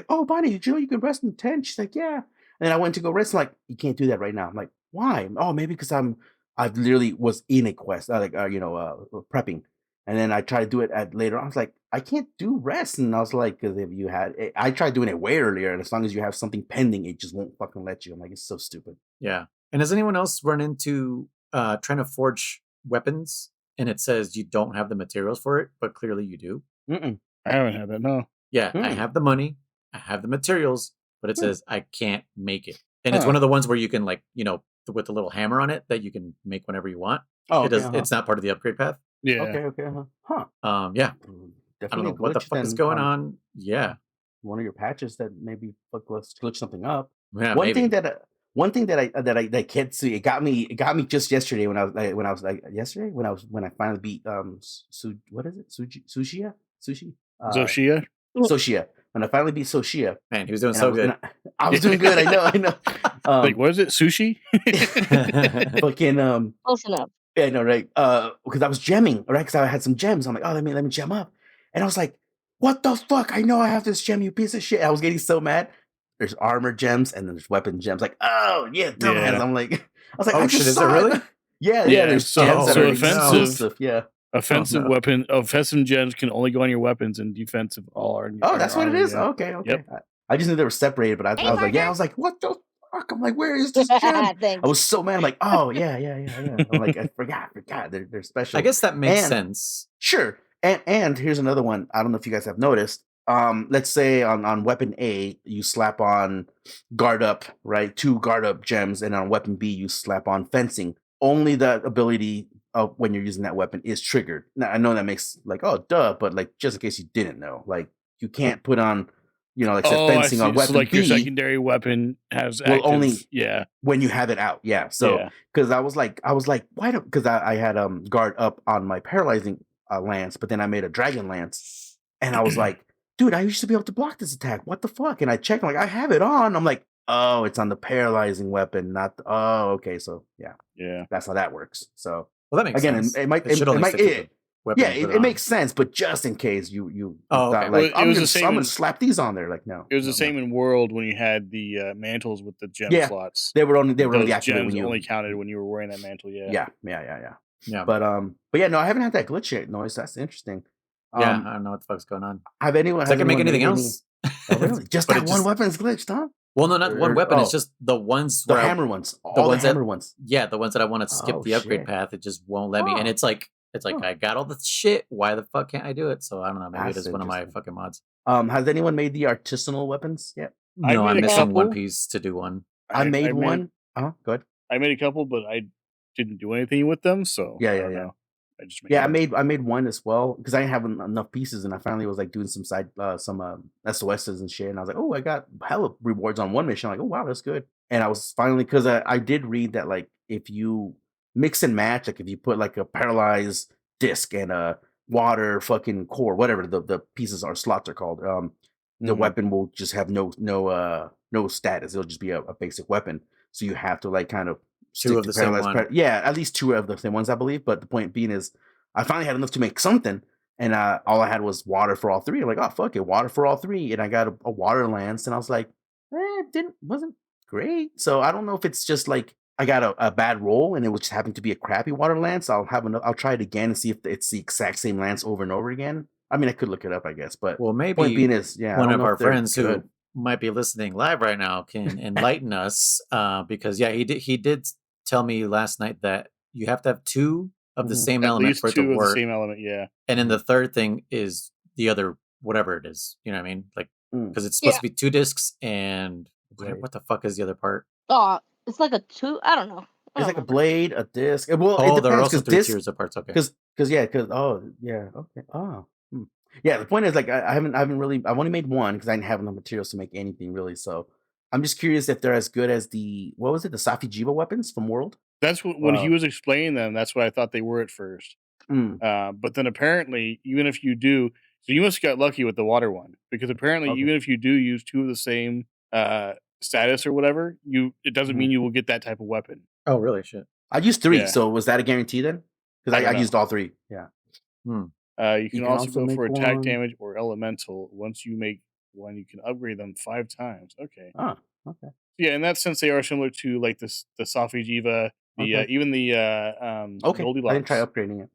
oh, Bonnie, did you know you can rest in the tent? She's like, yeah. And then I went to go rest. I'm like, you can't do that right now. I'm like, why? Oh, maybe because I literally was in a quest, prepping. And then I tried to do it later. I was like, I can't do rest. And I was like, because if you had, I tried doing it way earlier. And as long as you have something pending, it just won't fucking let you. I'm like, it's so stupid. Yeah. And has anyone else run into trying to forge weapons and it says you don't have the materials for it, but clearly you do? Mm-mm. I haven't had that. No. Yeah. I have the money. I have the materials, but it says I can't make it. And it's one of the ones where you can with the little hammer on it that you can make whenever you want. Oh, It's not part of the upgrade path. Yeah. Okay. Huh. Yeah. Definitely I don't know what the fuck is going on. Yeah. One of your patches that maybe glitch something up. Yeah, one thing that I can't see. It got me just yesterday when I finally beat what is it? Zoshia? Zoshia. When I finally beat Zoshia. Man, he was doing so good. I was doing good. I know. Like, what is it? Sushi? Fucking Close enough. Yeah, no, right. Because I was gemming, right? Because I had some gems. I'm like, oh, let me gem up. And I was like, what the fuck? I know I have this gem, you piece of shit. I was getting so mad. There's armor gems and then there's weapon gems. Like, oh yeah, dumbass. I'm like, I was like, oh shit, is it really? Yeah. There's gems that are offensive. Yeah. Offensive gems can only go on your weapons, and defensive all are. That's what it is. Yeah. Okay. Yep. I just knew they were separated, but I was like, I was like, what the fuck? I'm like, where is this gem? I was so mad. I'm like, oh yeah. I'm like, I forgot. They're special. I guess that makes sense. Sure. And here's another one. I don't know if you guys have noticed. Let's say on weapon A you slap on guard up, right? 2 guard up gems, and on weapon B you slap on fencing. Only the ability of when you're using that weapon is triggered. Now I know that makes like, oh duh, but like just in case you didn't know, like you can't put on, fencing on weapon so like B. Your secondary weapon has only when you have it out. Yeah. So because I was like, why don't? Because I had guard up on my paralyzing lance, but then I made a dragon lance, and I was like, dude, I used to be able to block this attack. What the fuck? And I checked, I'm like, I have it on. I'm like, oh, it's on the paralyzing weapon, not. Okay, so yeah, that's how that works. So well, that makes sense. It might. It makes sense, but just in case you thought, like, I'm gonna slap these on there. Like, no, it was the same in World when you had the mantles with the gem slots. They were only activated when you only counted when you were wearing that mantle. Yeah. But yeah, no, I haven't had that glitch yet. Noise. That's interesting. Yeah, I don't know what the fuck's going on. Have anyone? I can make anything else. Oh, really? Just that one weapon is glitched, huh? Well, no, not one weapon. It's just the ones. The hammer ones. All the hammer ones. Yeah, the ones that I want to skip the upgrade path. It just won't let me. And it's like I got all the shit. Why the fuck can't I do it? So I don't know. Maybe it is one of my fucking mods. Has anyone made the artisanal weapons yet? No, I'm missing one piece to do one. I made one. Go ahead. I made a couple, but I didn't do anything with them. So yeah. I made one as well because I didn't have enough pieces, and I finally was like doing some side SOSs and shit, and I was like, oh, I got hella rewards on one mission. I'm like, oh wow, that's good. And I was finally, because I did read that like if you mix and match, like if you put like a paralyzed disc and a water fucking core, whatever the pieces are, slots are called, the weapon will just have no status. It'll just be a basic weapon. So you have to like kind of two of the same one. At least 2 of the same ones, I believe. But the point being is, I finally had enough to make something, and all I had was water for all 3. I'm like, oh fuck it, water for all 3, and I got a water lance, and I was like, it wasn't great. So I don't know if it's just like I got a bad roll, and it just happened to be a crappy water lance. I'll try it again and see if it's the exact same lance over and over again. I mean, I could look it up, I guess, but Well, point maybe being is, I one don't of know our if they're friends who good. might be listening live right now can enlighten us, because he did tell me last night that you have to have 2 of the same At element least for it to 2 of the work, same element, yeah. and then the third thing is the other whatever it is. You know what I mean? Like, because it's supposed Yeah. to be 2 discs, and Blade. what the fuck is the other part? Oh, it's like a 2. I don't know. It's like a blade, a disc. Well, it Oh, there are depends also because 3 disc, tiers of parts. Okay. because okay. Oh. Yeah, the point is, like, I haven't really, I've only made one because I didn't have enough materials to make anything really. So I'm just curious if they're as good as the, what was it, the Safijiva weapons from World? That's what, when he was explaining them, that's what I thought they were at first. But then apparently, even if you do, so you must have got lucky with the water one, because apparently, even if you do use 2 of the same status or whatever, it doesn't mean you will get that type of weapon. Oh, really? Shit. I used 3, Yeah. so was that a guarantee then? Because I used all 3. Yeah. You can also go make for attack one. damage or elemental. Once you make one, you can upgrade them 5 times. Okay. Oh, okay. Yeah, in that sense, they are similar to like this, the Safi Jiva, even the Okay, Goldilocks. I didn't try upgrading it.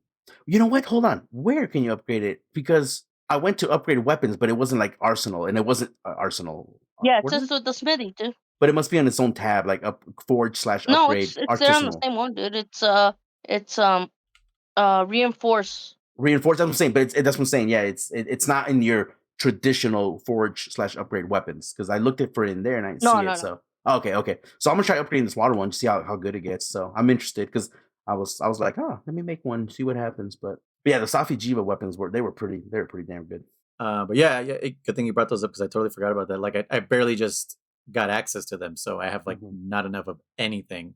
You know what? Hold on. Where can you upgrade it? Because I went to upgrade weapons, but it wasn't like Arsenal, and it wasn't Arsenal. Yeah, it's just with the smithy, too. But it must be on its own tab, like forge/upgrade. No, it's there on the same one, dude. It's reinforce. Reinforce. That's what I'm saying. But that's what I'm saying. Yeah, it's not in your traditional forge/upgrade weapons, because I looked for it in there and I didn't see it. So okay. So I'm gonna try upgrading this water one to see how good it gets. So I'm interested because I was like, oh, let me make one, see what happens. But yeah, the Safi Jiva weapons were pretty damn good. But yeah, good thing you brought those up because I totally forgot about that. Like I barely just got access to them, so I have like not enough of anything.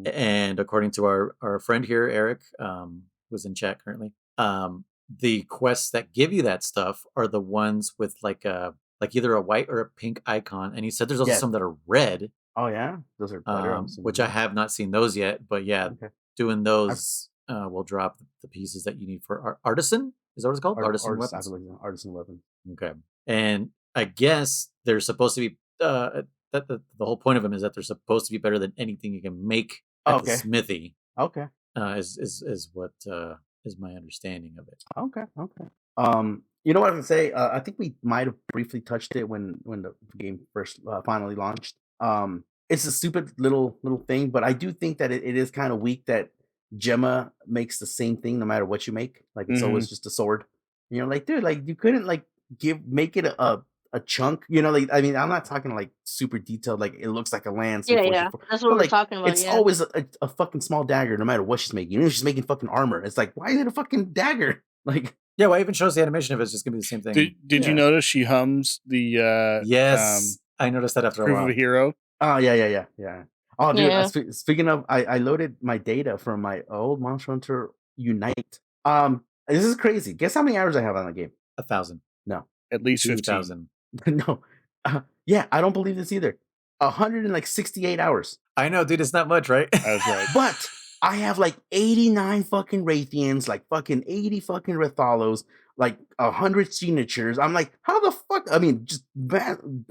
And according to our friend here, Eric, who's in chat currently, the quests that give you that stuff are the ones with like either a white or a pink icon, and he said there's also some that are red. Oh yeah, those are better. Which I have not seen those yet, but yeah, doing those will drop the pieces that you need for artisan. Is that what it's called? Artisan weapons. Artisan weapon. Okay, and I guess they're supposed to be. That the whole point of them is that they're supposed to be better than anything you can make at the smithy. Okay. Is what is my understanding of it. Okay. You know what I would say? I think we might have briefly touched it when the game first finally launched. It's a stupid little thing, but I do think that it is kind of weak that Gemma makes the same thing no matter what you make. Like it's always just a sword. You know, like, dude, like you couldn't like make it a chunk. You know, like, I mean, I'm not talking like super detailed, like it looks like a lance. Yeah. That's what we're talking about. It's always a fucking small dagger, no matter what she's making. Even if she's making fucking armor, it's like, why is it a fucking dagger? Like, yeah, well, it even shows the animation if it's just gonna be the same thing. Did you notice she hums the yes, I noticed that after a while. Proof of a Hero. Oh yeah. Oh dude, speaking of, I loaded my data from my old Monster Hunter Unite. This is crazy. Guess how many hours I have on the game? 1,000. No, at least 2,000. No, yeah, I don't believe this either. 168 hours. I know, dude. It's not much, right? That's right. But I have like 89 fucking Raytheons, like fucking 80 fucking Rathalos, like 100 signatures. I'm like, how the fuck? I mean, just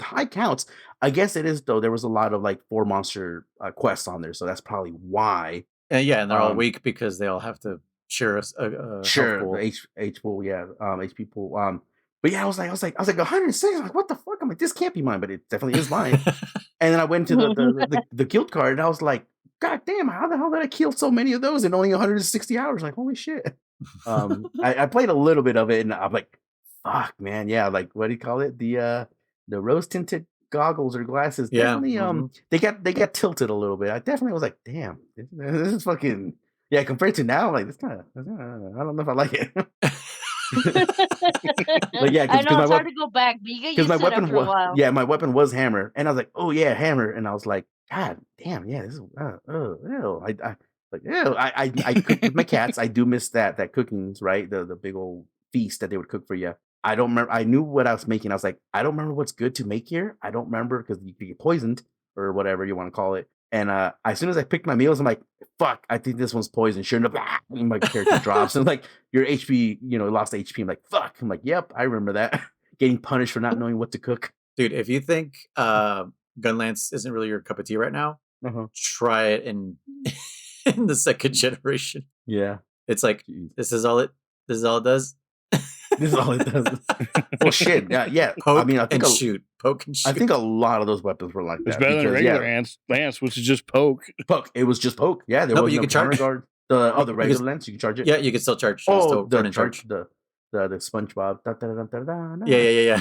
high counts. I guess it is though. There was a lot of like 4 monster quests on there, so that's probably why. And and they're all weak because they all have to share a pool. H pool, yeah, HP pool. But yeah, I was like 106. I'm like, what the fuck? I'm like, this can't be mine, but it definitely is mine. And then I went to the guild card, and I was like, God damn, how the hell did I kill so many of those in only 160 hours? Like, holy shit. I played a little bit of it, and I'm like, fuck, man, yeah, like, what do you call it? The rose tinted goggles or glasses, definitely. They got tilted a little bit. I definitely was like, damn, this is fucking, yeah. Compared to now, like, this kind of, I don't know if I like it. But yeah, I know it's hard to go back, but you get used to it after a while. Yeah, my weapon was hammer, and I was like, oh yeah, hammer, and I was like, God damn, yeah, this is ew. I cook with my cats. I do miss that cookings, right? The big old feast that they would cook for you. I don't remember. I knew what I was making. I was like, I don't remember what's good to make here. I don't remember because you could get poisoned or whatever you want to call it. And as soon as I picked my meals, I'm like, fuck, I think this one's poisoned. Sure enough, my character drops. And like, your HP, lost HP. I'm like, fuck. I'm like, yep, I remember that. Getting punished for not knowing what to cook. Dude, if you think Gunlance isn't really your cup of tea right now, try it in in the second generation. Yeah. It's like this is all it does. This is all it does. Well, shit. Yeah. Poke I mean, I think and shoot. Poke and shoot. I think a lot of those weapons were like It's that. better than because, regular lance, which is just poke. Poke. It was just poke. Yeah, there No, was but you no can charge- counter guard. The regular lance, you can charge it. Yeah, you can still charge. Oh, still the run and charge. the SpongeBob. Yeah.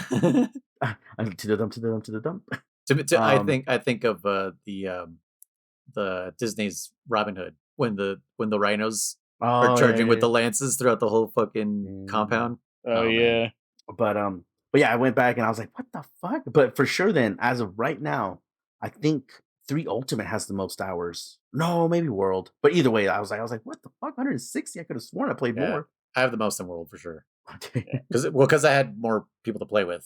To the dump. I think of the Disney's Robin Hood when the rhinos are charging with the lances throughout the whole fucking compound. Oh yeah. But yeah, I went back and I was like, what the fuck? But for sure, then as of right now, I think 3 Ultimate has the most hours. No, maybe World. But either way, I was like, what the fuck? 160? I could have sworn I played more. I have the most in World for sure. Because I had more people to play with,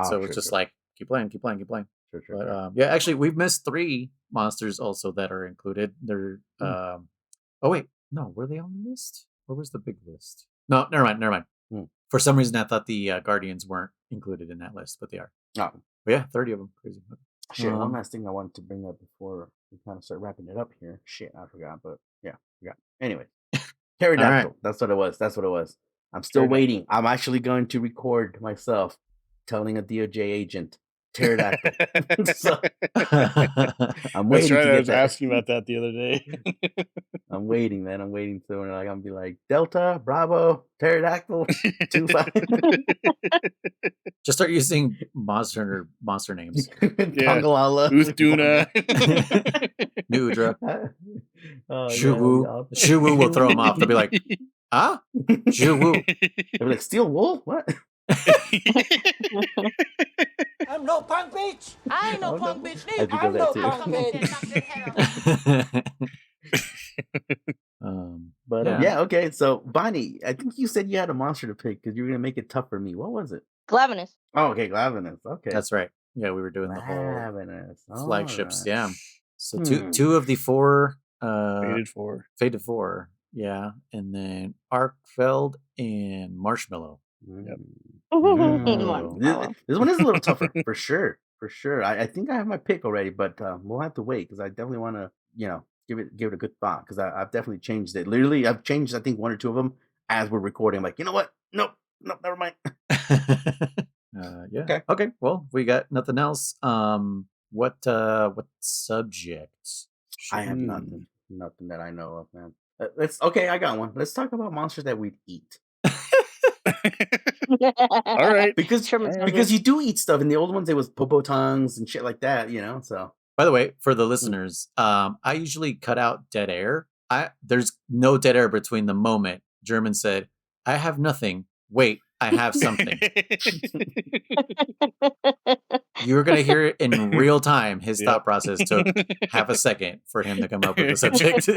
so it was just like keep playing. Sure. But yeah, actually, we've missed 3 monsters also that are included. They're oh wait, no, were they on the list? Or was the big list? No, never mind. For some reason, I thought the Guardians weren't included in that list, but they are. Oh, but yeah, 30 of them. Crazy. Shit. One last thing I wanted to bring up before we kind of start wrapping it up here. Shit, I forgot. But yeah, forgot. Anyway, Pterodactyl. Right. That's what it was. I'm still waiting. I'm actually going to record myself telling a DOJ agent Pterodactyl. So, I'm waiting. That's right. To I was that. asking about that the other day. I'm waiting, man. I'm waiting to I'm gonna be like Delta, Bravo, Pterodactyl, 25. Just start using monster names. Pangalala, Uthduna, Nudra, Shuwu. Shuwu will throw them off. They'll be like, huh? Shuwu. They'll be like, Steel Wool? What? I'm no punk bitch. I ain't no punk bitch I neither. think of I'm no that punk bitch. But yeah, okay. So Bonnie, I think you said you had a monster to pick because you were gonna make it tough for me. What was it? Glavenus. Oh, okay, Glavenus. Okay, That's right. Yeah, we were doing the whole Glavenus. flagships. Alright. Yeah. So two of the 4 Faded 4. Yeah, and then Arkfeld and Marshmallow. Yep. This one is a little tougher for sure. I think I have my pick already, but we'll have to wait because I definitely want to, give it a good thought because I've definitely changed it. Literally, I've changed I think 1 or 2 of them as we're recording. I'm like, you know what? Nope, never mind. Yeah. Okay. Well, we got nothing else. What subject? I have nothing that I know of, man. I got one. Let's talk about monsters that we'd eat. All right. Because you do eat stuff. In the old ones, it was popo tongues and shit like that, so. By the way, for the listeners, I usually cut out dead air. There's no dead air between the moment German said, I have nothing. Wait, I have something. You're going to hear it in real time. His thought process took half a second for him to come up with the subject.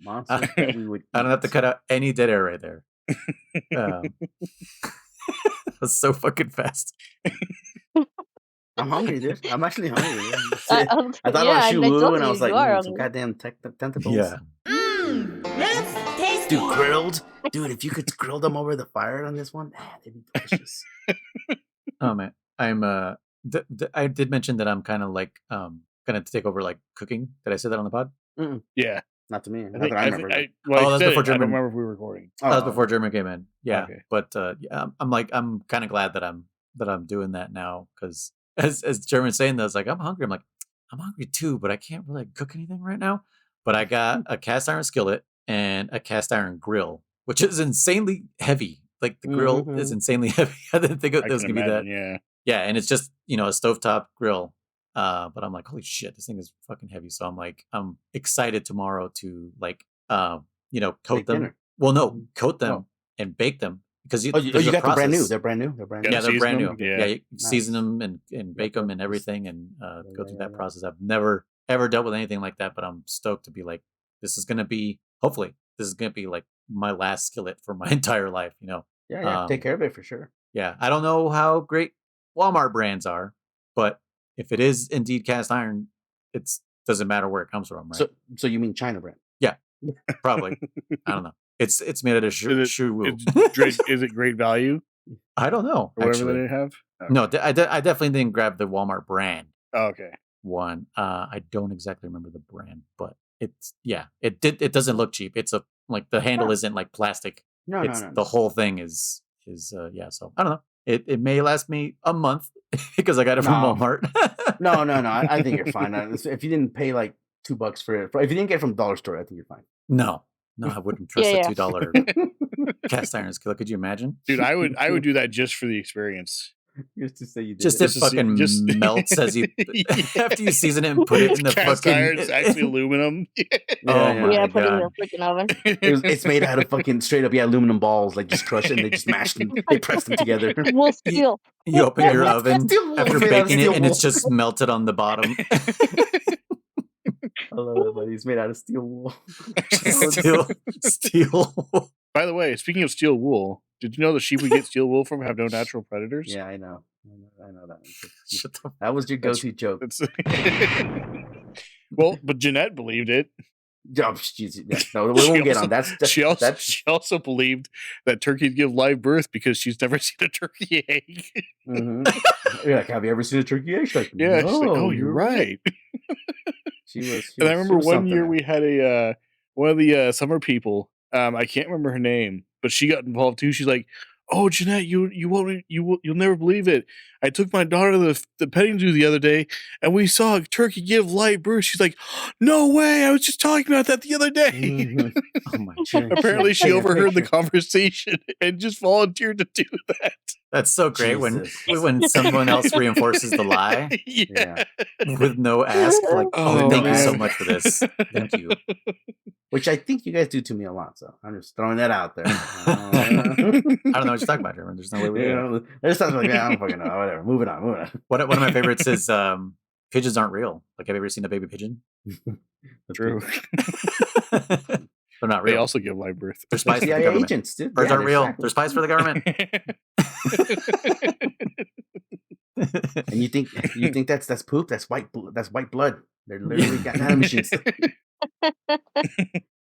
Monsters that we would eat. I don't have to cut out any dead air right there. That's so fucking fast. I'm hungry, dude. I'm actually hungry. I thought yeah, about Shuwu, and I you was like, some goddamn tentacles. Yeah. That's tasty. Dude, grilled. Dude, if you could grill them over the fire on this one, they'd be delicious. Oh man, I'm I did mention that I'm kind of like gonna take over like cooking. Did I say that on the pod? Yeah. Not to me. I remember. That's before German. I don't remember if we were recording. That was before German came in. Yeah, okay. But I'm kind of glad that I'm doing that now because as German's saying that, I was like, I'm hungry. I'm like, I'm hungry too, but I can't really cook anything right now. But I got a cast iron skillet and a cast iron grill, which is insanely heavy. Like the grill is insanely heavy. I didn't think it was gonna be that. Yeah, and it's just a stovetop grill. But I'm like, holy shit, this thing is fucking heavy. So I'm like, I'm excited tomorrow to coat Bake them. dinner. Well, no, coat them and bake them because you got the brand new. They're brand new. Yeah, they're brand new. Yeah, you season them and bake them and everything and go through that process. I've never ever dealt with anything like that, but I'm stoked to be like, hopefully this is gonna be like my last skillet for my entire life. Yeah, take care of it for sure. Yeah, I don't know how great Walmart brands are, but if it is indeed cast iron, it doesn't matter where it comes from, right? So you mean China brand? Yeah, probably. I don't know. It's made out of Shuwu. Is it great value? I don't know. Or whatever they have? Okay. No, I definitely didn't grab the Walmart brand. Oh, okay. one. I don't exactly remember the brand, but it doesn't look cheap. It's the handle isn't like plastic. No. The whole thing is so I don't know. It may last me a month because I got it from Walmart. No. I think you're fine. If you didn't pay like $2 for it, if you didn't get it from the dollar store, I think you're fine. No, I wouldn't trust a $2 cast iron skillet. Could you imagine? Dude, I would do that just for the experience. Just to say you did Just it. it fucking melts as you after you season it and put it in the cast fucking iron is actually aluminum. Oh my put it in god! the freaking oven. It's made out of fucking straight up aluminum balls, like just crushed and they just mashed them, they pressed them together. We'll steal. You open your oven Steel after wool. baking it, Steel and it's wool. just melted on the bottom. I love it, buddy. It's made out of steel wool. Steel. By the way, speaking of steel wool, did you know the sheep we get steel wool from have no natural predators? Yeah, I know that one. Shut the That was your go-to joke. Well, but Jeanette believed it. Oh, geez, yeah. No, we won't get on. She also believed that turkeys give live birth because she's never seen a turkey egg. Mm-hmm. You're like, have you ever seen a turkey egg? She's like, Yeah, no, she's like, oh, you're right. And I remember one year we had a one of the summer people. I can't remember her name, but she got involved too. She's like, "Oh, Jeanette, you'll never believe it. I took my daughter to the petting zoo the other day, and we saw a turkey give live birth." She's like, "No way! I was just talking about that the other day." Mm-hmm. Oh my God. Apparently, she overheard the conversation and just volunteered to do that. That's so great when someone else reinforces the lie Yeah. with no ask. Like, Oh, thank you so man. much for this. Thank you. Which I think you guys do to me a lot, so I'm just throwing that out there. I don't know what you're talking about, Jeremy. There's no way we do. There's something like, I don't fucking know. Whatever. Moving on. One of my favorites is pigeons aren't real. Like, have you ever seen a baby pigeon? True. They're not They real. also give live birth. They're spies for the CIA government. agents, dude. Birds Yeah, aren't real. exactly. They're spies for the government. And you think that's poop? That's white blood. They're literally got nanomachines.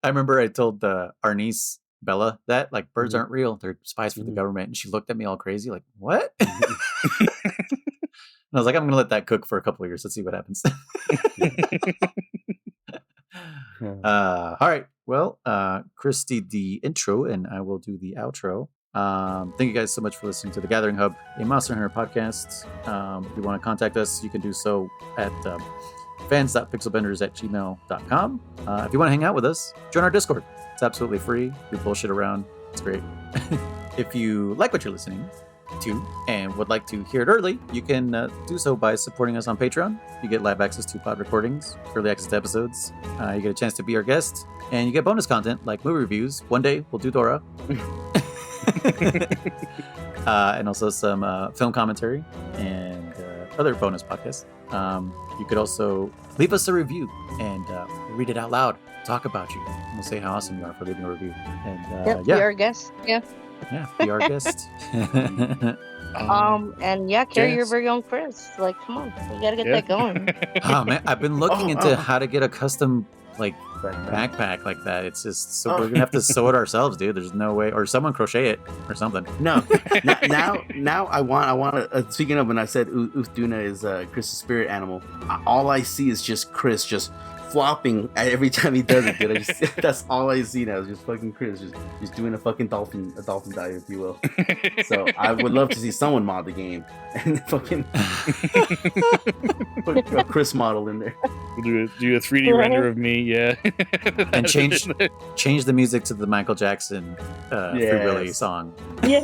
I remember I told our niece Bella that like birds Mhm. aren't real. They're spies for the Mhm. government, and she looked at me all crazy, like, "What?" And I was like, "I'm gonna let that cook for a couple of years. Let's see what happens." All right. Well, Kriss did the intro, and I will do the outro. Thank you guys so much for listening to The Gathering Hub, a Monster Hunter podcast. If you want to contact us, you can do so at fans.pixelbenders@gmail.com. If you want to hang out with us, join our Discord. It's absolutely free. We bullshit around. It's great. If you like what you're listening to and would like to hear it early, you can do so by supporting us on Patreon. You get live access to pod recordings, early access to episodes. You get a chance to be our guest, and you get bonus content like movie reviews. One day we'll do Dora. And also some film commentary and other bonus podcasts. You could also leave us a review and read it out loud. Talk about you. We'll say how awesome you are for leaving a review. And Be our guest. Yeah. Be our guest. And carry your yes. very own Kriss. Like, come on, we gotta get that going. Oh man, I've been looking into how to get a custom backpack like that. It's just so we're gonna have to sew it ourselves, dude. There's no way, or someone crochet it or something. No. now I want to. Speaking of, when I said Uthduna is Kriss' spirit animal, all I see is just Kriss just flopping every time he does it, dude. That's all I see now is just fucking Kriss just doing a fucking dolphin dive, if you will. So I would love to see someone mod the game and fucking put a Kriss model in there. We'll do a 3D render of me, yeah. And change the music to the Michael Jackson Free Willy Yes. song. Yeah.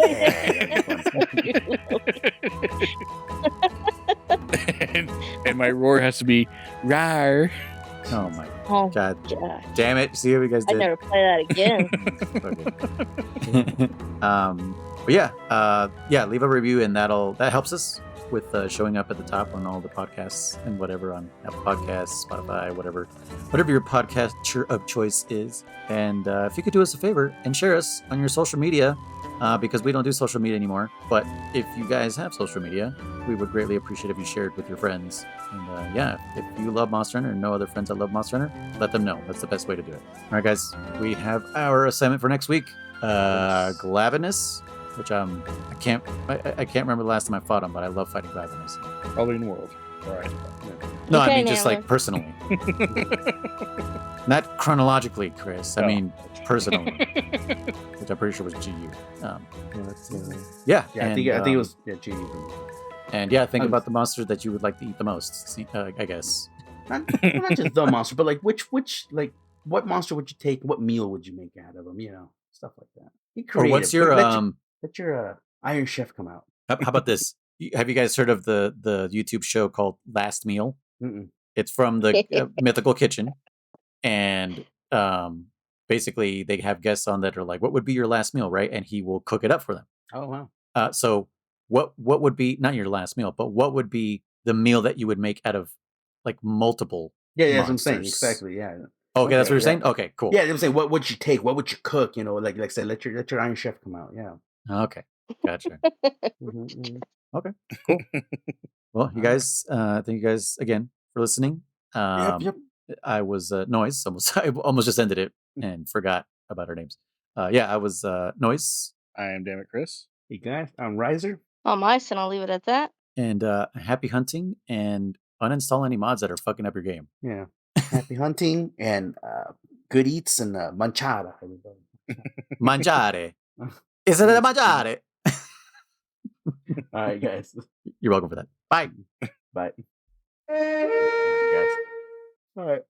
and my roar has to be rawr. Oh my Oh, god. God. Damn it. See what you guys I'd did? never play that again. But leave a review, and that helps us with showing up at the top on all the podcasts and whatever on Apple Podcasts, Spotify, whatever your podcatcher of choice is. And if you could do us a favor and share us on your social media, because we don't do social media anymore. But if you guys have social media, we would greatly appreciate if you shared with your friends. And if you love Monster Hunter and no other friends that love Monster Hunter, let them know. That's the best way to do it. All right, guys, we have our assignment for next week. Glavinus, which I can't remember the last time I fought him, but I love fighting Glavinus. Probably in the world. All right. No, I Okay, mean just Nailer. like personally, not chronologically, Chris. I Oh. mean personally, which I'm pretty sure was GU. Yeah, Yeah, I think it was GU. And yeah, think about the monster that you would like to eat the most. I guess Not just the monster, but like which like what monster would you take? What meal would you make out of them? You know, stuff like that. Be creative. Or what's your let your Iron Chef come out. How about this? Have you guys heard of the YouTube show called Last Meal? Mm-mm. It's from the Mythical Kitchen, and basically they have guests on that are like, "What would be your last meal?" Right, and he will cook it up for them. Oh wow! So what would be not your last meal, but what would be the meal that you would make out of like multiple? Yeah, monsters? that's what I'm saying. Exactly. Yeah. Okay, that's what you're saying. Okay, cool. Yeah, I'm saying what would you take? What would you cook? You know, like I said, let your Iron Chef come out. Yeah. Okay, gotcha. Mm-hmm. Okay, cool. Well, you guys, thank you guys again for listening. Yep. I was Noise. I almost just ended it and forgot about our names. Yeah, I was Noise. I am Damn It Chris. Hey guys, I'm Riser. I'm Ice, and I'll leave it at that. And happy hunting, and uninstall any mods that are fucking up your game. Yeah. Happy hunting and good eats and manchada, everybody. Mangiare. Is it a mangiare? All right, guys. You're welcome for that. Bye. Bye. Guys. All right.